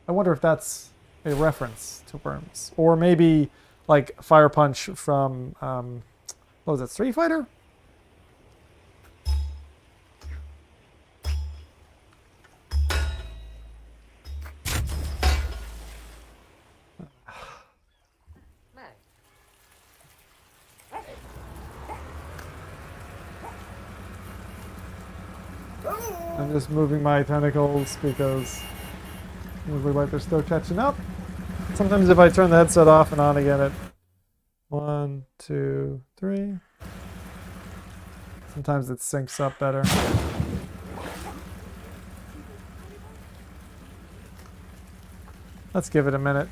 I wonder if that's a reference to Worms. Or maybe like Fire Punch from, what was that, Street Fighter? I'm just moving my tentacles because it looks like they're still catching up. Sometimes if I turn the headset off and on again, it 1, 2, 3. Sometimes it syncs up better. Let's give it a minute.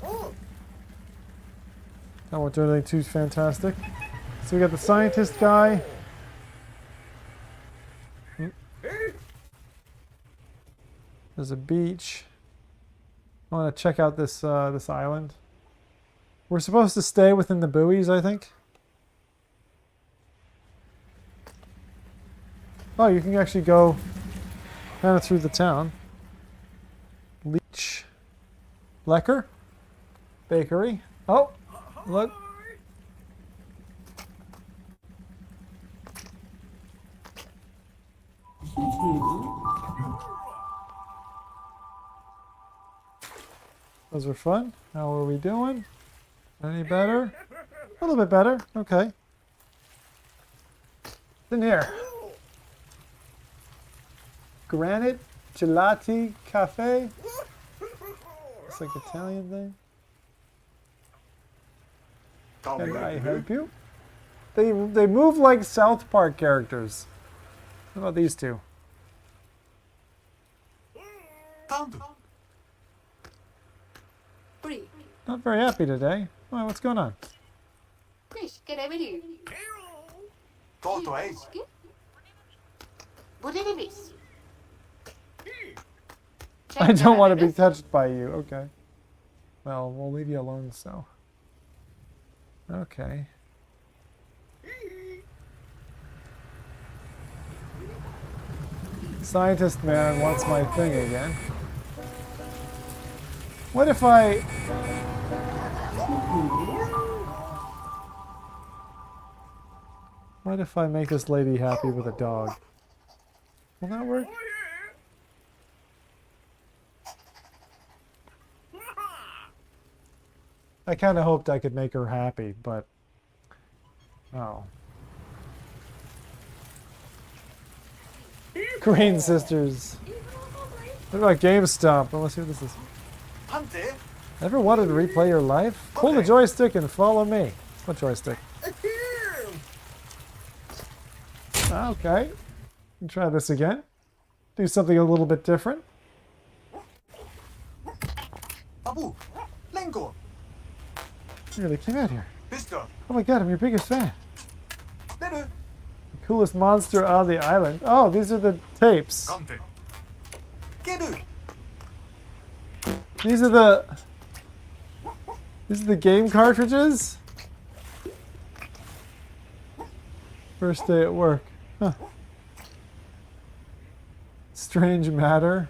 I won't do anything too fantastic. So we got the scientist guy. There's a beach. I want to check out this this island. We're supposed to stay within the buoys, I think. Oh, you can actually go kind of through the town. Leech. Lecker. Bakery. Oh, look. Those were fun. How are we doing? Any better? A little bit better. Okay. What's in here? Granite Gelati Cafe. It's like Italian thing. Can I help you? They move like South Park characters. How about these two? Not very happy today. Why, what's going on? I don't want to be touched by you. Okay. Well, we'll leave you alone, so. Okay. Scientist man wants my thing again. What if I... What if I make this lady happy with a dog? Will that work? I kind of hoped I could make her happy, but... Oh. Green Sisters. What about GameStop? Oh, let's see what this is. Ever wanted to replay your life? Pull the joystick and follow me. What joystick? Okay. Try this again. Do something a little bit different. Abu, Lengo. You really came out here. Oh my god, I'm your biggest fan. The coolest monster on the island. Oh, these are the tapes. These are the game cartridges? First day at work. Huh. Strange matter.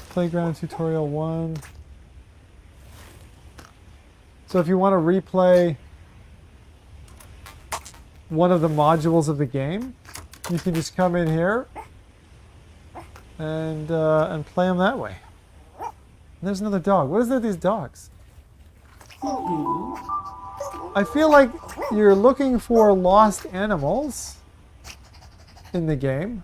Playground tutorial 1. So if you want to replay one of the modules of the game, you can just come in here and play them that way. And there's another dog. What is there with these dogs? I feel like you're looking for lost animals in the game.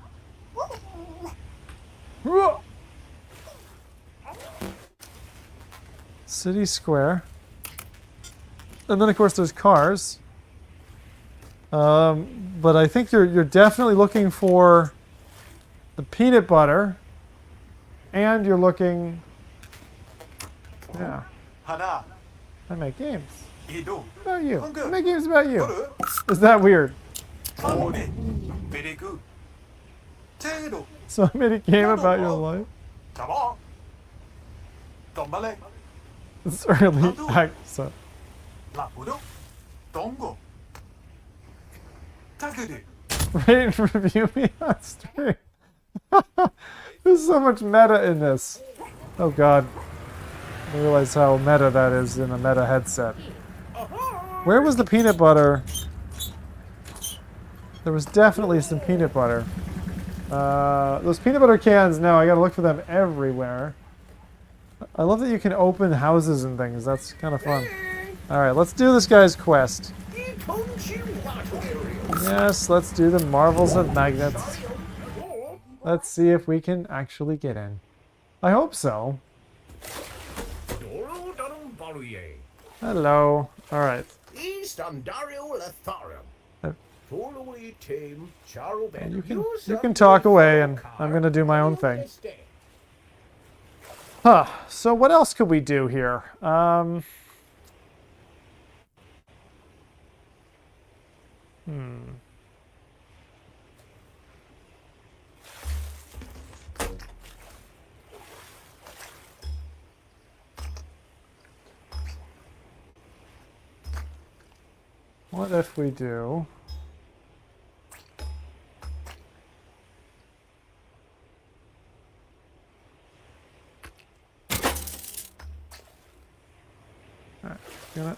City Square. And then of course there's cars. But I think you're definitely looking for the peanut butter. And you're looking... Yeah. I make games. About you. I make games about you. Is that weird? Very good. So I made a game about your life. It's early access. Rate and review me on stream. There's so much meta in this. Oh god. I realize how meta that is in a meta headset. Where was the peanut butter? There was definitely some peanut butter. Those peanut butter cans, no, I gotta look for them everywhere. I love that you can open houses and things. That's kind of fun. Alright, let's do this guy's quest. Yes, let's do the marvels of magnets. Let's see if we can actually get in. I hope so. Hello. Alright. You can talk away and I'm going to do my own thing. Huh. So what else could we do here? What if we do... Alright, get it.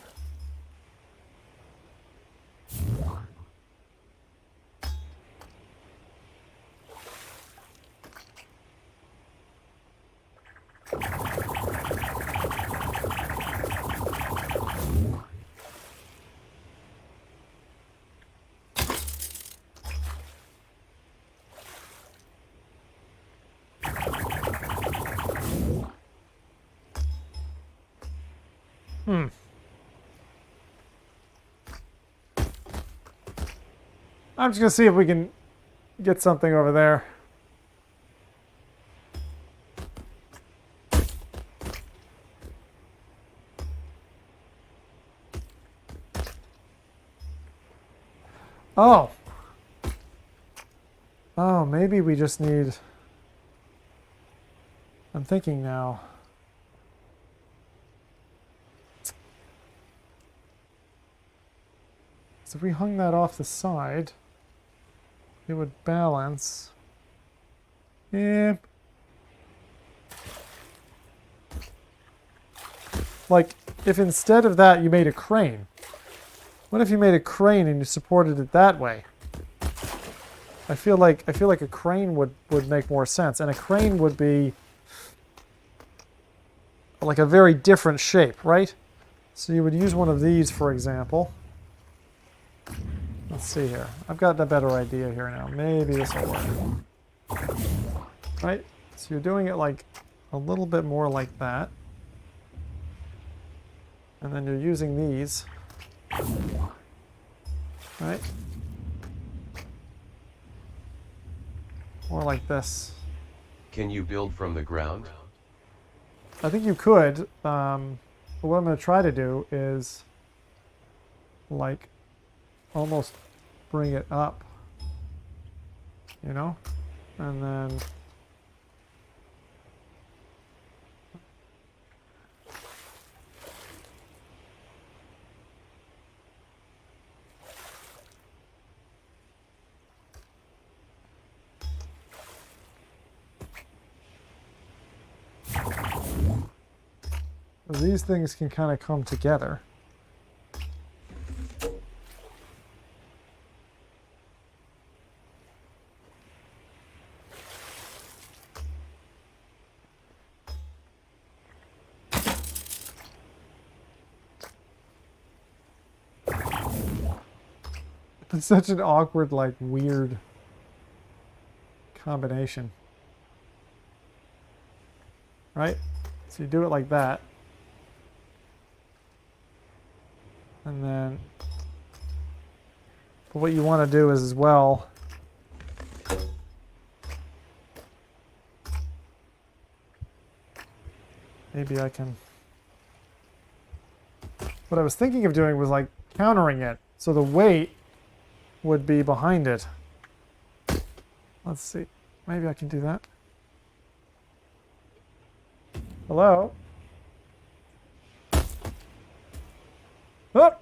I'm just going to see if we can get something over there. Oh. Oh, maybe we just need... I'm thinking now. So if we hung that off the side, it would balance. Yeah. Like, if instead of that you made a crane. What if you made a crane and you supported it that way? I feel like a crane would make more sense. And a crane would be like a very different shape, right? So you would use one of these, for example. Let's see here. I've got a better idea here now. Maybe this will work. Right? So you're doing it like a little bit more like that. And then you're using these. Right? More like this. Can you build from the ground? I think you could. But what I'm going to try to do is like almost bring it up. You know? And then these things can kind of come together. It's such an awkward, like, weird combination. Right? So you do it like that. And then, but what you want to do is as well, maybe I can, what I was thinking of doing was like countering it. So the weight would be behind it. Let's see. Maybe I can do that. Hello? Oh!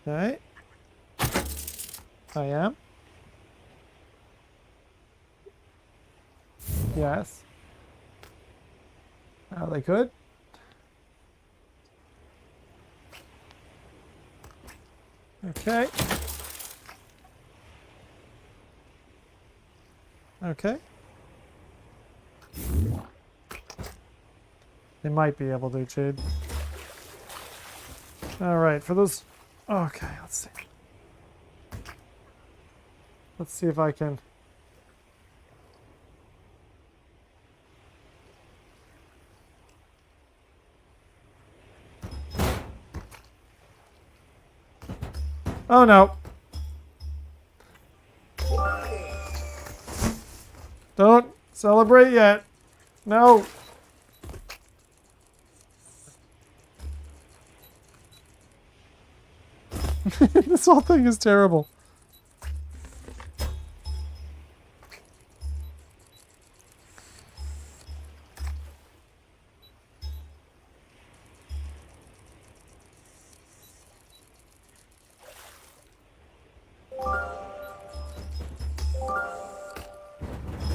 Okay. I am. Yes. They could. Okay. Okay. They might be able to, Jade. Alright, for those... Okay, let's see. Let's see if I can... Oh no! Don't celebrate yet! No! This whole thing is terrible.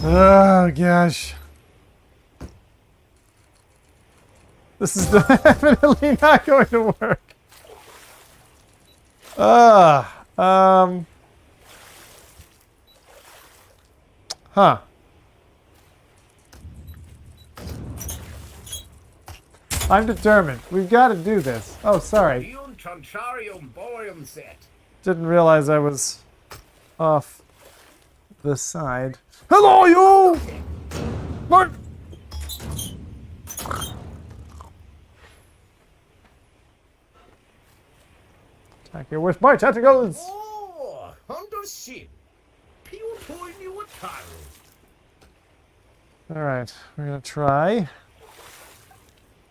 Oh gosh. This is definitely not going to work. Huh. I'm determined. We've got to do this. Oh, sorry. Didn't realize I was off the side. Hello, you! What? Attack here with my tentacles! Oh, understood. Alright, we're gonna try.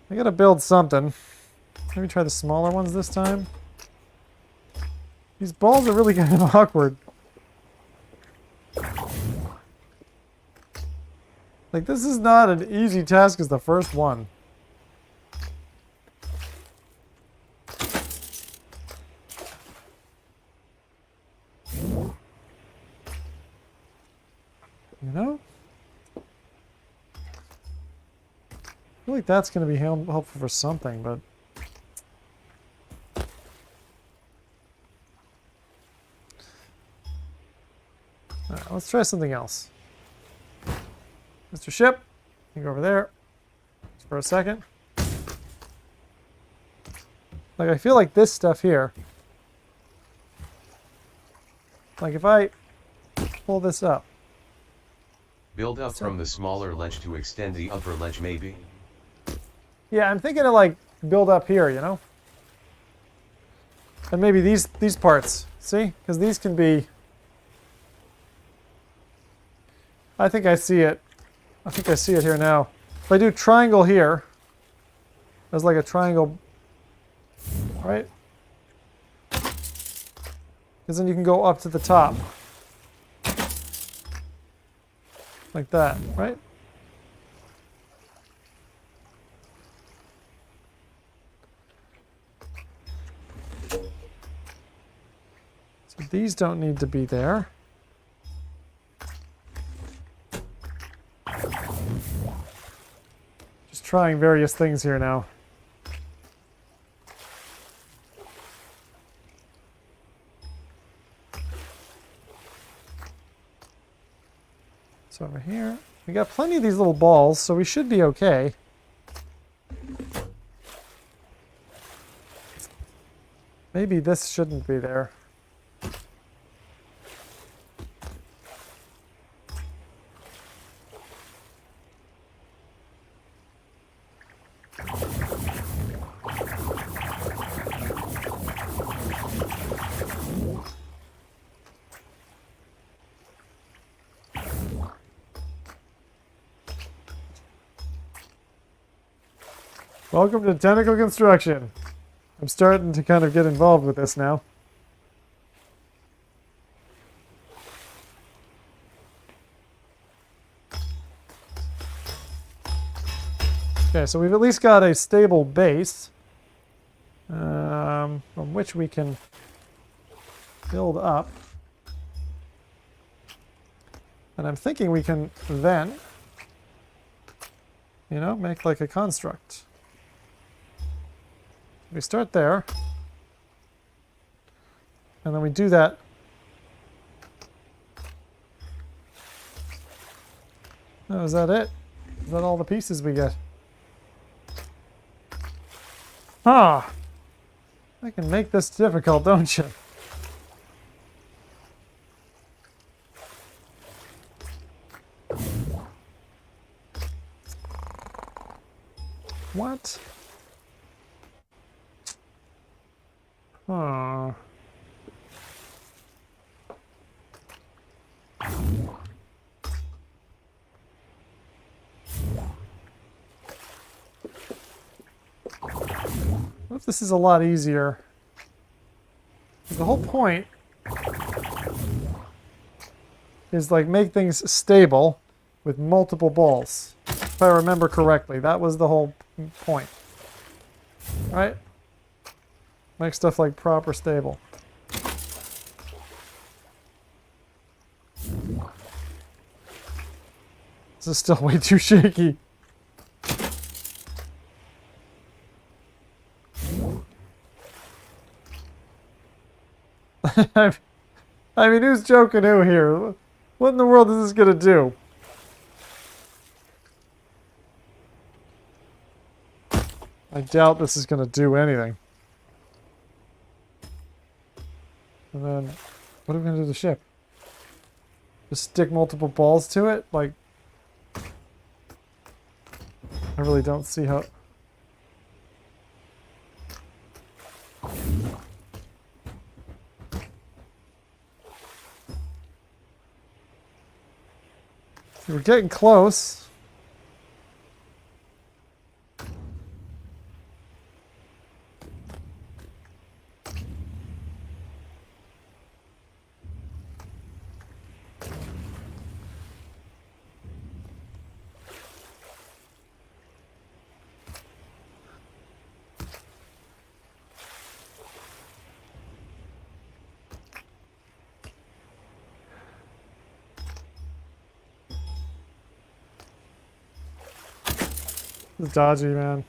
I gotta build something. Maybe try the smaller ones this time. These balls are really kind of awkward. Like, this is not an easy task as the first one. You know? I feel like that's going to be helpful for something, but... Alright, let's try something else. Mr. Ship, you go over there just for a second. Like, I feel like this stuff here, like if I pull this up, Build up from the smaller ledge to extend the upper ledge maybe? Yeah, I'm thinking of like build up here, you know? And maybe these parts. See? Because these can be... I think I see it. I think I see it here now. If I do triangle here, there's like a triangle, right? Because then you can go up to the top. Like that, right? So these don't need to be there. Just trying various things here now. So over here, we got plenty of these little balls, so we should be okay. Maybe this shouldn't be there. Welcome to Tentacle Construction. I'm starting to kind of get involved with this now. Okay, so we've at least got a stable base from which we can build up. And I'm thinking we can then, you know, make like a construct. We start there, and then we do that. Oh, is that it? Is that all the pieces we get? Ah! I can make this difficult, don't you? What? Huh. What if this is a lot easier? The whole point is like make things stable with multiple balls. If I remember correctly, that was the whole point. Right? Make stuff like proper stable. This is still way too shaky. I mean, who's joking who here? What in the world is this gonna do? I doubt this is gonna do anything. And then, what are we gonna do to the ship? Just stick multiple balls to it? Like, I really don't see how... We're getting close. It's dodgy, man.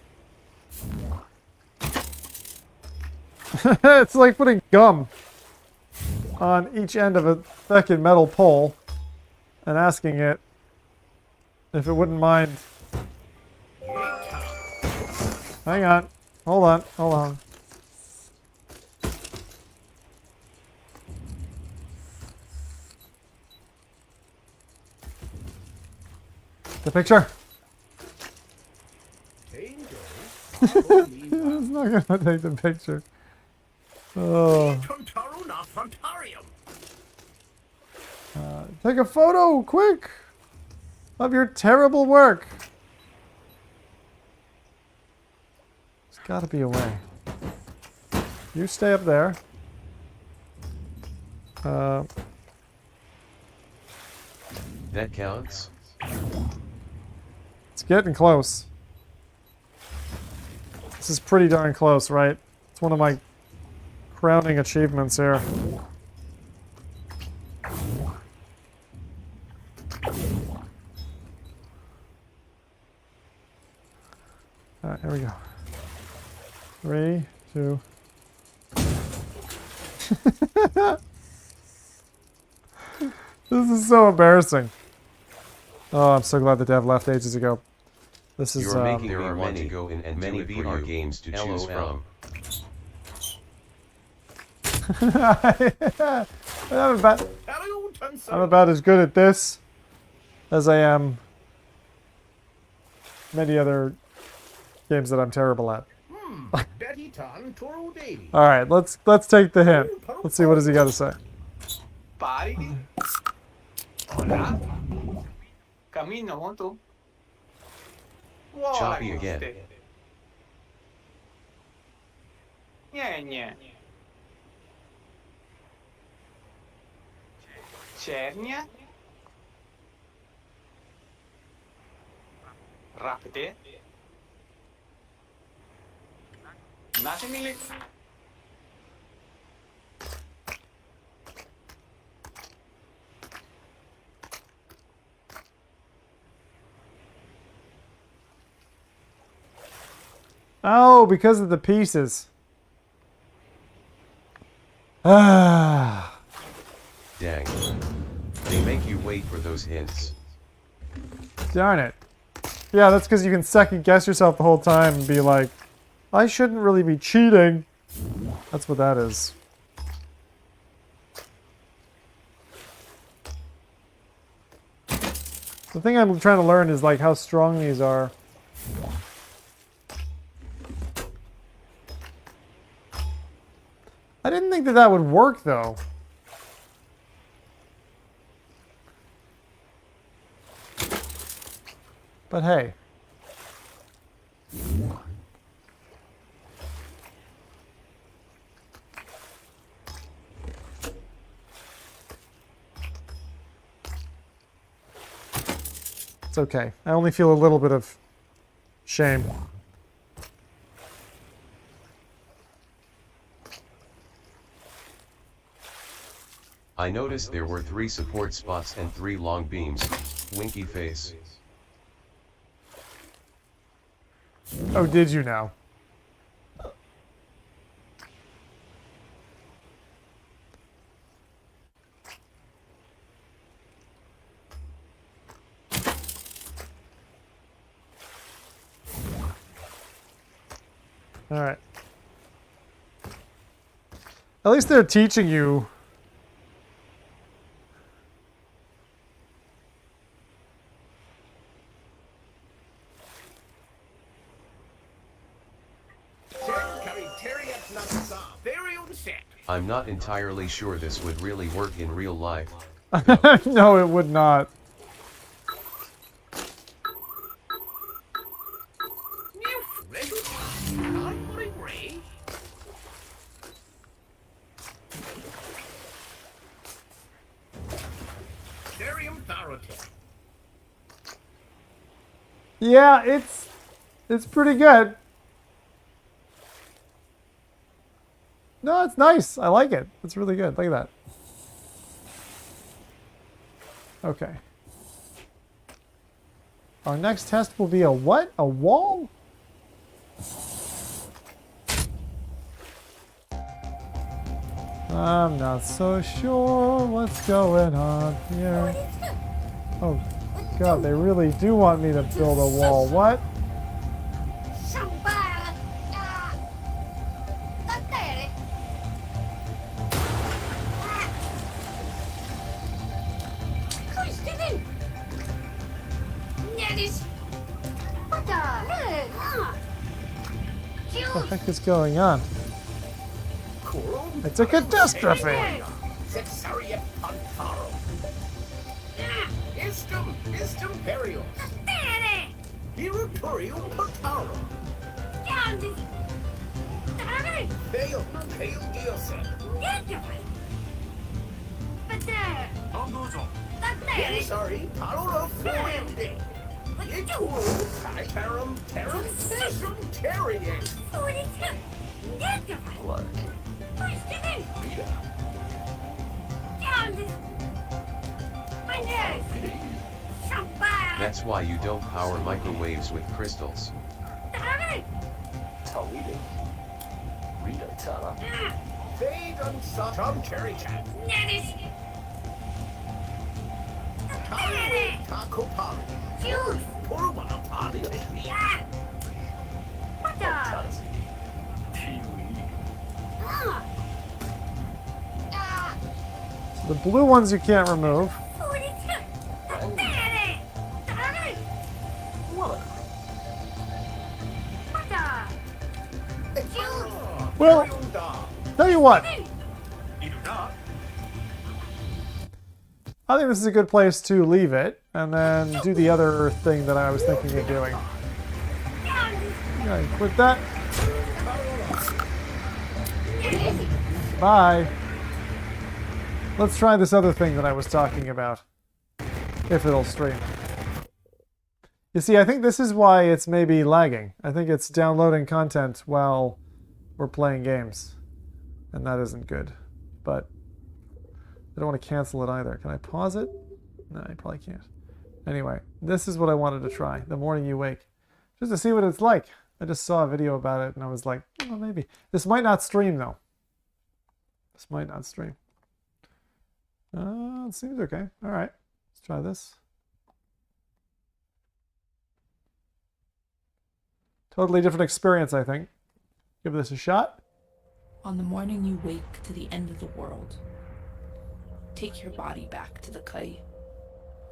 It's like putting gum on each end of a fucking metal pole and asking it if it wouldn't mind. Hang on. Hold on. Hold on. The picture. Tango. It's not gonna take the picture. Oh. Tontaro na Fontarium. Take a photo, quick, of your terrible work. There's gotta be a way. You stay up there. That counts? It's getting close. This is pretty darn close, right? It's one of my crowning achievements here. Alright, here we go. 3, 2. This is so embarrassing. Oh, I'm so glad the dev left ages ago. This is You're making me want to go in and many VR games to choose from. I'm about as good at this as I am many other games that I'm terrible at. All right, let's take the hint. Let's see, what does he got to say. Pari. Hola. Camino junto. Choppy again. Niente. Cernia. Rapide. Nasemili. Oh, because of the pieces. Ah. Dang. They make you wait for those hints. Darn it. Yeah, that's because you can second guess yourself the whole time and be like, I shouldn't really be cheating. That's what that is. The thing I'm trying to learn is like how strong these are. I didn't think that that would work though. But hey. It's okay. I only feel a little bit of shame. I noticed there were 3 support spots and 3 long beams. Winky face. Oh, did you now? All right. At least they're teaching you. I'm not entirely sure this would really work in real life. No, it would not. Yeah, it's pretty good. No, it's nice. I like it. It's really good. Look at that. Okay. Our next test will be a what? A wall? I'm not so sure what's going on here. Oh, God, they really do want me to build a wall. What? What the heck is going on? Coral. It's a catastrophe! Cesarea Pantaro. Istum Perios. Irritorio Pantaro. Fail Diosa. Sorry, Taro Fuente. Ituru Tarum Terum Sesum Terrier. What? That's why you don't power microwaves with crystals. Fade on Tom Cherry Cat. Taco Pali. Puruma Pali. The blue ones you can't remove. Well, tell you what. I think this is a good place to leave it and then do the other thing that I was thinking of doing. Okay, with that. Bye. Let's try this other thing that I was talking about. If it'll stream. You see, I think this is why it's maybe lagging. I think it's downloading content while we're playing games. And that isn't good. But I don't want to cancel it either. Can I pause it? No, I probably can't. Anyway, this is what I wanted to try. The morning you wake. Just to see what it's like. I just saw a video about it and I was like, oh, maybe. This might not stream though. This might not stream. It seems okay. All right. Let's try this. Totally different experience, I think. Give this a shot. On the morning you wake to the end of the world, take your body back to the Kai,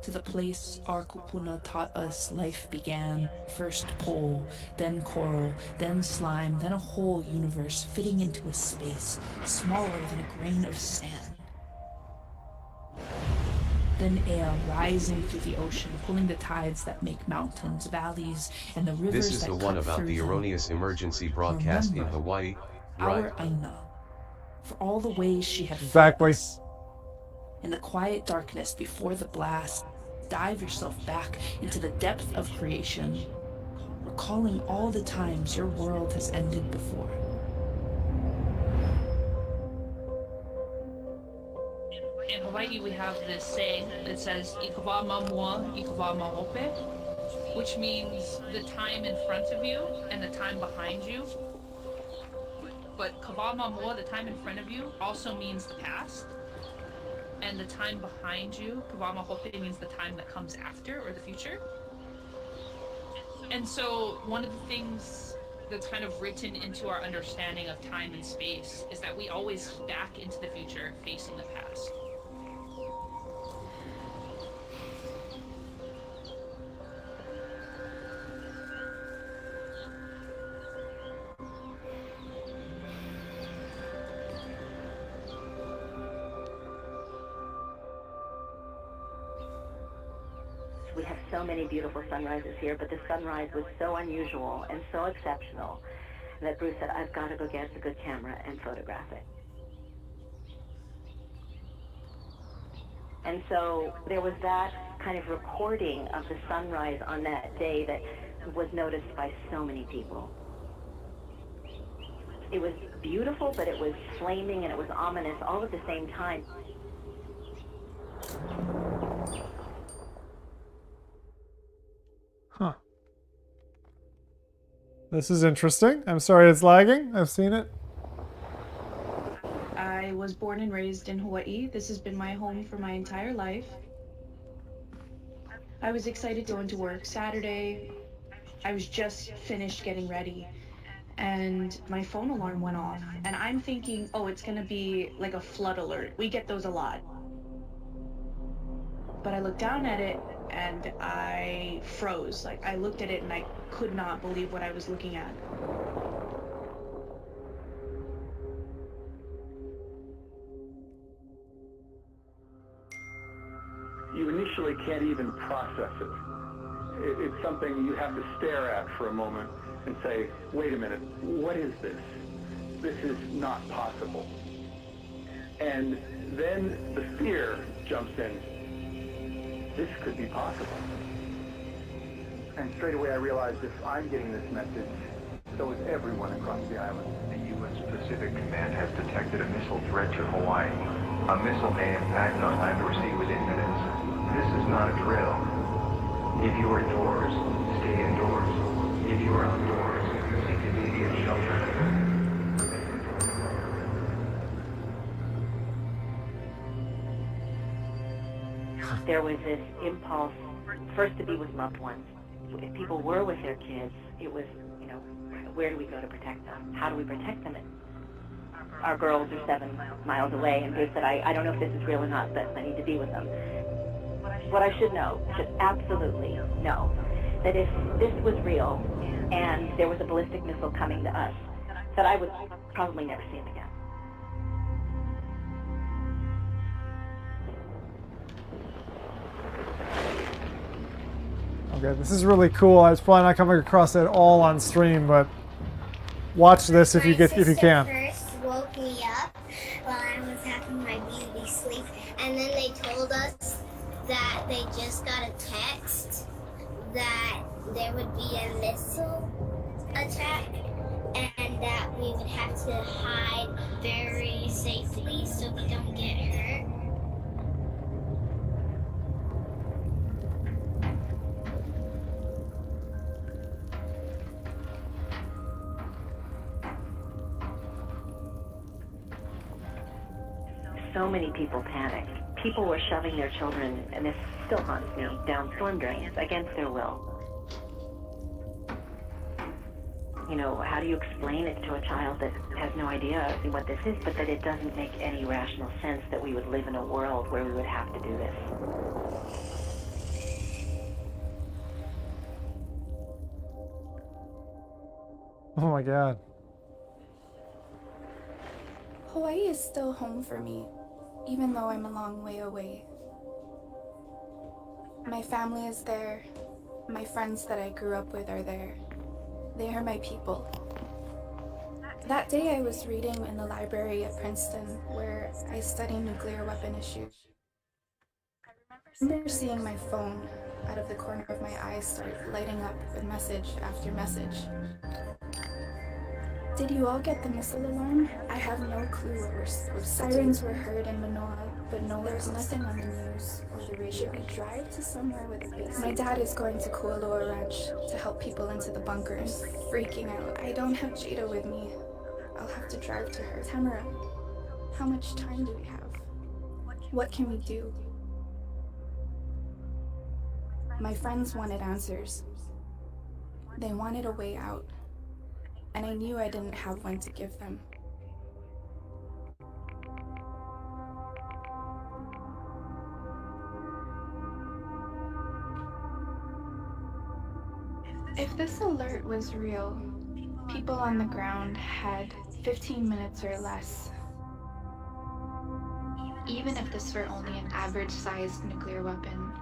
to the place our kupuna taught us life began. First pole, then coral, then slime, then a whole universe fitting into a space smaller than a grain of sand. Then air rising through the ocean, pulling the tides that make mountains, valleys, and the rivers that This is the one about the erroneous emergency broadcast in Hawaii, right? Our Aina, for all the ways she had Exactly. in the quiet darkness before the blast, dive yourself back into the depth of creation, recalling all the times your world has ended before. In Hawaii, we have this saying that says "Ikawa mamua, ikawa mahope," which means the time in front of you and the time behind you. But kawa mamua, the time in front of you, also means the past. And the time behind you, kawa mahope, means the time that comes after, or the future. And so one of the things that's kind of written into our understanding of time and space is that we always back into the future facing the past. We have so many beautiful sunrises here, but the sunrise was so unusual and so exceptional that Bruce said, I've got to go get a good camera and photograph it. And so there was that kind of recording of the sunrise on that day that was noticed by so many people. It was beautiful, but it was flaming and it was ominous all at the same time. Huh. This is interesting. I'm sorry it's lagging. I've seen it. I was born and raised in Hawaii. This has been my home for my entire life. I was excited to go into work Saturday. I was just finished getting ready and my phone alarm went off and I'm thinking, oh, it's gonna be like a flood alert. We get those a lot. But I looked down at it and I froze. Like, I looked at it and I could not believe what I was looking at. You initially can't even process it. It's something you have to stare at for a moment and say, wait a minute, what is this? This is not possible. And then the fear jumps in. This could be possible. And straight away I realized if I'm getting this message, so is everyone across the island. The U.S. Pacific Command has detected a missile threat to Hawaii. A missile may impact on land or sea within minutes. This is not a drill. If you are indoors, stay indoors. If you are outdoors, seek immediate shelter. There was this impulse, first to be with loved ones. If people were with their kids, it was, where do we go to protect them? How do we protect them? Our girls are 7 miles away, and Bruce said, I don't know if this is real or not, but I need to be with them. What I should absolutely know, that if this was real and there was a ballistic missile coming to us, that I would probably never see him again. Okay, this is really cool. I was probably not coming across it all on stream, but watch this if you can. First woke me up while I was having my beauty sleep, and then they told us that they just got a text that there would be a missile attack and that we would have to hide very safely so we don't get hurt. So many people panicked. People were shoving their children, and this still haunts me, down storm drains against their will. How do you explain it to a child that has no idea what this is, but that it doesn't make any rational sense that we would live in a world where we would have to do this? Oh my God. Hawaii is still home for me, even though I'm a long way away. My family is there. My friends that I grew up with are there. They are my people. That day I was reading in the library at Princeton, where I study nuclear weapon issues. I remember seeing my phone out of the corner of my eye start lighting up with message after message. Did you all get the missile alarm? I have no clue what we're sirens were heard in Manoa, but no, there was nothing on the news or the radio. Should we drive to somewhere with a base? My dad is going to Kualoa Ranch to help people into the bunkers. I'm freaking out. I don't have Jada with me. I'll have to drive to her. Tamara, how much time do we have? What can we do? My friends wanted answers. They wanted a way out. And I knew I didn't have one to give them. If this alert was real, people on the ground had 15 minutes or less. Even if this were only an average-sized nuclear weapon,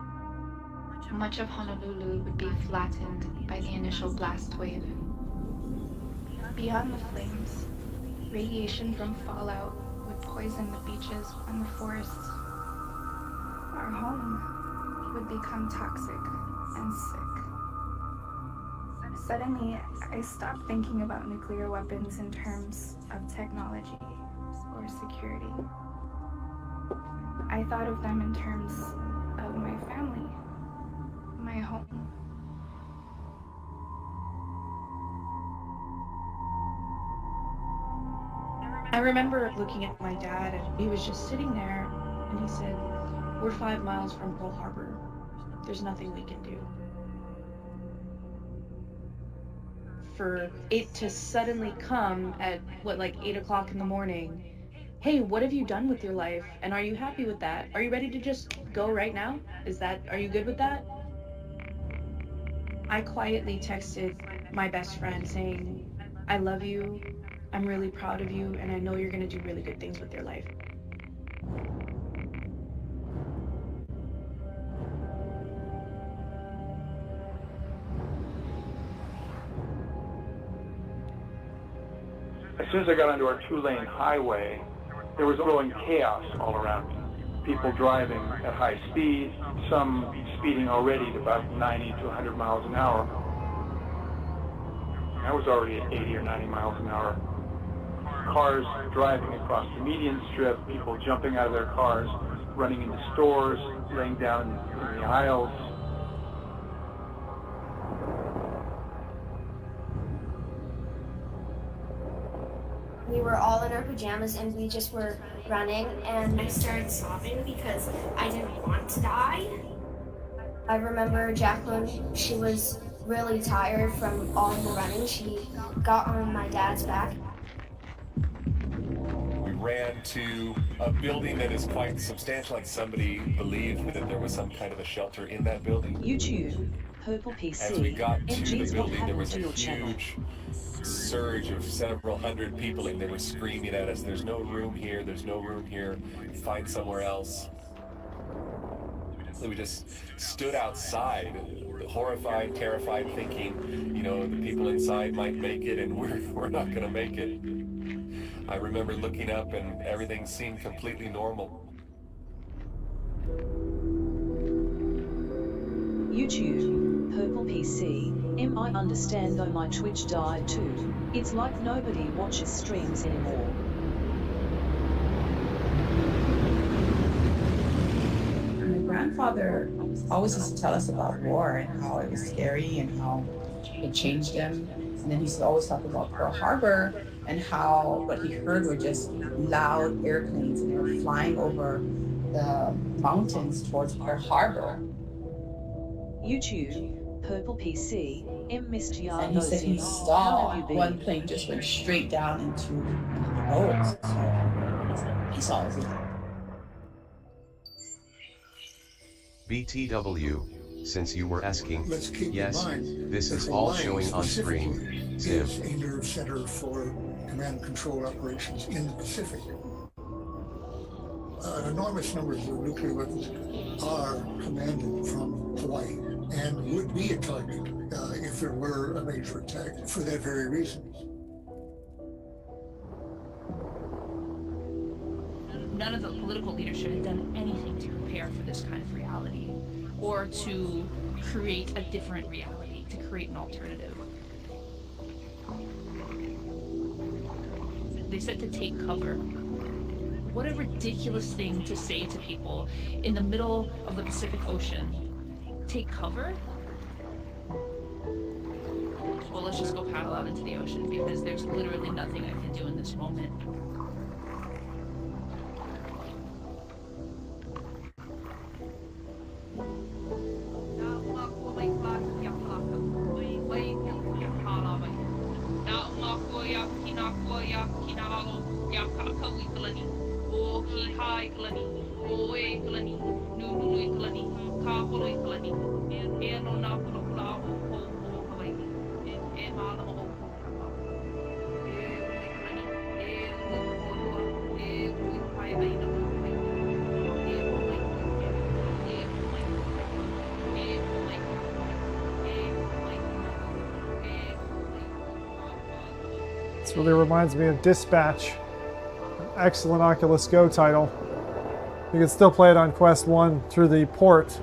much of Honolulu would be flattened by the initial blast wave. Beyond the flames, radiation from fallout would poison the beaches and the forests. Our home would become toxic and sick. Suddenly, I stopped thinking about nuclear weapons in terms of technology or security. I thought of them in terms of my family, my home. I remember looking at my dad, and he was just sitting there, and he said, "We're 5 miles from Pearl Harbor. There's nothing we can do." For it to suddenly come at, 8 o'clock in the morning, "Hey, what have you done with your life? And are you happy with that? Are you ready to just go right now? Are you good with that?" I quietly texted my best friend saying, I love you, I'm really proud of you, and I know you're gonna do really good things with your life. As soon as I got onto our 2-lane highway, there was growing chaos all around me. People driving at high speed, some speeding already at about 90 to 100 miles an hour. I was already at 80 or 90 miles an hour. Cars driving across the median strip, people jumping out of their cars, running into stores, laying down in the aisles. We were all in our pajamas and we just were running, and I started sobbing because I didn't want to die. I remember Jacqueline, she was really tired from all the running. She got on my dad's back. We ran to a building that is quite substantial, like somebody believed that there was some kind of a shelter in that building. YouTube, Purple PC, As we got to MG's the what building, there happened was to a your channel. huge surge of several hundred people, and they were screaming at us, there's no room here, there's no room here, find somewhere else. So we just stood outside, horrified, terrified, thinking, you know, the people inside might make it and we're not going to make it. I remember looking up and everything seemed completely normal. YouTube, Purple PC, I understand though my Twitch died too. It's like nobody watches streams anymore. My grandfather always used to tell us about war and how it was scary and how it changed him. And then he used to always talk about Pearl Harbor and how what he heard were just loud airplanes and they were flying over the mountains towards Pearl Harbor. YouTube, Purple PC, missed ya. And he said he saw one plane just went straight down into the roads. So he saw everything. BTW, since you were asking, Let's keep yes, in mind this that is the all line showing on screen. specifically is a nerve center for command and control operations in the Pacific. Enormous numbers of nuclear weapons are commanded from Hawaii and would be a target if there were a major attack for that very reason. None of the political leadership had done anything to prepare for this kind of reality or to create a different reality, to create an alternative. They said to take cover. What a ridiculous thing to say to people in the middle of the Pacific Ocean. Take cover? Well, let's just go paddle out into the ocean because there's literally nothing I can do in this moment. This really reminds me of Dispatch, an excellent Oculus Go title. You can still play it on Quest 1 through the port.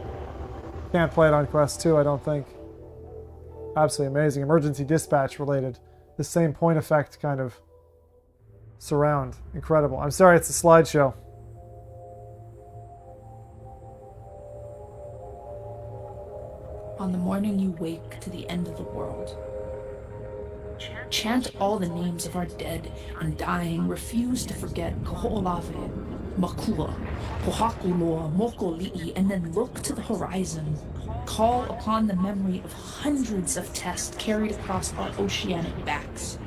Can't play it on Quest 2, I don't think. Absolutely amazing. Emergency dispatch related. The same point effect kind of surround. Incredible. I'm sorry, it's a slideshow. On the morning you wake to the end of the world, chant all the names of our dead and dying. Refuse to forget Koho'olave, Makua, Pohakuloa, Mokoli'i, and then look to the horizon. Call upon the memory of hundreds of tests carried across our oceanic backs.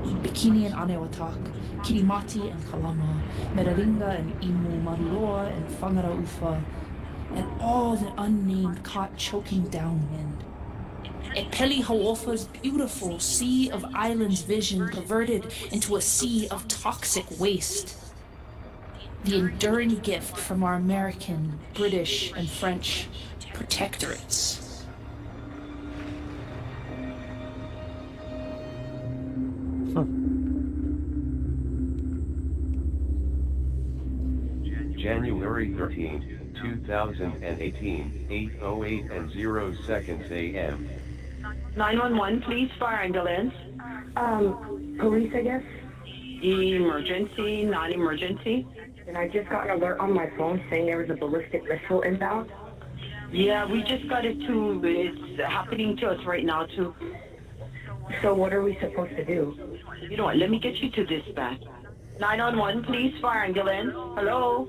Bikini and Anewatak, Kirimati and Kalama, Meraringa and Imu, Maruloa and Whangaraufa, and all the unnamed caught choking downwind. E Peli Hawalfa's beautiful sea of islands vision perverted into a sea of toxic waste. The enduring gift from our American, British, and French protectorates. January 13th, 2018, 8:08 and 0 seconds a.m. 911, please, fire ambulance. Police, I guess. Emergency, non-emergency. And I just got an alert on my phone saying there was a ballistic missile inbound. Yeah, we just got it too. It's happening to us right now too. So what are we supposed to do? You know what, let me get you to dispatch. 911, please, fire ambulance. Hello?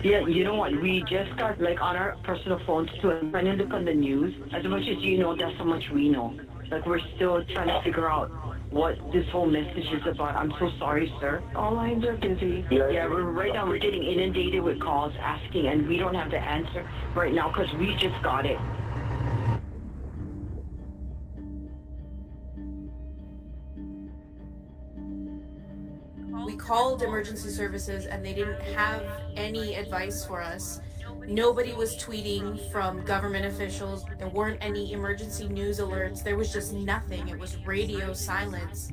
Yeah, you know what, we just got like on our personal phones too and trying to look on the news. As much as you know, that's how much we know. Like we're still trying to figure out what this whole message is about. I'm so sorry, sir. All lines are busy. Yeah, right now we're getting inundated with calls asking and we don't have the answer right now because we just got it. We called emergency services and they didn't have any advice for us. Nobody was tweeting from government officials. There weren't any emergency news alerts. There was just nothing. It was radio silence.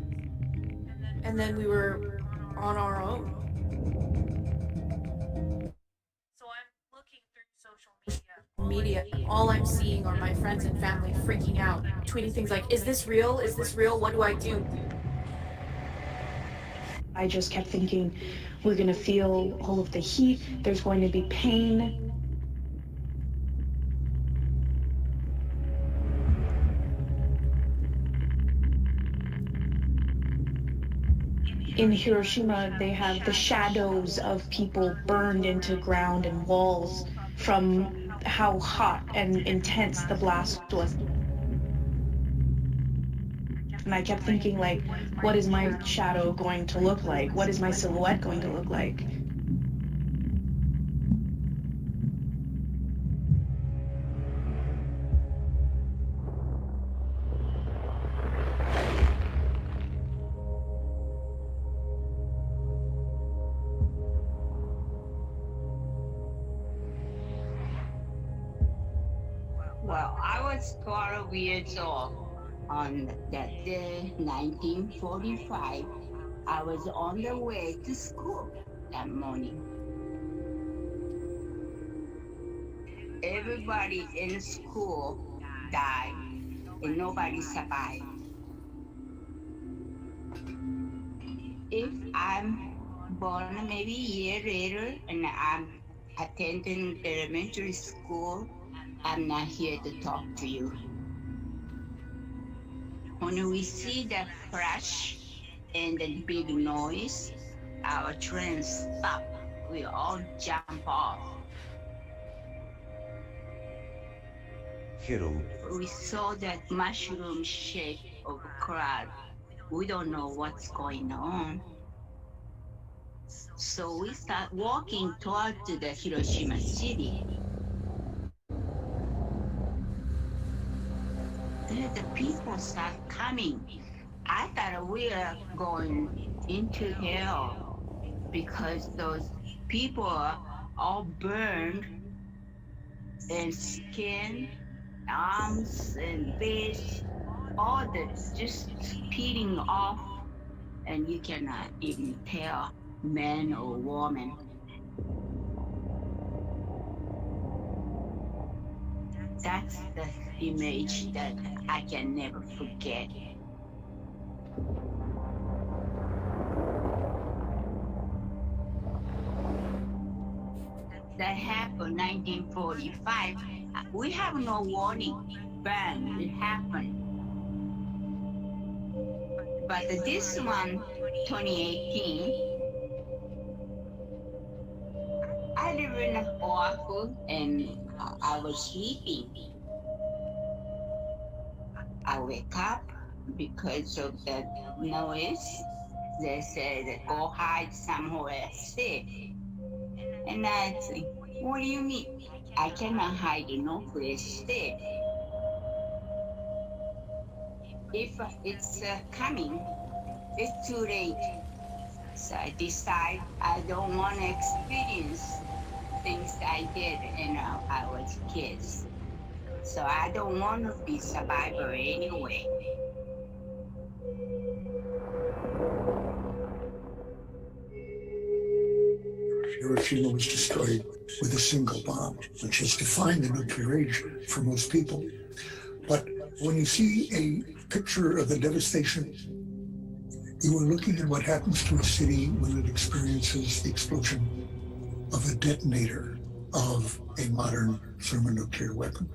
And then we were on our own. So I'm looking through social media. All I'm seeing are my friends and family freaking out, tweeting things like, is this real? Is this real? What do I do? I just kept thinking, we're going to feel all of the heat, there's going to be pain. In Hiroshima, they have the shadows of people burned into ground and walls from how hot and intense the blast was. And I kept thinking, like, what is my shadow going to look like? What is my silhouette going to look like? Well, I was 12 years old. On that day, 1945, I was on the way to school that morning. Everybody in school died and nobody survived. If I'm born maybe a year later and I'm attending elementary school, I'm not here to talk to you. When we see the flash and the big noise, our train stop. We all jump off. Kiddo. We saw that mushroom shape of a cloud. We don't know what's going on. So we start walking toward the Hiroshima city. Then the people start coming. I thought we were going into hell because those people are all burned and skin, arms and face, all that's just peeling off, and you cannot even tell man or woman. That's the image that I can never forget. That happened 1945. We have no warning. Bang, it happened. But this one, 2018, I live in Oahu and I was sleeping. I wake up because of the noise. They said, go hide somewhere safe. And I think, what do you mean? I cannot hide the nuclear state. If it's coming, it's too late. So I decide I don't want to experience things I did when I was kids. So I don't want to be survivor anyway. Hiroshima was destroyed with a single bomb, which has defined the nuclear age for most people. But when you see a picture of the devastation, you are looking at what happens to a city when it experiences the explosion of a detonator of a modern thermonuclear weapon.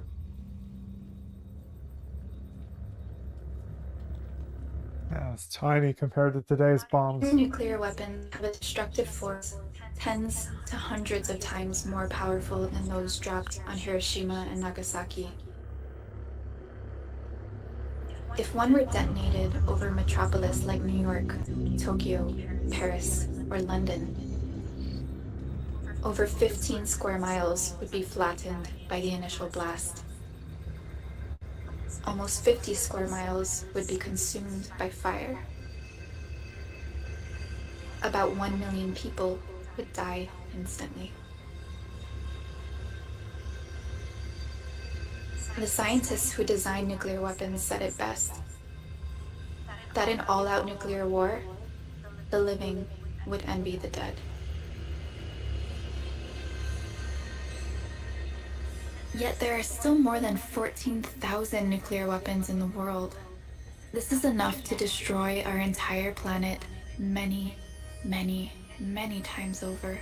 Yeah, it's tiny compared to today's bombs. Nuclear weapons have a destructive force tens to hundreds of times more powerful than those dropped on Hiroshima and Nagasaki. If one were detonated over a metropolis like New York, Tokyo, Paris, or London, over 15 square miles would be flattened by the initial blast. Almost 50 square miles would be consumed by fire. About 1 million people would die instantly. The scientists who designed nuclear weapons said it best, that in all-out nuclear war, the living would envy the dead. Yet there are still more than 14,000 nuclear weapons in the world. This is enough to destroy our entire planet many, many, many times over.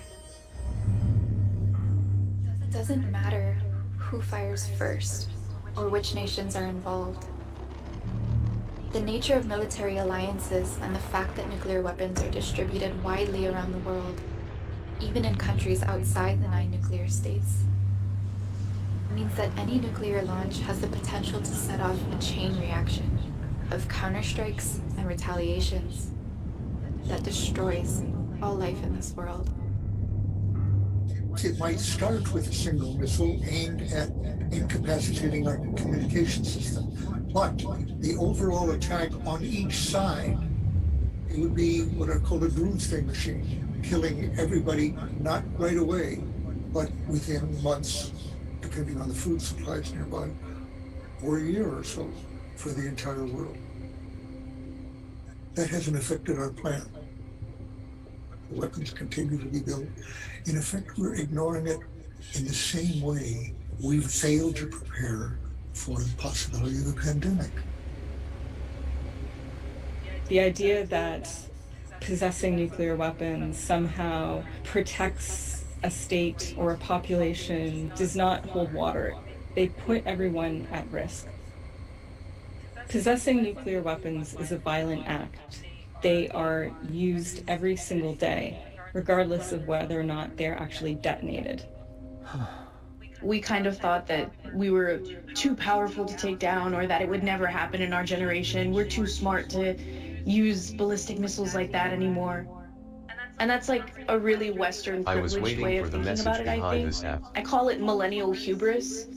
It doesn't matter who fires first or which nations are involved. The nature of military alliances and the fact that nuclear weapons are distributed widely around the world, even in countries outside the 9 nuclear states, means that any nuclear launch has the potential to set off a chain reaction of counterstrikes and retaliations that destroys all life in this world. It might start with a single missile aimed at incapacitating our communication system, but the overall attack on each side, it would be what are called a doomsday machine, killing everybody not right away, but within months, depending on the food supplies nearby, or a year or so for the entire world. That hasn't affected our plan. The weapons continue to be built. In effect, we're ignoring it in the same way we've failed to prepare for the possibility of a pandemic. The idea that possessing nuclear weapons somehow protects a state or a population does not hold water. They put everyone at risk. Possessing nuclear weapons is a violent act. They are used every single day, regardless of whether or not they're actually detonated. We kind of thought that we were too powerful to take down, or that it would never happen in our generation. We're too smart to use ballistic missiles like that anymore. And that's like a really Western privileged way of thinking about it, I think. I call it millennial hubris.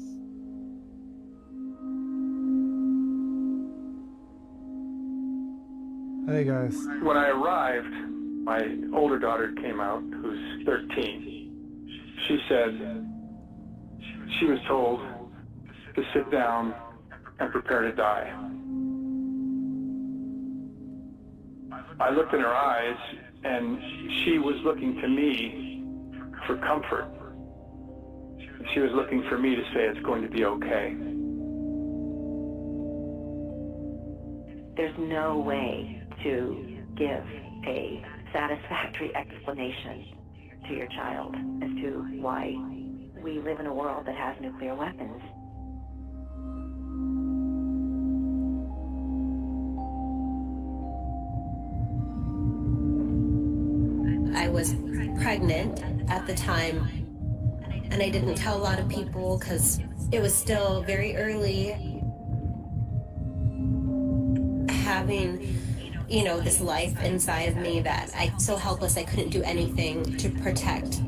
Hey guys. When I arrived, my older daughter came out, who's 13. She said she was told to sit down and prepare to die. I looked in her eyes, and she was looking to me for comfort. She was looking for me to say it's going to be okay. There's no way to give a satisfactory explanation to your child as to why we live in a world that has nuclear weapons. I was pregnant at the time, and I didn't tell a lot of people because it was still very early. Having, you know, this life inside of me that I'm so helpless I couldn't do anything to protect.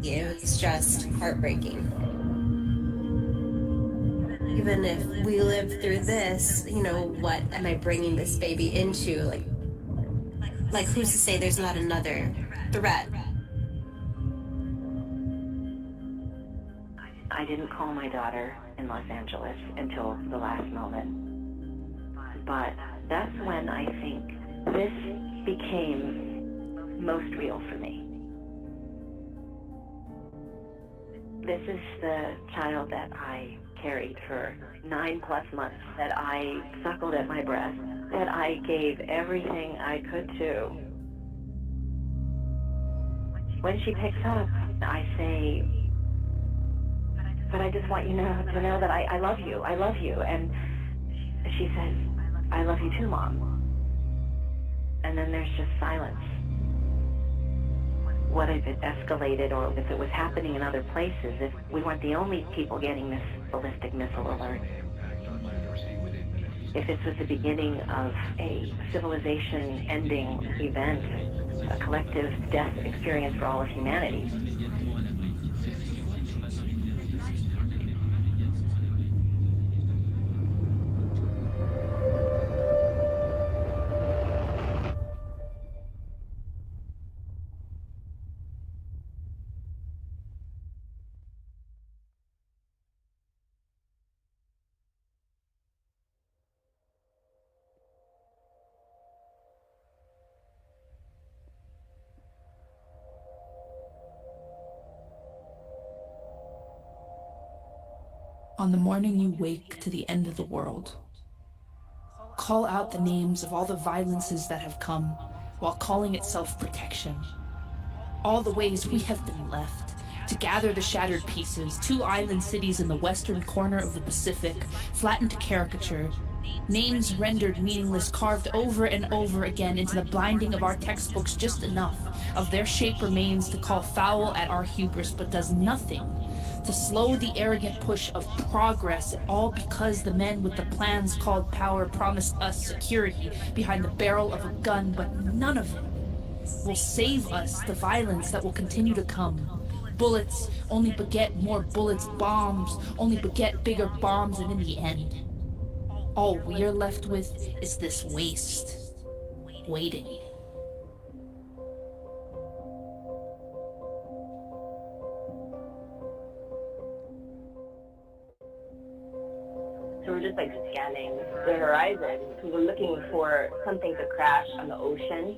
It was just heartbreaking. Even if we live through this, you know, what am I bringing this baby into? Like who's to say there's not another threat? I didn't call my daughter in Los Angeles until the last moment. But that's when I think this became most real for me. This is the child that I carried for 9+ months, that I suckled at my breast, that I gave everything I could to. When she picks up, I say, but I just want you to know that I love you, I love you. And she says, I love you too, Mom. And then there's just silence. What if it escalated, or if it was happening in other places, if we weren't the only people getting this ballistic missile alert? If this was the beginning of a civilization-ending event, a collective death experience for all of humanity. On the morning you wake to the end of the world, call out the names of all the violences that have come while calling itself protection. All the ways we have been left to gather the shattered pieces, 2 island cities in the western corner of the Pacific, flattened to caricature, names rendered meaningless, carved over and over again into the blinding of our textbooks. Just enough of their shape remains to call foul at our hubris, but does nothing to slow the arrogant push of progress, all because the men with the plans called power promised us security behind the barrel of a gun, but none of it will save us the violence that will continue to come. Bullets only beget more bullets, bombs only beget bigger bombs, and in the end, all we're left with is this waste, waiting. So we're just like scanning the horizon. We were looking for something to crash on the ocean.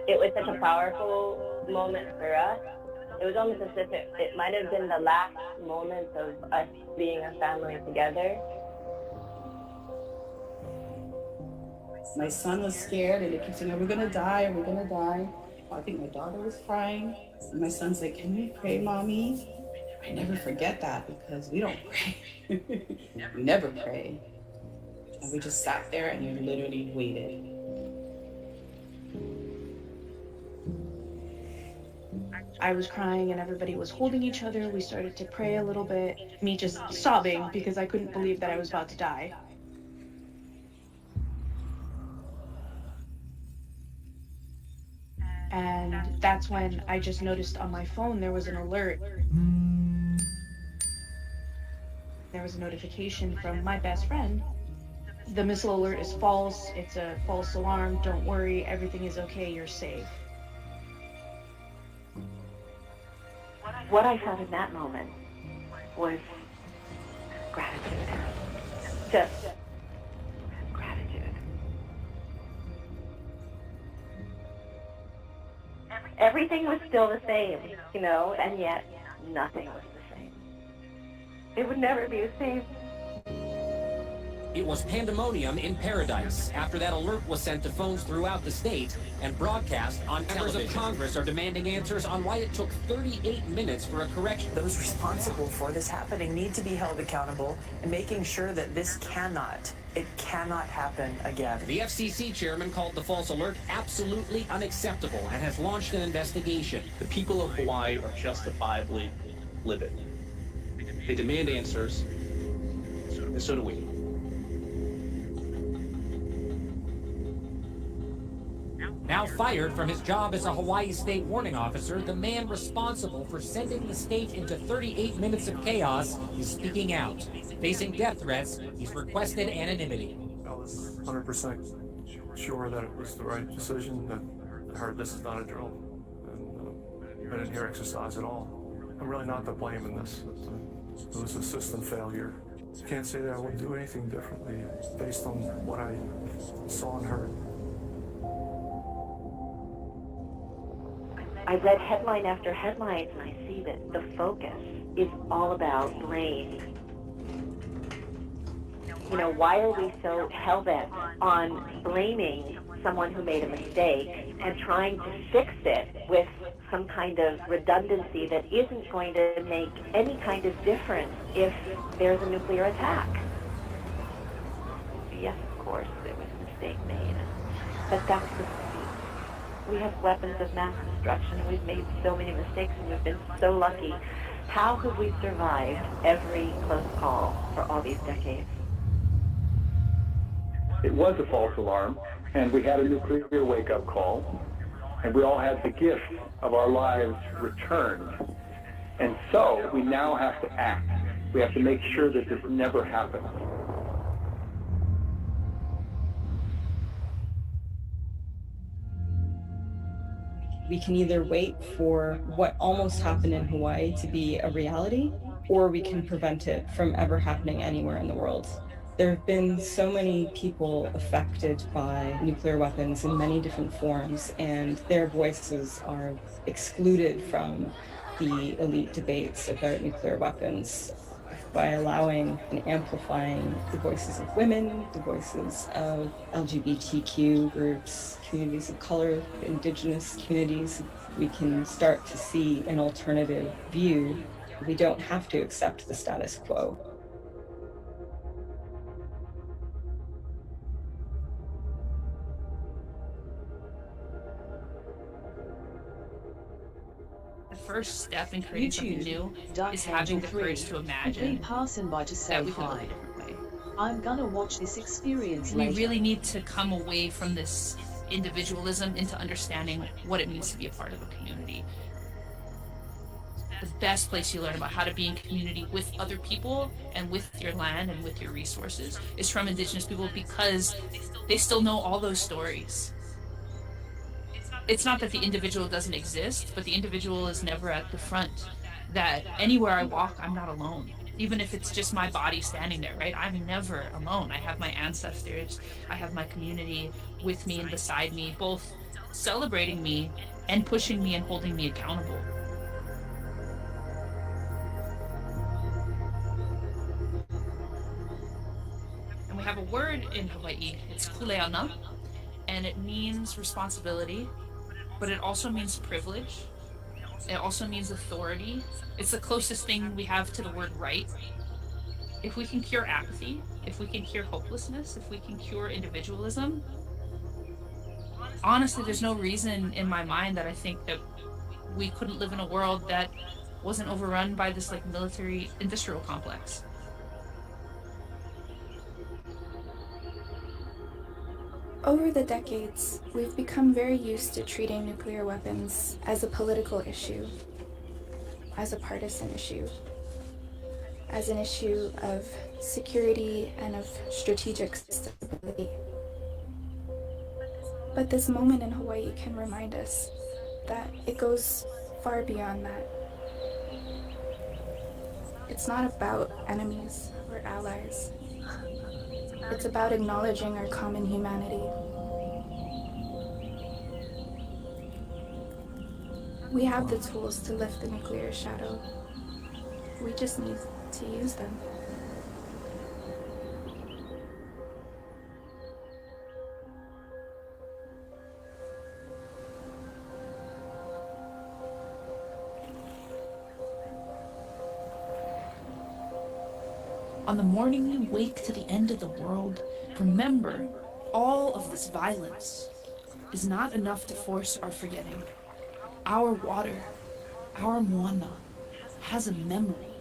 It was such a powerful moment for us. It was almost as if it might have been the last moments of us being a family together. My son was scared and they kept saying, we're gonna die, we're gonna die. I think my daughter was crying. And my son's like, can we pray, Mommy? I never forget that because we don't pray. We never pray. And we just sat there and we literally waited. I was crying and everybody was holding each other. We started to pray a little bit. Me just sobbing because I couldn't believe that I was about to die. And that's when I just noticed on my phone there was an alert. There was a notification from my best friend. The missile alert is false. It's a false alarm. Don't worry. Everything is okay. You're safe. What I felt in that moment was gratitude. Just gratitude. Everything was still the same, you know, and yet nothing was the same. It would never be the same. It was pandemonium in paradise after that alert was sent to phones throughout the state and broadcast on television. Members of Congress are demanding answers on why it took 38 minutes for a correction. Those responsible for this happening need to be held accountable and making sure that this cannot happen again. The FCC chairman called the false alert absolutely unacceptable and has launched an investigation. The people of Hawaii are justifiably livid. They demand answers, and so do we. Now fired from his job as a Hawaii State Warning Officer, the man responsible for sending the state into 38 minutes of chaos is speaking out. Facing death threats, he's requested anonymity. I was 100% sure that it was the right decision, that I heard this is not a drill, and I didn't hear exercise at all. I'm really not to blame in this. It was a system failure. Can't say that I would do anything differently based on what I saw and heard. I read headline after headline, and I see that the focus is all about blame. You know, why are we so hell-bent on blaming someone who made a mistake and trying to fix it with some kind of redundancy that isn't going to make any kind of difference if there's a nuclear attack? Yes, of course, there was a mistake made, but that's the point. We have weapons of mass destruction, and we've made so many mistakes, and we've been so lucky. How have we survived every close call for all these decades? It was a false alarm, and we had a nuclear wake-up call, and we all had the gift of our lives returned. And so we now have to act. We have to make sure that this never happens. We can either wait for what almost happened in Hawaii to be a reality, or we can prevent it from ever happening anywhere in the world. There have been so many people affected by nuclear weapons in many different forms, and their voices are excluded from the elite debates about nuclear weapons by allowing and amplifying the voices of women, the voices of LGBTQ groups, communities of color, indigenous communities. We can start to see an alternative view. We don't have to accept the status quo. The first step in creating something new is having the courage to imagine that we could live a different way. I'm gonna watch this experience later. We really need to come away from this individualism into understanding what it means to be a part of a community. The best place you learn about how to be in community with other people and with your land and with your resources is from Indigenous people, because they still know all those stories. It's not that the individual doesn't exist, but the individual is never at the front. That anywhere I walk, I'm not alone. Even if it's just my body standing there, right? I'm never alone. I have my ancestors, I have my community with me and beside me, both celebrating me and pushing me and holding me accountable. And we have a word in Hawaii, it's kuleana, and it means responsibility, but it also means privilege. It also means authority. It's the closest thing we have to the word right. If we can cure apathy, if we can cure hopelessness, if we can cure individualism, honestly, there's no reason in my mind that I think that we couldn't live in a world that wasn't overrun by this like military industrial complex. Over the decades, we've become very used to treating nuclear weapons as a political issue, as a partisan issue, as an issue of security and of strategic stability. But this moment in Hawaii can remind us that it goes far beyond that. It's not about enemies or allies. It's about acknowledging our common humanity. We have the tools to lift the nuclear shadow. We just need to use them. On the morning you wake to the end of the world, remember, all of this violence is not enough to force our forgetting. Our water, our moana, has a memory,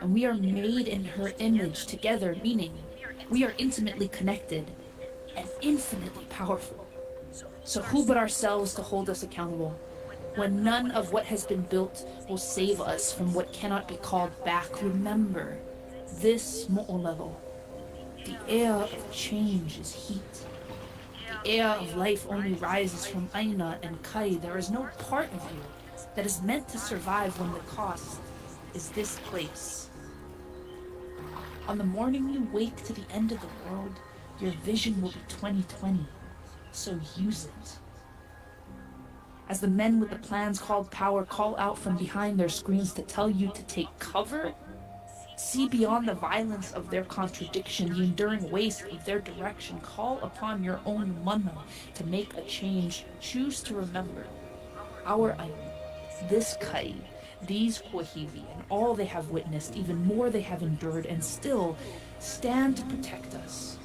and we are made in her image together, meaning we are intimately connected and infinitely powerful. So who but ourselves to hold us accountable, when none of what has been built will save us from what cannot be called back? Remember, this mo'o level, the air of change is heat. The air of life only rises from Aina and Kai. There is no part of you that is meant to survive when the cost is this place. On the morning you wake to the end of the world, your vision will be 2020, so use it. As the men with the plans called power call out from behind their screens to tell you to take cover, see beyond the violence of their contradiction, the enduring waste of their direction. Call upon your own mana to make a change. Choose to remember our Ainu, this Kai, these Kwahivi, and all they have witnessed, even more they have endured, and still stand to protect us.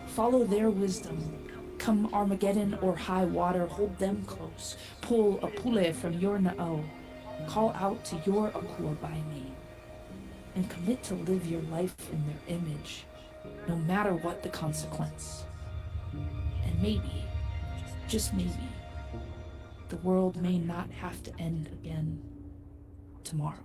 Follow their wisdom. Come Armageddon or high water, hold them close. Pull a pule from your na'o. Call out to your akua by me. And commit to live your life in their image, no matter what the consequence. And maybe, just maybe, the world may not have to end again tomorrow.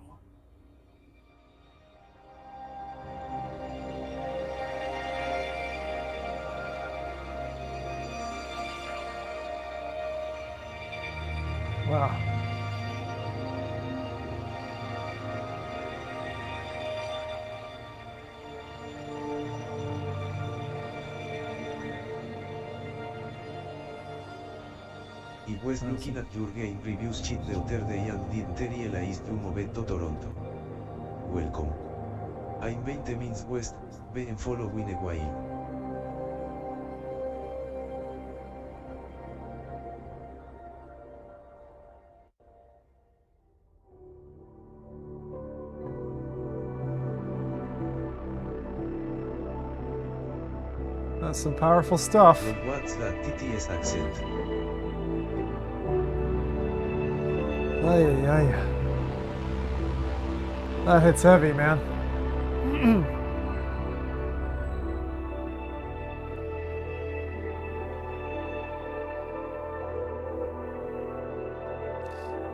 Wow. I was looking at your game reviews sheet the other day and didn't realize you moved to Toronto. Welcome. I'm 20 minutes west, been following a while. That's some powerful stuff. But what's that TTS accent? Ay, ay. That hits heavy, man.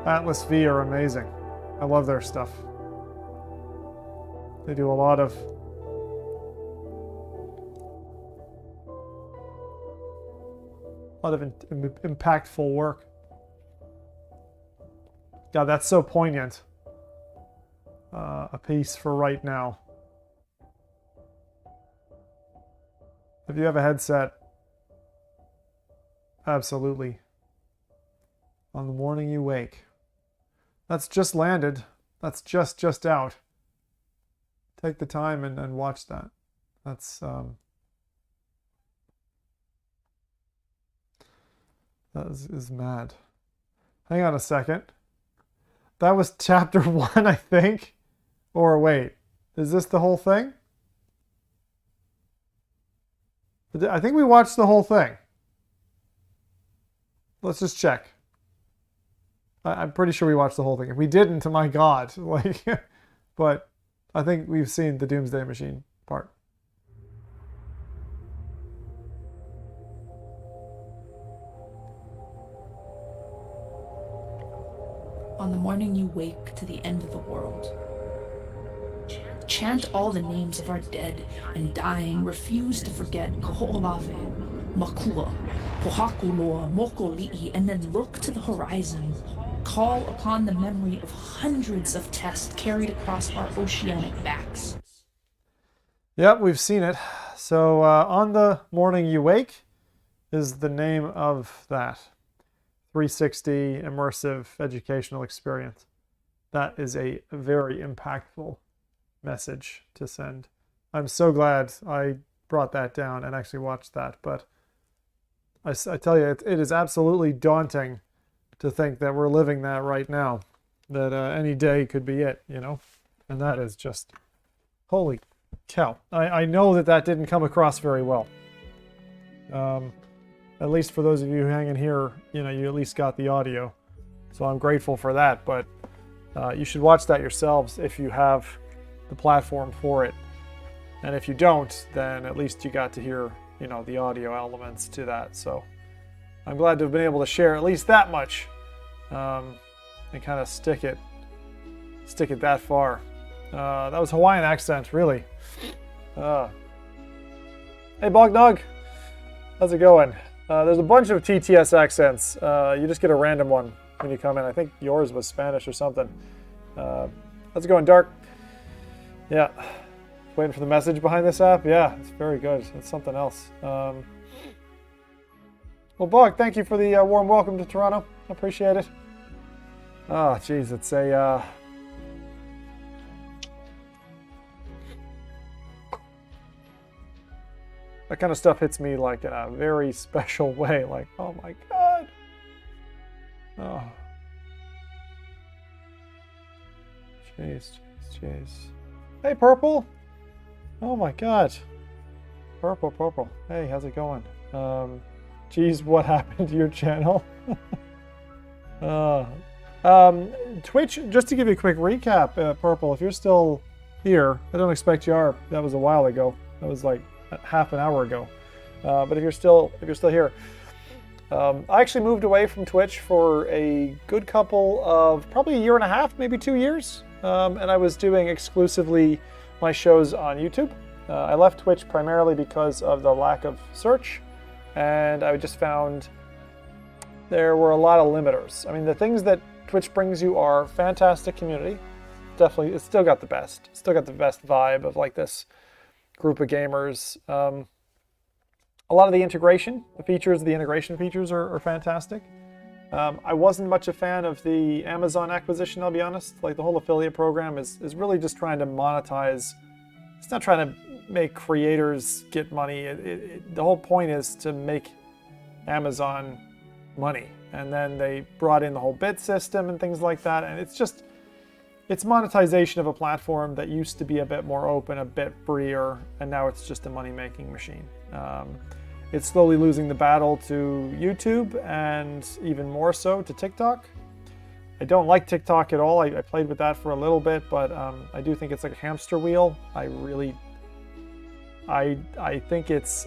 Atlas V are amazing. I love their stuff. They do a lot of impactful work. God, that's so poignant. A piece for right now. If you have a headset, absolutely. On the morning you wake. That's just landed. That's just out. Take the time and watch that. That's that is mad. Hang on a second. That was chapter 1, I think. Or wait, is this the whole thing? I think we watched the whole thing. Let's just check. I'm pretty sure we watched the whole thing. If we didn't, my God, like, but I think we've seen the Doomsday Machine part. On the morning you wake to the end of the world, chant all the names of our dead and dying. Refuse to forget Koho'olave, Makua, Pohakuloa, Mokoli'i, and then look to the horizon. Call upon the memory of hundreds of tests carried across our oceanic backs. Yep, we've seen it. So on the morning you wake is the name of that 360 immersive educational experience. That is a very impactful message to send. I'm so glad I brought that down and actually watched that, but I tell you, it is absolutely daunting to think that we're living that right now, that any day could be it, you know? And that is just, holy cow. I know that didn't come across very well. At least for those of you hanging here, you know, you at least got the audio. So I'm grateful for that, but you should watch that yourselves if you have the platform for it. And if you don't, then at least you got to hear, you know, the audio elements to that. So I'm glad to have been able to share at least that much, and kind of stick it that far. That was Hawaiian accent, really. Hey, Bog Dog, how's it going? There's a bunch of TTS accents. You just get a random one when you come in. I think yours was Spanish or something. How's it going, Dark? Yeah. Waiting for the message behind this app? Yeah, it's very good. It's something else. Well, Bog, thank you for the warm welcome to Toronto. I appreciate it. Oh, geez, it's a... That kind of stuff hits me like in a very special way. Like, oh my God. Oh. Jeez. Hey, Purple. Oh my God. Purple. Hey, how's it going? Geez, what happened to your channel? Twitch, just to give you a quick recap, Purple, if you're still here, I don't expect you are. That was a while ago. That was like half an hour ago. But if you're still here, I actually moved away from Twitch for a good couple of probably a year and a half, maybe 2 years, and I was doing exclusively my shows on YouTube. I left Twitch primarily because of the lack of search, and I just found there were a lot of limiters. I mean, the things that Twitch brings you are fantastic community. Definitely, it's still got the best. It's still got the best vibe of like this group of gamers. A lot of the integration features are fantastic. I wasn't much a fan of the Amazon acquisition, I'll be honest. Like the whole affiliate program is really just trying to monetize. It's not trying to make creators get money. The whole point is to make Amazon money. And then they brought in the whole bid system and things like that. And it's monetization of a platform that used to be a bit more open, a bit freer, and now it's just a money-making machine. It's slowly losing the battle to YouTube and even more so to TikTok. I don't like TikTok at all. I played with that for a little bit, but I do think it's like a hamster wheel. I think it's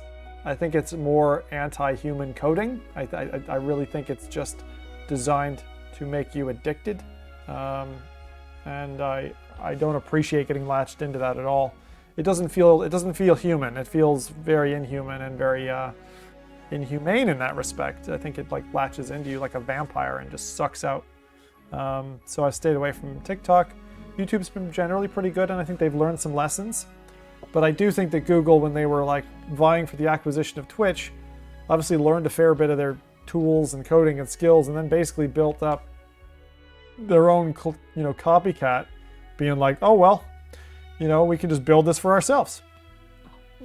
more anti-human coding. I really think it's just designed to make you addicted. And I don't appreciate getting latched into that at all. It doesn't feel human. It feels very inhuman and very inhumane in that respect. I think it like latches into you like a vampire and just sucks out. So I stayed away from TikTok. YouTube's been generally pretty good, and I think they've learned some lessons. But I do think that Google, when they were like vying for the acquisition of Twitch, obviously learned a fair bit of their tools and coding and skills, and then basically built up their own, copycat, being like, oh well, we can just build this for ourselves.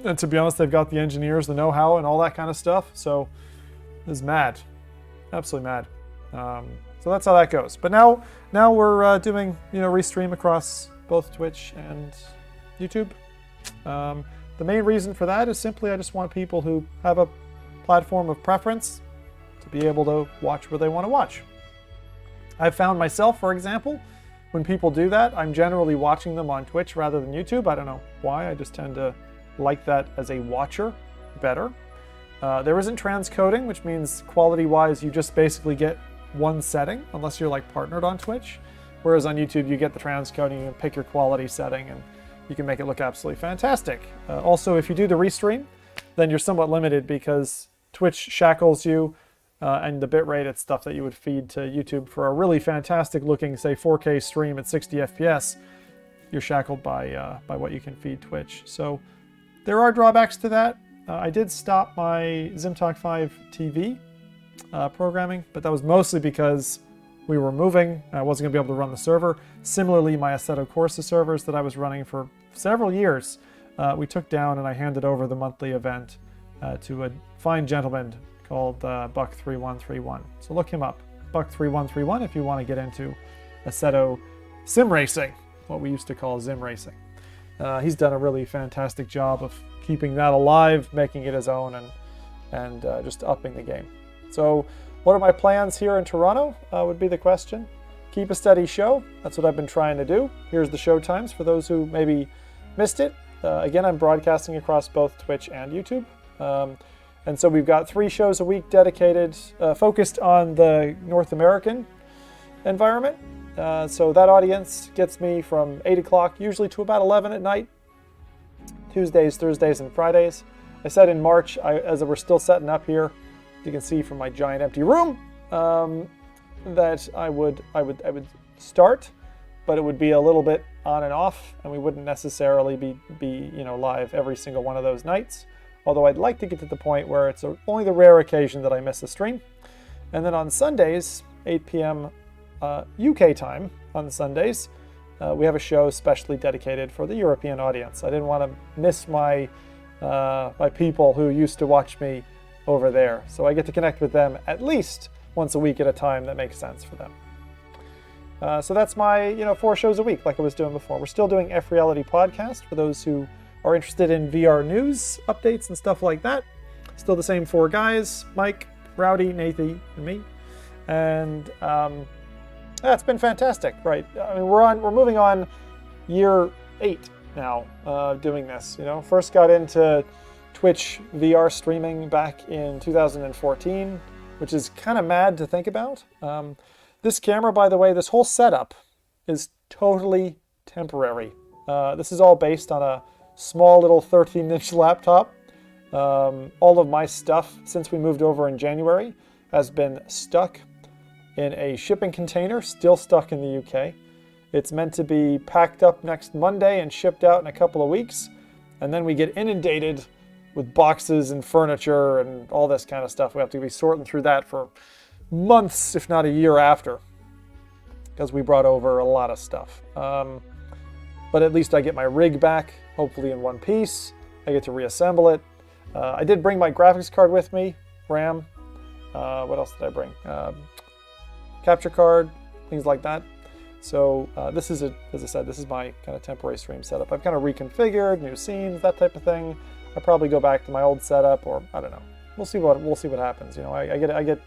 And to be honest, they've got the engineers, the know-how, and all that kind of stuff. So it's mad, absolutely mad. So that's how that goes. But now we're doing restream across both Twitch and YouTube. The main reason for that is simply I just want people who have a platform of preference to be able to watch where they want to watch. I've found myself, for example, when people do that, I'm generally watching them on Twitch rather than YouTube. I don't know why. I just tend to like that as a watcher better. There isn't transcoding, which means quality-wise, you just basically get one setting, unless you're like partnered on Twitch. Whereas on YouTube, you get the transcoding, you can pick your quality setting, and you can make it look absolutely fantastic. Also, if you do the restream, then you're somewhat limited because Twitch shackles you, and the bitrate, it's stuff that you would feed to YouTube for a really fantastic looking, say 4K stream at 60 FPS. You're shackled by what you can feed Twitch. So there are drawbacks to that. I did stop my ZimTalk 5 TV programming, but that was mostly because we were moving. I wasn't going to be able to run the server. Similarly, my Assetto Corsa servers that I was running for several years, we took down, and I handed over the monthly event to a fine gentleman called Buck3131. So look him up, Buck3131, if you want to get into Assetto sim racing, what we used to call Zim racing. He's done a really fantastic job of keeping that alive, making it his own, and just upping the game. So what are my plans here in Toronto would be the question. Keep a steady show. That's what I've been trying to do. Here's the show times for those who maybe missed it. Again, I'm broadcasting across both Twitch and YouTube. And so we've got 3 shows a week dedicated, focused on the North American environment. So that audience gets me from 8 o'clock usually to about 11 at night, Tuesdays, Thursdays, and Fridays. I said in March, as we're still setting up here, you can see from my giant empty room, that I would start, but it would be a little bit on and off, and we wouldn't necessarily be live every single one of those nights. Although I'd like to get to the point where it's only the rare occasion that I miss a stream. And then on Sundays, 8 p.m. UK time on Sundays, we have a show specially dedicated for the European audience. I didn't want to miss my people who used to watch me over there. So I get to connect with them at least once a week at a time that makes sense for them. So that's my 4 shows a week like I was doing before. We're still doing F Reality Podcast for those who are interested in VR news updates and stuff like that. Still the same 4 guys, Mike, Rowdy, Nathan, and me. And it's been fantastic, right? I mean, we're moving on year 8 now doing this. First got into Twitch VR streaming back in 2014, which is kind of mad to think about. This camera, by the way, this whole setup is totally temporary. This is all based on a small little 13-inch laptop. All of my stuff since we moved over in January has been stuck in a shipping container, still stuck in the UK. It's meant to be packed up next Monday and shipped out in a couple of weeks. And then we get inundated with boxes and furniture and all this kind of stuff. We have to be sorting through that for months, if not a year after, because we brought over a lot of stuff. But at least I get my rig back, hopefully in one piece. I get to reassemble it. I did bring my graphics card with me, RAM. What else did I bring? Capture card, things like that. So this is, as I said, this is my kind of temporary stream setup. I've kind of reconfigured, new scenes, that type of thing. I'll probably go back to my old setup, or I don't know. We'll see what happens. I get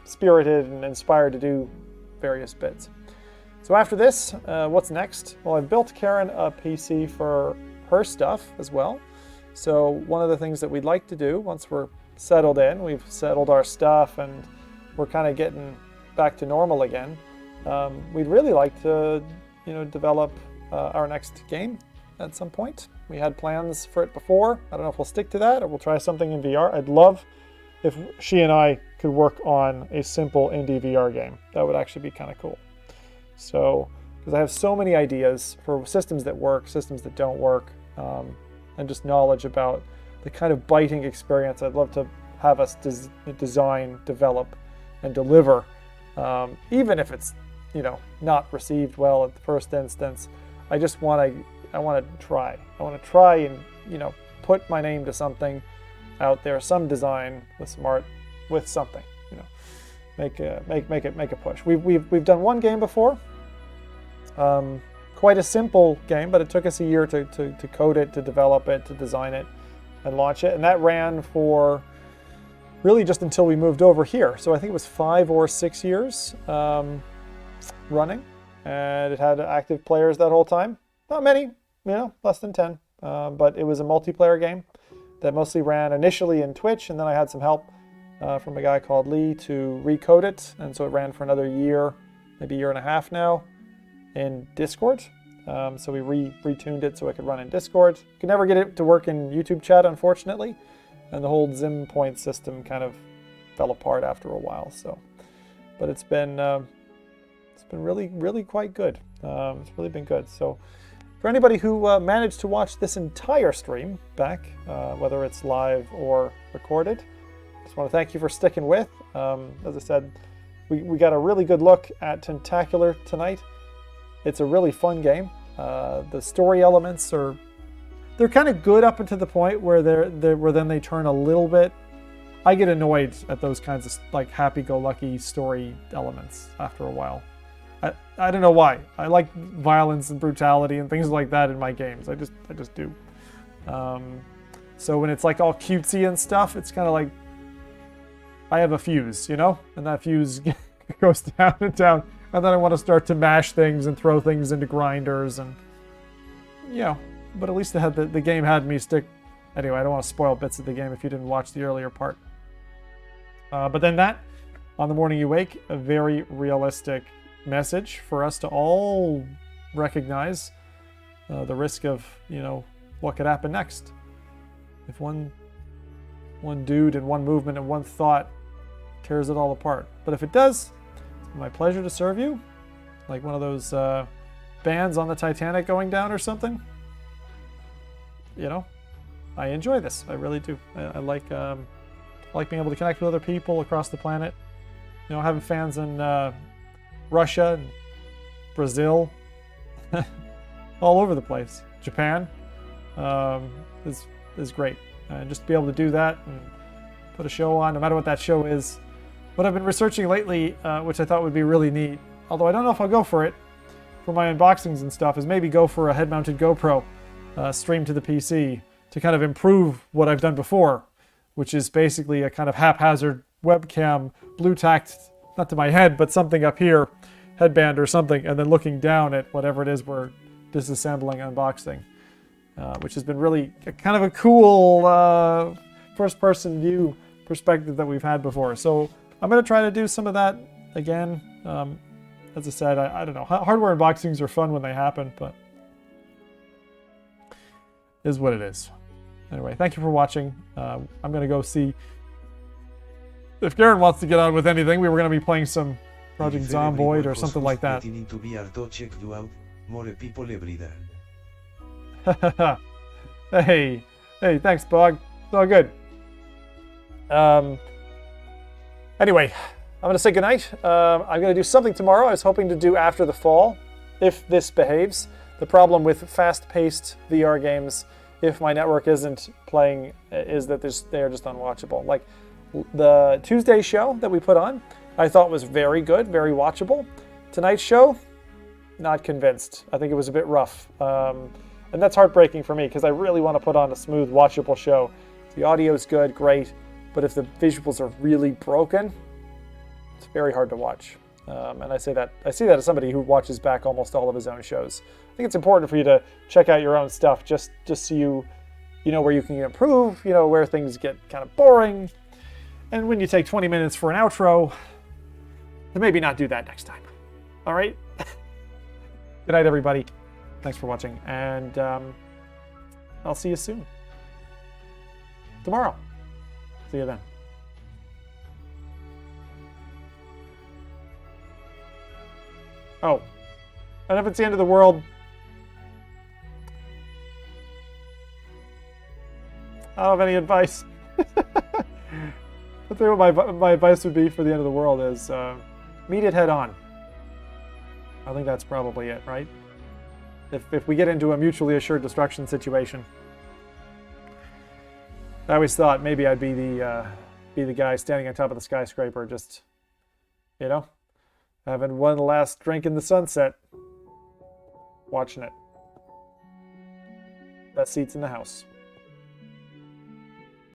spirited and inspired to do various bits. So after this, what's next? Well, I've built Karen a PC for her stuff as well. So one of the things that we'd like to do once we're settled in, we've settled our stuff and we're kind of getting back to normal again, we'd really like to develop our next game at some point. We had plans for it before. I don't know if we'll stick to that or we'll try something in VR. I'd love if she and I could work on a simple indie VR game. That would actually be kind of cool. So, because I have so many ideas for systems that work, systems that don't work, and just knowledge about the kind of biting experience I'd love to have us design, develop, and deliver, even if it's not received well at the first instance. I want to try. I want to try and put my name to something out there, some design with some art, with something. Make a push. We've done one game before. Quite a simple game, but it took us a year to code it, to develop it, to design it, and launch it. And that ran for really just until we moved over here. So I think it was 5 or 6 years running, and it had active players that whole time. Not many, less than 10. But it was a multiplayer game that mostly ran initially in Twitch, and then I had some help from a guy called Lee to recode it, and so it ran for another year, maybe a year and a half now, in Discord. So we retuned it so it could run in Discord. Could never get it to work in YouTube chat, unfortunately, and the whole Zim point system kind of fell apart after a while. So, but it's been really quite good. It's really been good. So, for anybody who managed to watch this entire stream back, whether it's live or recorded, just want to thank you for sticking with. As I said, we got a really good look at Tentacular tonight. It's a really fun game. The story elements they're kind of good up until the point where then they turn a little bit. I get annoyed at those kinds of like happy-go-lucky story elements after a while. I don't know why. I like violence and brutality and things like that in my games. I just do. So when it's like all cutesy and stuff, it's kind of like I have a fuse, and that fuse goes down and down, and then I want to start to mash things and throw things into grinders, and but at least the game had me stick Anyway, I don't want to spoil bits of the game if you didn't watch the earlier part. But then that, on the morning you wake, a very realistic message for us to all recognize the risk of, you know, what could happen next. If one dude and one movement and one thought tears it all apart. But if it does, it's my pleasure to serve you. Like one of those bands on the Titanic going down or something. You know, I enjoy this. I really do. I like being able to connect with other people across the planet. You know, having fans in Russia and Brazil, all over the place. Japan is great. And just to be able to do that and put a show on, no matter what that show is. What I've been researching lately, which I thought would be really neat, although I don't know if I'll go for it for my unboxings and stuff, is maybe go for a head-mounted GoPro stream to the PC to kind of improve what I've done before, which is basically a kind of haphazard webcam, blue tacked, not to my head, but something up here, headband or something, and then looking down at whatever it is we're disassembling, unboxing, which has been really kind of a cool first-person view perspective that we've had before. So I'm going to try to do some of that again. As I said, I don't know. Hardware unboxings are fun when they happen, but is what it is. Anyway, thank you for watching. I'm going to go see if Garen wants to get on with anything. We were going to be playing some Project Zomboid or something like that. Hey, thanks, Bog. It's all good. Anyway, I'm going to say goodnight. I'm going to do something tomorrow. I was hoping to do after the fall, if this behaves. The problem with fast-paced VR games, if my network isn't playing, is that they are just unwatchable. Like the Tuesday show that we put on, I thought was very good, very watchable. Tonight's show, not convinced. I think it was a bit rough. And that's heartbreaking for me because I really want to put on a smooth, watchable show. The audio's good, great, but if the visuals are really broken, it's very hard to watch. And I see that as somebody who watches back almost all of his own shows. I think it's important for you to check out your own stuff just so you know where you can improve, you know where things get kind of boring. And when you take 20 minutes for an outro, then maybe not do that next time. All right? Good night, everybody. Thanks for watching, and I'll see you soon. Tomorrow. See you then. Oh, and if it's the end of the world, I don't have any advice. I think what my advice would be for the end of the world is meet it head on. I think that's probably it, right? If we get into a mutually assured destruction situation. I always thought maybe I'd be the guy standing on top of the skyscraper, just, you know, having one last drink in the sunset, watching it. Best seats in the house.